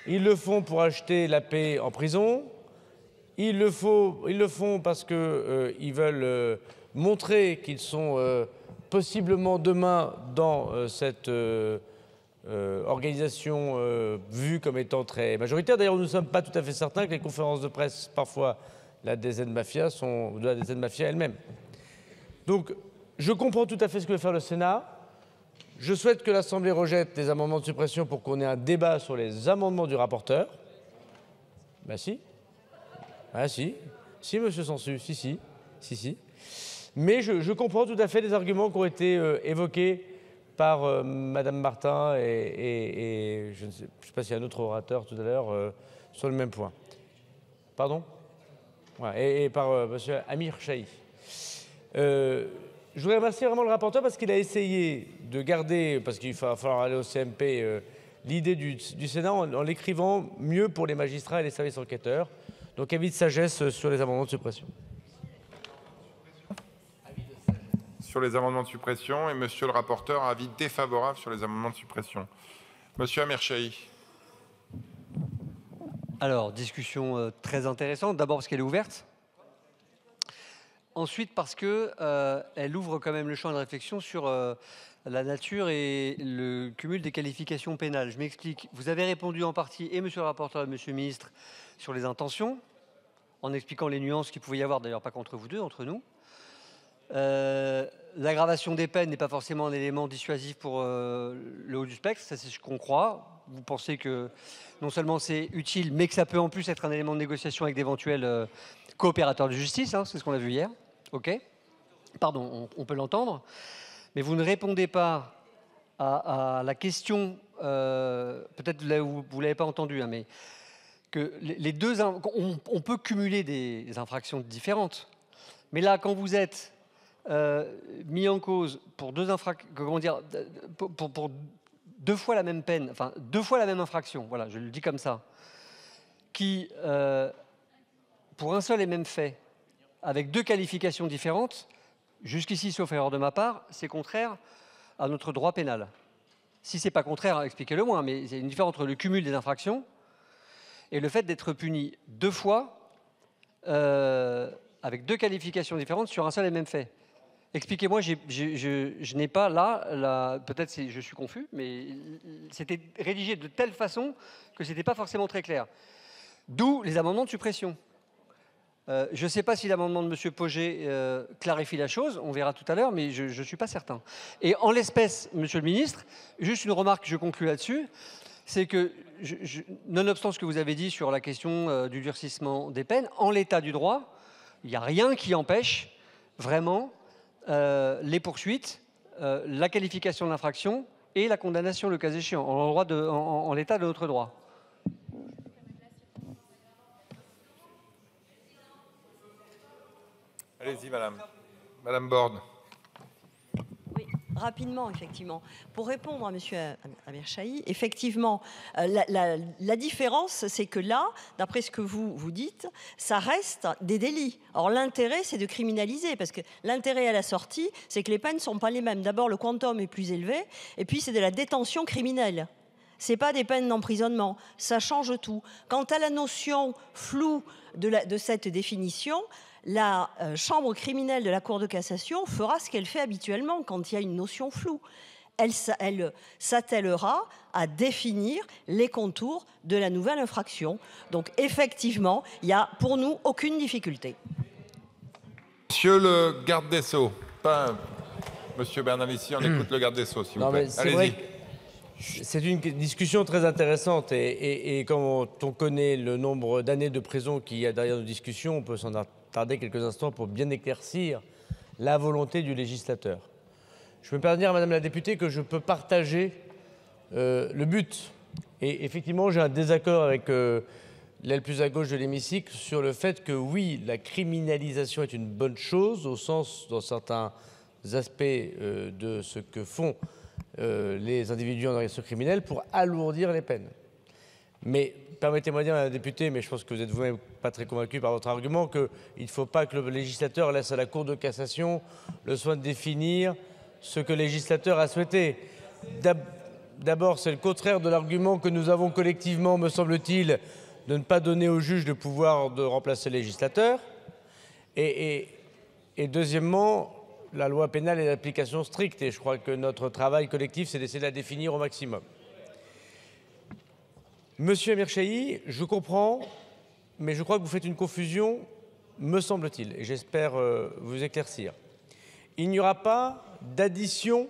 ils le font pour acheter la paix en prison, ils le font parce qu'ils veulent montrer qu'ils sont possiblement demain dans cette organisation vue comme étant très majoritaire. D'ailleurs, nous ne sommes pas tout à fait certains que les conférences de presse, parfois, de la DZ Mafia elle-même. Donc, je comprends tout à fait ce que veut faire le Sénat. Je souhaite que l'Assemblée rejette les amendements de suppression pour qu'on ait un débat sur les amendements du rapporteur. Ben si. Ah si. Si, monsieur Sansu, si. Mais je comprends tout à fait les arguments qui ont été évoqués par Madame Martin et je ne sais pas s'il y a un autre orateur tout à l'heure sur le même point. Pardon? Ouais, et par monsieur Amir Chahi. Je voudrais remercier vraiment le rapporteur parce qu'il a essayé de garder, parce qu'il va falloir aller au CMP, l'idée du Sénat en l'écrivant mieux pour les magistrats et les services enquêteurs. Donc avis de sagesse sur les amendements de suppression. Sur les amendements de suppression, et monsieur le rapporteur, avis défavorable sur les amendements de suppression. Monsieur Amirchaï. Alors, discussion très intéressante. D'abord parce qu'elle est ouverte. Ensuite parce qu'elle ouvre quand même le champ de réflexion sur la nature et le cumul des qualifications pénales. Je m'explique. Vous avez répondu en partie, et monsieur le rapporteur et monsieur le ministre, sur les intentions, en expliquant les nuances qu'il pouvait y avoir, d'ailleurs pas qu'entre vous deux, entre nous. L'aggravation des peines n'est pas forcément un élément dissuasif pour le haut du spectre, ça c'est ce qu'on croit. Vous pensez que non seulement c'est utile, mais que ça peut en plus être un élément de négociation avec d'éventuels coopérateurs de justice, hein, c'est ce qu'on a vu hier. Ok. Pardon, on peut l'entendre. Mais vous ne répondez pas à la question, peut-être vous ne l'avez pas entendu, hein, mais que les deux, on peut cumuler des infractions différentes. Mais là, quand vous êtes mis en cause pour deux infractions, comment dire, pour deux fois la même peine, enfin deux fois la même infraction, voilà, je le dis comme ça, qui, pour un seul et même fait, avec deux qualifications différentes, jusqu'ici, sauf erreur de ma part, c'est contraire à notre droit pénal. Si c'est pas contraire, expliquez-le moi, mais il y a une différence entre le cumul des infractions et le fait d'être puni deux fois avec deux qualifications différentes sur un seul et même fait. Expliquez-moi, je n'ai pas là, peut-être je suis confus, mais c'était rédigé de telle façon que ce n'était pas forcément très clair. D'où les amendements de suppression. Je ne sais pas si l'amendement de M. Pauget clarifie la chose, on verra tout à l'heure, mais je ne suis pas certain. Et en l'espèce, Monsieur le Ministre, juste une remarque, je conclue là-dessus, c'est que, nonobstant ce que vous avez dit sur la question du durcissement des peines, en l'état du droit, il n'y a rien qui empêche vraiment les poursuites, la qualification de l'infraction et la condamnation, le cas échéant, en l'état de notre droit. Allez-y, madame. Madame Borne. Oui, rapidement, effectivement. Pour répondre à M. Amirchaï, effectivement, la différence, c'est que là, d'après ce que vous dites, ça reste des délits. Or, l'intérêt, c'est de criminaliser, parce que l'intérêt à la sortie, c'est que les peines ne sont pas les mêmes. D'abord, le quantum est plus élevé, et puis c'est de la détention criminelle. Ce n'est pas des peines d'emprisonnement, ça change tout. Quant à la notion floue de cette définition, la chambre criminelle de la Cour de cassation fera ce qu'elle fait habituellement quand il y a une notion floue. Elle s'attellera à définir les contours de la nouvelle infraction. Donc effectivement, il n'y a pour nous aucune difficulté. Monsieur le garde des Sceaux, pas Monsieur Bernalici, on écoute le garde des Sceaux, s'il vous plaît. Allez-y. C'est une discussion très intéressante et quand on connaît le nombre d'années de prison qu'il y a derrière nos discussions, on peut s'en attarder quelques instants pour bien éclaircir la volonté du législateur. Je peux me permettre dire à Madame la députée que je peux partager le but. Et effectivement, j'ai un désaccord avec l'aile plus à gauche de l'hémicycle sur le fait que oui, la criminalisation est une bonne chose au sens, dans certains aspects de ce que font les individus en organisation criminelle pour alourdir les peines. Mais permettez-moi de dire à la députée, mais je pense que vous êtes vous-même pas très convaincu par votre argument, qu'il ne faut pas que le législateur laisse à la Cour de cassation le soin de définir ce que le législateur a souhaité. D'abord, c'est le contraire de l'argument que nous avons collectivement, me semble-t-il, de ne pas donner au juge le pouvoir de remplacer le législateur. Et deuxièmement, la loi pénale est d'application stricte et je crois que notre travail collectif, c'est d'essayer de la définir au maximum. Monsieur Amirchaï, je comprends, mais je crois que vous faites une confusion, me semble-t-il, et j'espère vous éclaircir. Il n'y aura pas d'addition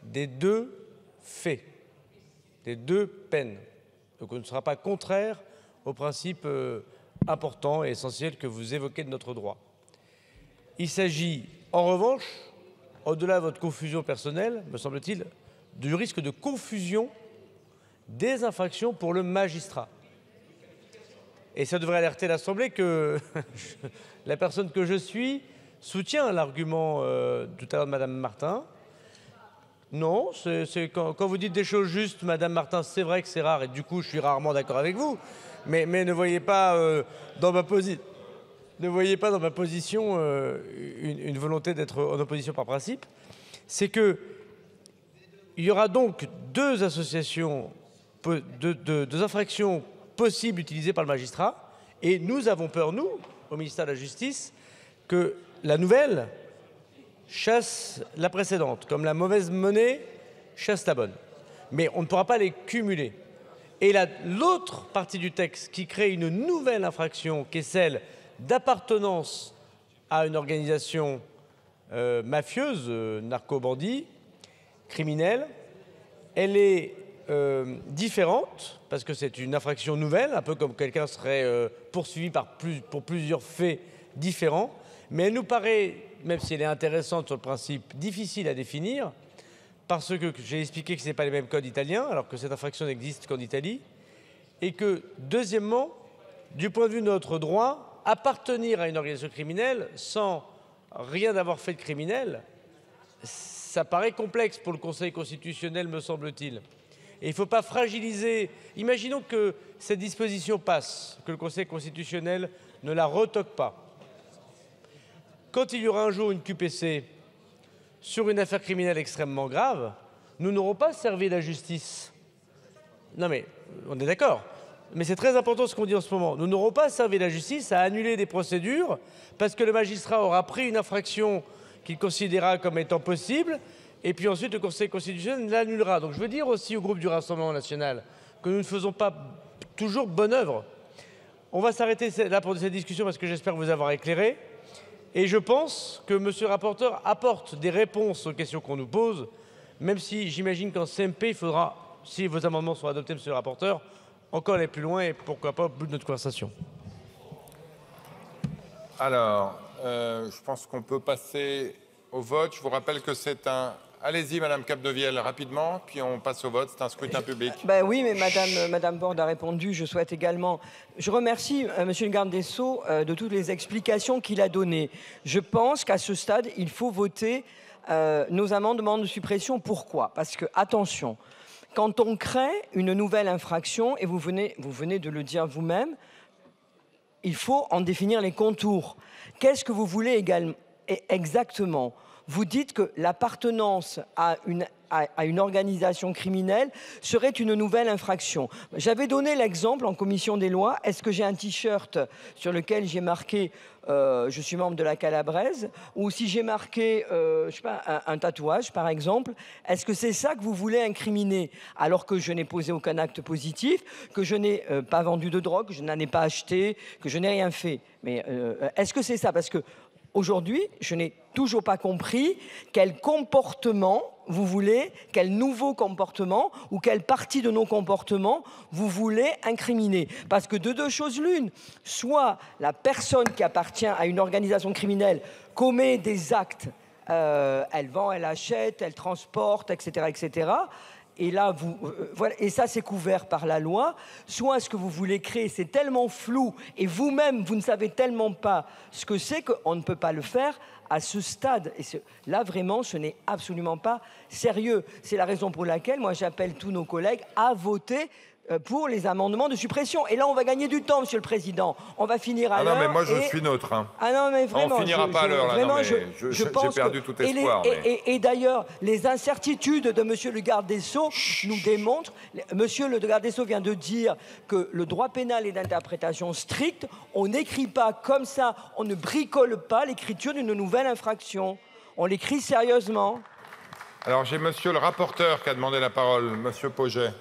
des deux faits, des deux peines. Donc on ne sera pas contraire au principe important et essentiel que vous évoquez de notre droit. Il s'agit, en revanche, au-delà de votre confusion personnelle, me semble-t-il, du risque de confusion des infractions pour le magistrat. Et ça devrait alerter l'Assemblée que la personne que je suis soutient l'argument tout à l'heure de Madame Martin. Non, c'est quand vous dites des choses justes, Madame Martin, c'est vrai que c'est rare et du coup, je suis rarement d'accord avec vous. Mais ne voyez pas dans ma position. Ne voyez pas dans ma position une volonté d'être en opposition par principe. C'est que il y aura donc deux associations, deux infractions possibles utilisées par le magistrat. Et nous avons peur, nous, au ministère de la Justice, que la nouvelle chasse la précédente, comme la mauvaise monnaie chasse la bonne. Mais on ne pourra pas les cumuler. Et l'autre partie du texte qui crée une nouvelle infraction, qui est celle d'appartenance à une organisation mafieuse, narco-bandit, criminelle, elle est différente, parce que c'est une infraction nouvelle, un peu comme quelqu'un serait poursuivi pour plusieurs faits différents, mais elle nous paraît, même si elle est intéressante sur le principe, difficile à définir, parce que j'ai expliqué que ce n'est pas les mêmes codes italiens, alors que cette infraction n'existe qu'en Italie, et que, deuxièmement, du point de vue de notre droit, appartenir à une organisation criminelle sans rien avoir fait de criminel, ça paraît complexe pour le Conseil constitutionnel, me semble-t-il. Et il ne faut pas fragiliser. Imaginons que cette disposition passe, que le Conseil constitutionnel ne la retoque pas. Quand il y aura un jour une QPC sur une affaire criminelle extrêmement grave, nous n'aurons pas servi la justice. Non mais, on est d'accord. Mais c'est très important ce qu'on dit en ce moment. Nous n'aurons pas servi la justice à annuler des procédures parce que le magistrat aura pris une infraction qu'il considérera comme étant possible et puis ensuite le Conseil constitutionnel l'annulera. Donc je veux dire aussi au groupe du Rassemblement national que nous ne faisons pas toujours bonne œuvre. On va s'arrêter là pour cette discussion parce que j'espère vous avoir éclairé. Et je pense que monsieur le rapporteur apporte des réponses aux questions qu'on nous pose, même si j'imagine qu'en CMP, il faudra, si vos amendements sont adoptés, monsieur le rapporteur, encore aller plus loin et pourquoi pas au bout de notre conversation. Alors, je pense qu'on peut passer au vote. Je vous rappelle que c'est un... Allez-y, Madame Capdevielle, rapidement, puis on passe au vote. C'est un scrutin public. Ben oui, mais Madame Borne a répondu. Je souhaite également... Je remercie Monsieur le garde des Sceaux de toutes les explications qu'il a données. Je pense qu'à ce stade, il faut voter nos amendements de suppression. Pourquoi? Parce que, attention, quand on crée une nouvelle infraction, et vous venez de le dire vous-même, il faut en définir les contours. Qu'est-ce que vous voulez également, exactement? Vous dites que l'appartenance à une organisation criminelle serait une nouvelle infraction. J'avais donné l'exemple en commission des lois. Est-ce que j'ai un t-shirt sur lequel j'ai marqué je suis membre de la Calabraise, ou si j'ai marqué je sais pas, un tatouage par exemple, est-ce que c'est ça que vous voulez incriminer alors que je n'ai posé aucun acte positif, que je n'ai pas vendu de drogue, que je n'en ai pas acheté, que je n'ai rien fait? Mais est-ce que c'est ça? Parce que aujourd'hui, je n'ai toujours pas compris quel comportement vous voulez, quel nouveau comportement ou quelle partie de nos comportements vous voulez incriminer. Parce que de deux choses l'une, soit la personne qui appartient à une organisation criminelle commet des actes, elle vend, elle achète, elle transporte, etc., etc., et là, voilà, et ça, c'est couvert par la loi. Soit ce que vous voulez créer, c'est tellement flou, et vous-même, vous ne savez tellement pas ce que c'est qu'on ne peut pas le faire à ce stade. Et là, vraiment, ce n'est absolument pas sérieux. C'est la raison pour laquelle, moi, j'appelle tous nos collègues à voter pour les amendements de suppression. Et là, on va gagner du temps, Monsieur le Président. On va finir à l'heure. Ah non, mais moi, je suis neutre. Hein. Ah non, mais vraiment. On finira pas à l'heure, là. Vraiment, non, mais j'ai perdu tout espoir. Et d'ailleurs, les incertitudes de Monsieur le garde des Sceaux nous démontrent... Monsieur le garde des Sceaux vient de dire que le droit pénal est d'interprétation stricte. On n'écrit pas comme ça, on ne bricole pas l'écriture d'une nouvelle infraction. On l'écrit sérieusement. Alors, j'ai monsieur le rapporteur qui a demandé la parole, monsieur Pauget.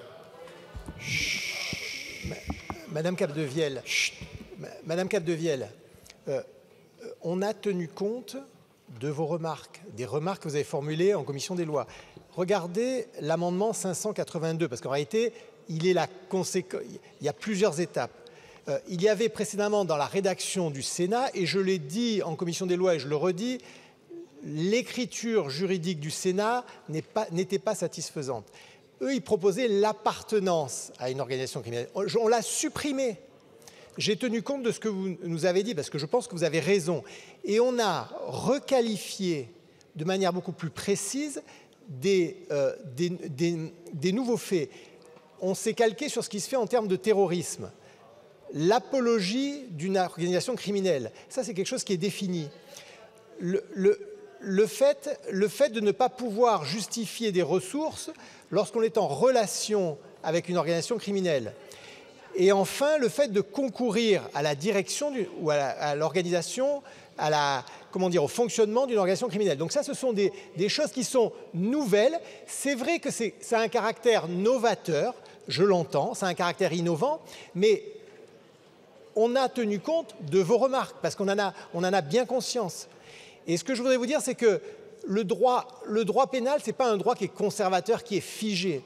Madame Capdevielle, on a tenu compte de vos remarques, des remarques que vous avez formulées en commission des lois. Regardez l'amendement 582, parce qu'en réalité, il y a plusieurs étapes. Il y avait précédemment dans la rédaction du Sénat, et je l'ai dit en commission des lois et je le redis, l'écriture juridique du Sénat n'était pas satisfaisante. Eux, ils proposaient l'appartenance à une organisation criminelle. On l'a supprimé. j'ai tenu compte de ce que vous nous avez dit, parce que je pense que vous avez raison. Et on a requalifié de manière beaucoup plus précise des nouveaux faits. On s'est calqué sur ce qui se fait en termes de terrorisme. L'apologie d'une organisation criminelle, ça c'est quelque chose qui est défini. Le fait de ne pas pouvoir justifier des ressources lorsqu'on est en relation avec une organisation criminelle. Et enfin, le fait de concourir à la direction ou à l'organisation, au fonctionnement d'une organisation criminelle. Donc ça, ce sont des choses qui sont nouvelles. C'est vrai que ça a un caractère novateur, je l'entends, ça a un caractère innovant, mais on a tenu compte de vos remarques, parce qu'on en a bien conscience. Et ce que je voudrais vous dire, c'est que le droit pénal, ce n'est pas un droit qui est conservateur, qui est figé.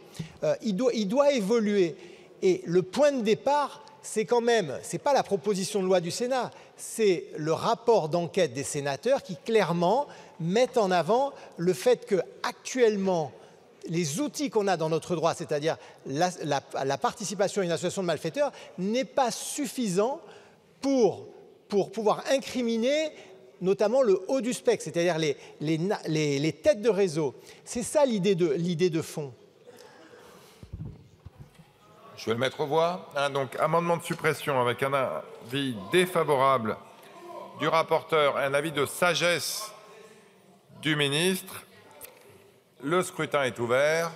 Il doit évoluer. Et le point de départ, c'est quand même, ce n'est pas la proposition de loi du Sénat, c'est le rapport d'enquête des sénateurs qui clairement mettent en avant le fait qu'actuellement, les outils qu'on a dans notre droit, c'est-à-dire la participation à une association de malfaiteurs, n'est pas suffisant pour pouvoir incriminer notamment le haut du spectre, c'est-à-dire les têtes de réseau. C'est ça l'idée de fond. Je vais le mettre aux voix. Donc, amendement de suppression avec un avis défavorable du rapporteur et un avis de sagesse du ministre. Le scrutin est ouvert.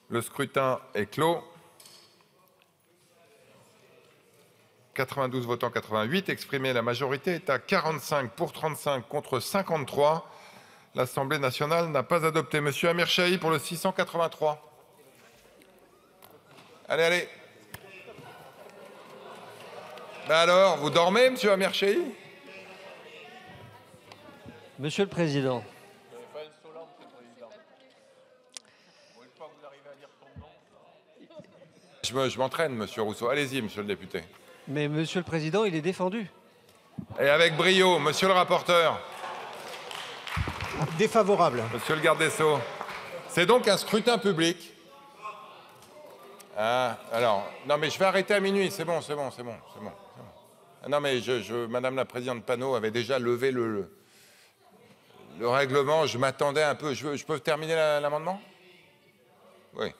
Le scrutin est clos. 92 votants, 88 exprimés. La majorité est à 45 pour 35 contre 53. L'Assemblée nationale n'a pas adopté. Monsieur Amir Chahi pour le 683. Allez. Ben alors, vous dormez, monsieur Amir Chahi? Monsieur le Président. Je m'entraîne, monsieur Rousseau. Allez-y, monsieur le député. Mais Monsieur le Président, il est défendu. Et avec brio, monsieur le rapporteur. Défavorable. Monsieur le garde des Sceaux. C'est donc un scrutin public. Alors, non mais je vais arrêter à minuit, c'est bon. Non mais Madame la Présidente Panot avait déjà levé le règlement, je m'attendais un peu. Je peux terminer l'amendement? Oui.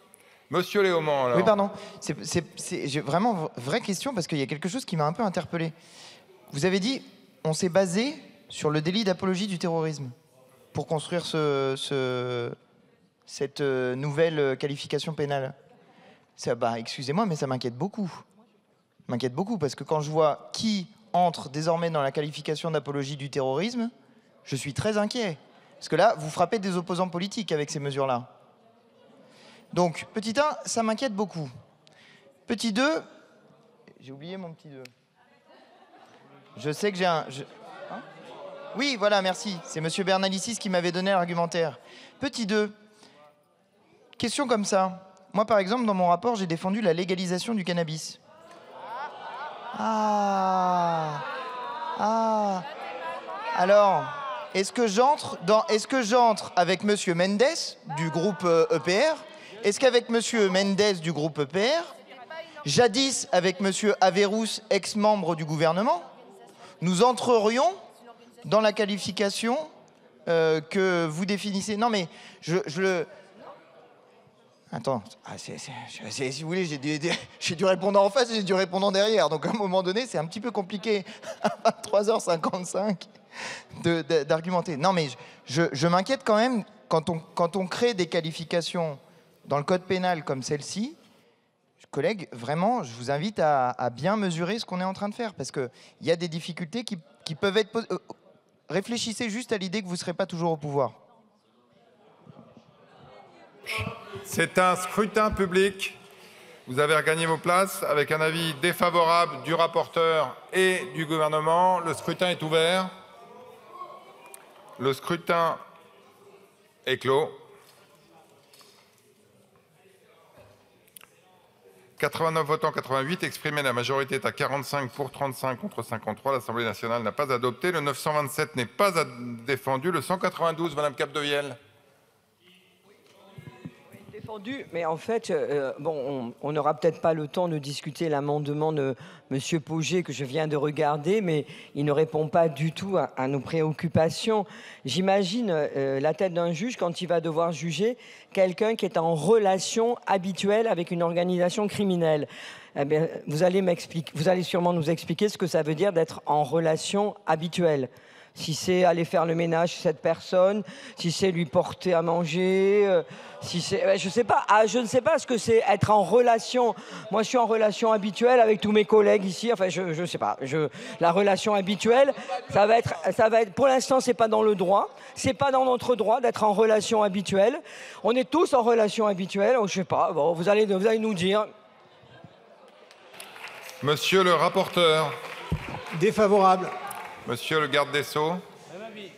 Monsieur Léaumont, alors. Oui, pardon. J'ai vraiment vraie question parce qu'il y a quelque chose qui m'a un peu interpellé. Vous avez dit, on s'est basé sur le délit d'apologie du terrorisme pour construire cette nouvelle qualification pénale. Excusez-moi, mais ça m'inquiète beaucoup. Parce que quand je vois qui entre désormais dans la qualification d'apologie du terrorisme, je suis très inquiet. Parce que là, vous frappez des opposants politiques avec ces mesures-là. Donc, petit 1, ça m'inquiète beaucoup. Petit 2, j'ai oublié mon petit 2. Je sais que j'ai un... Oui, voilà, merci. C'est M. Bernalicis qui m'avait donné l'argumentaire. Petit 2, question comme ça. Moi, par exemple, dans mon rapport, j'ai défendu la légalisation du cannabis. Alors, est-ce que j'entre avec M. Mendes du groupe EPR? Est-ce qu'avec M. Mendes du groupe EPR, jadis avec M. Averrousse, ex-membre du gouvernement, nous entrerions dans la qualification que vous définissez? Non, mais je le... Attends, si vous voulez, j'ai du répondant en face et j'ai du répondant derrière. Donc à un moment donné, c'est un petit peu compliqué à 23h55 d'argumenter. Non, mais je m'inquiète quand même quand on crée des qualifications dans le code pénal comme celle-ci. Collègues, vraiment, je vous invite à bien mesurer ce qu'on est en train de faire parce qu'il y a des difficultés qui peuvent être... Réfléchissez juste à l'idée que vous ne serez pas toujours au pouvoir. C'est un scrutin public. Vous avez regagné vos places avec un avis défavorable du rapporteur et du gouvernement. Le scrutin est ouvert. Le scrutin est clos. 89 votants, 88 exprimés. La majorité est à 45 pour 35 contre 53. L'Assemblée nationale n'a pas adopté. Le 927 n'est pas défendu. Le 192, Madame Capdevielle. Défendu, mais en fait, bon, on n'aura peut-être pas le temps de discuter l'amendement de M. Pauget que je viens de regarder, mais il ne répond pas du tout à nos préoccupations. J'imagine la tête d'un juge quand il va devoir juger quelqu'un qui est en relation habituelle avec une organisation criminelle. Eh bien, vous allez sûrement nous expliquer ce que ça veut dire d'être en relation habituelle. Si c'est aller faire le ménage chez cette personne, si c'est lui porter à manger, si c'est... Je sais pas, je ne sais pas ce que c'est être en relation. Moi, je suis en relation habituelle avec tous mes collègues ici. Enfin, je sais pas. La relation habituelle, ça va être... Pour l'instant, c'est pas dans le droit. C'est pas dans notre droit d'être en relation habituelle. On est tous en relation habituelle. Je sais pas. Bon, vous allez nous dire. Monsieur le rapporteur. Défavorable. Monsieur le garde des Sceaux. Même avis.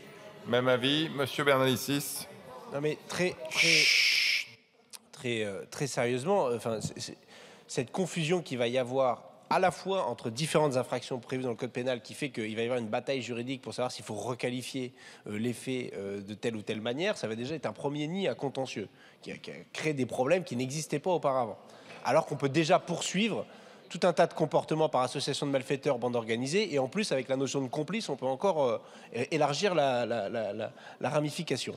Même avis. Monsieur Bernalicis. Non mais très sérieusement, enfin, cette confusion qu'il va y avoir à la fois entre différentes infractions prévues dans le code pénal qui fait qu'il va y avoir une bataille juridique pour savoir s'il faut requalifier les faits de telle ou telle manière, ça va déjà être un premier nid à contentieux qui a créé des problèmes qui n'existaient pas auparavant. Alors qu'on peut déjà poursuivre tout un tas de comportements par association de malfaiteurs, bande organisée, et en plus, avec la notion de complice, on peut encore élargir la ramification.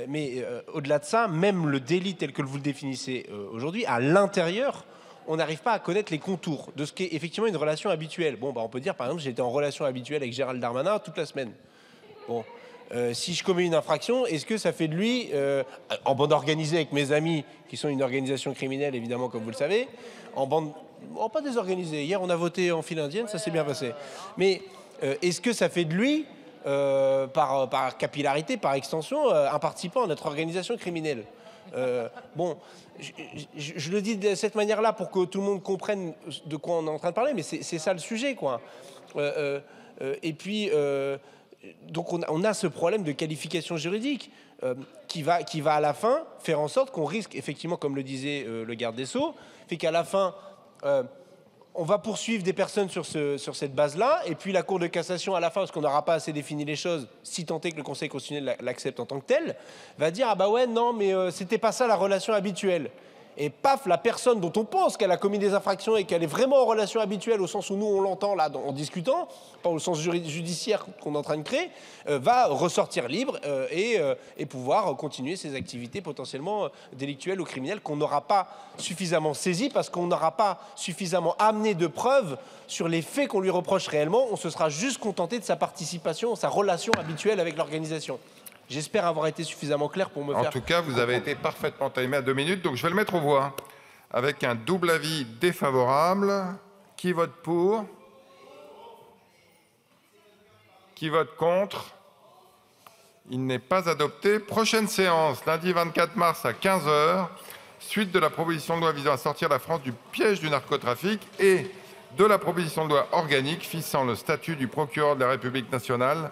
Mais au-delà de ça, même le délit tel que vous le définissez aujourd'hui, à l'intérieur, on n'arrive pas à connaître les contours de ce qu'est effectivement une relation habituelle. Bon, bah, on peut dire, par exemple, j'ai été en relation habituelle avec Gérald Darmanin toute la semaine. Bon. Si je commets une infraction, est-ce que ça fait de lui, en bande organisée avec mes amis, qui sont une organisation criminelle, évidemment, comme vous le savez, en bande... Oh, pas désorganisé. Hier, on a voté en file indienne, ça s'est bien passé. Mais est-ce que ça fait de lui, par capillarité, par extension, un participant à notre organisation criminelle? Bon, je le dis de cette manière-là pour que tout le monde comprenne de quoi on est en train de parler, mais c'est ça le sujet, quoi. Et puis, donc on a ce problème de qualification juridique qui va à la fin faire en sorte qu'on risque, effectivement, comme le disait le garde des Sceaux, fait qu'à la fin, on va poursuivre des personnes sur cette base-là, et puis la Cour de cassation, à la fin, parce qu'on n'aura pas assez défini les choses, si tant est que le Conseil constitutionnel l'accepte en tant que tel, va dire « Ah bah ouais, non, mais c'était pas ça la relation habituelle ». Et paf, la personne dont on pense qu'elle a commis des infractions et qu'elle est vraiment en relation habituelle, au sens où nous on l'entend là en discutant, pas au sens judiciaire qu'on est en train de créer, va ressortir libre et pouvoir continuer ses activités potentiellement délictuelles ou criminelles qu'on n'aura pas suffisamment saisies parce qu'on n'aura pas suffisamment amené de preuves sur les faits qu'on lui reproche réellement. On se sera juste contenté de sa participation, sa relation habituelle avec l'organisation. J'espère avoir été suffisamment clair pour me faire... En tout cas, vous avez été parfaitement timé à 2 minutes, donc je vais le mettre aux voix. Avec un double avis défavorable. Qui vote pour? Qui vote contre? Il n'est pas adopté. Prochaine séance, lundi 24 mars à 15 h, suite de la proposition de loi visant à sortir la France du piège du narcotrafic et de la proposition de loi organique fixant le statut du procureur de la République nationale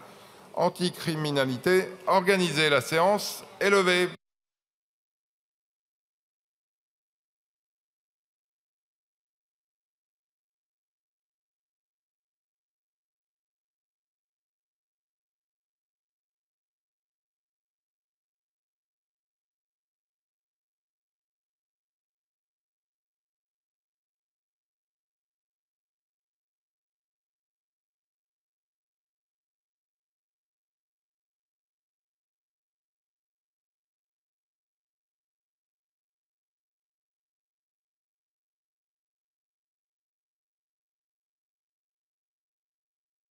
anticriminalité organisée. La séance est levée.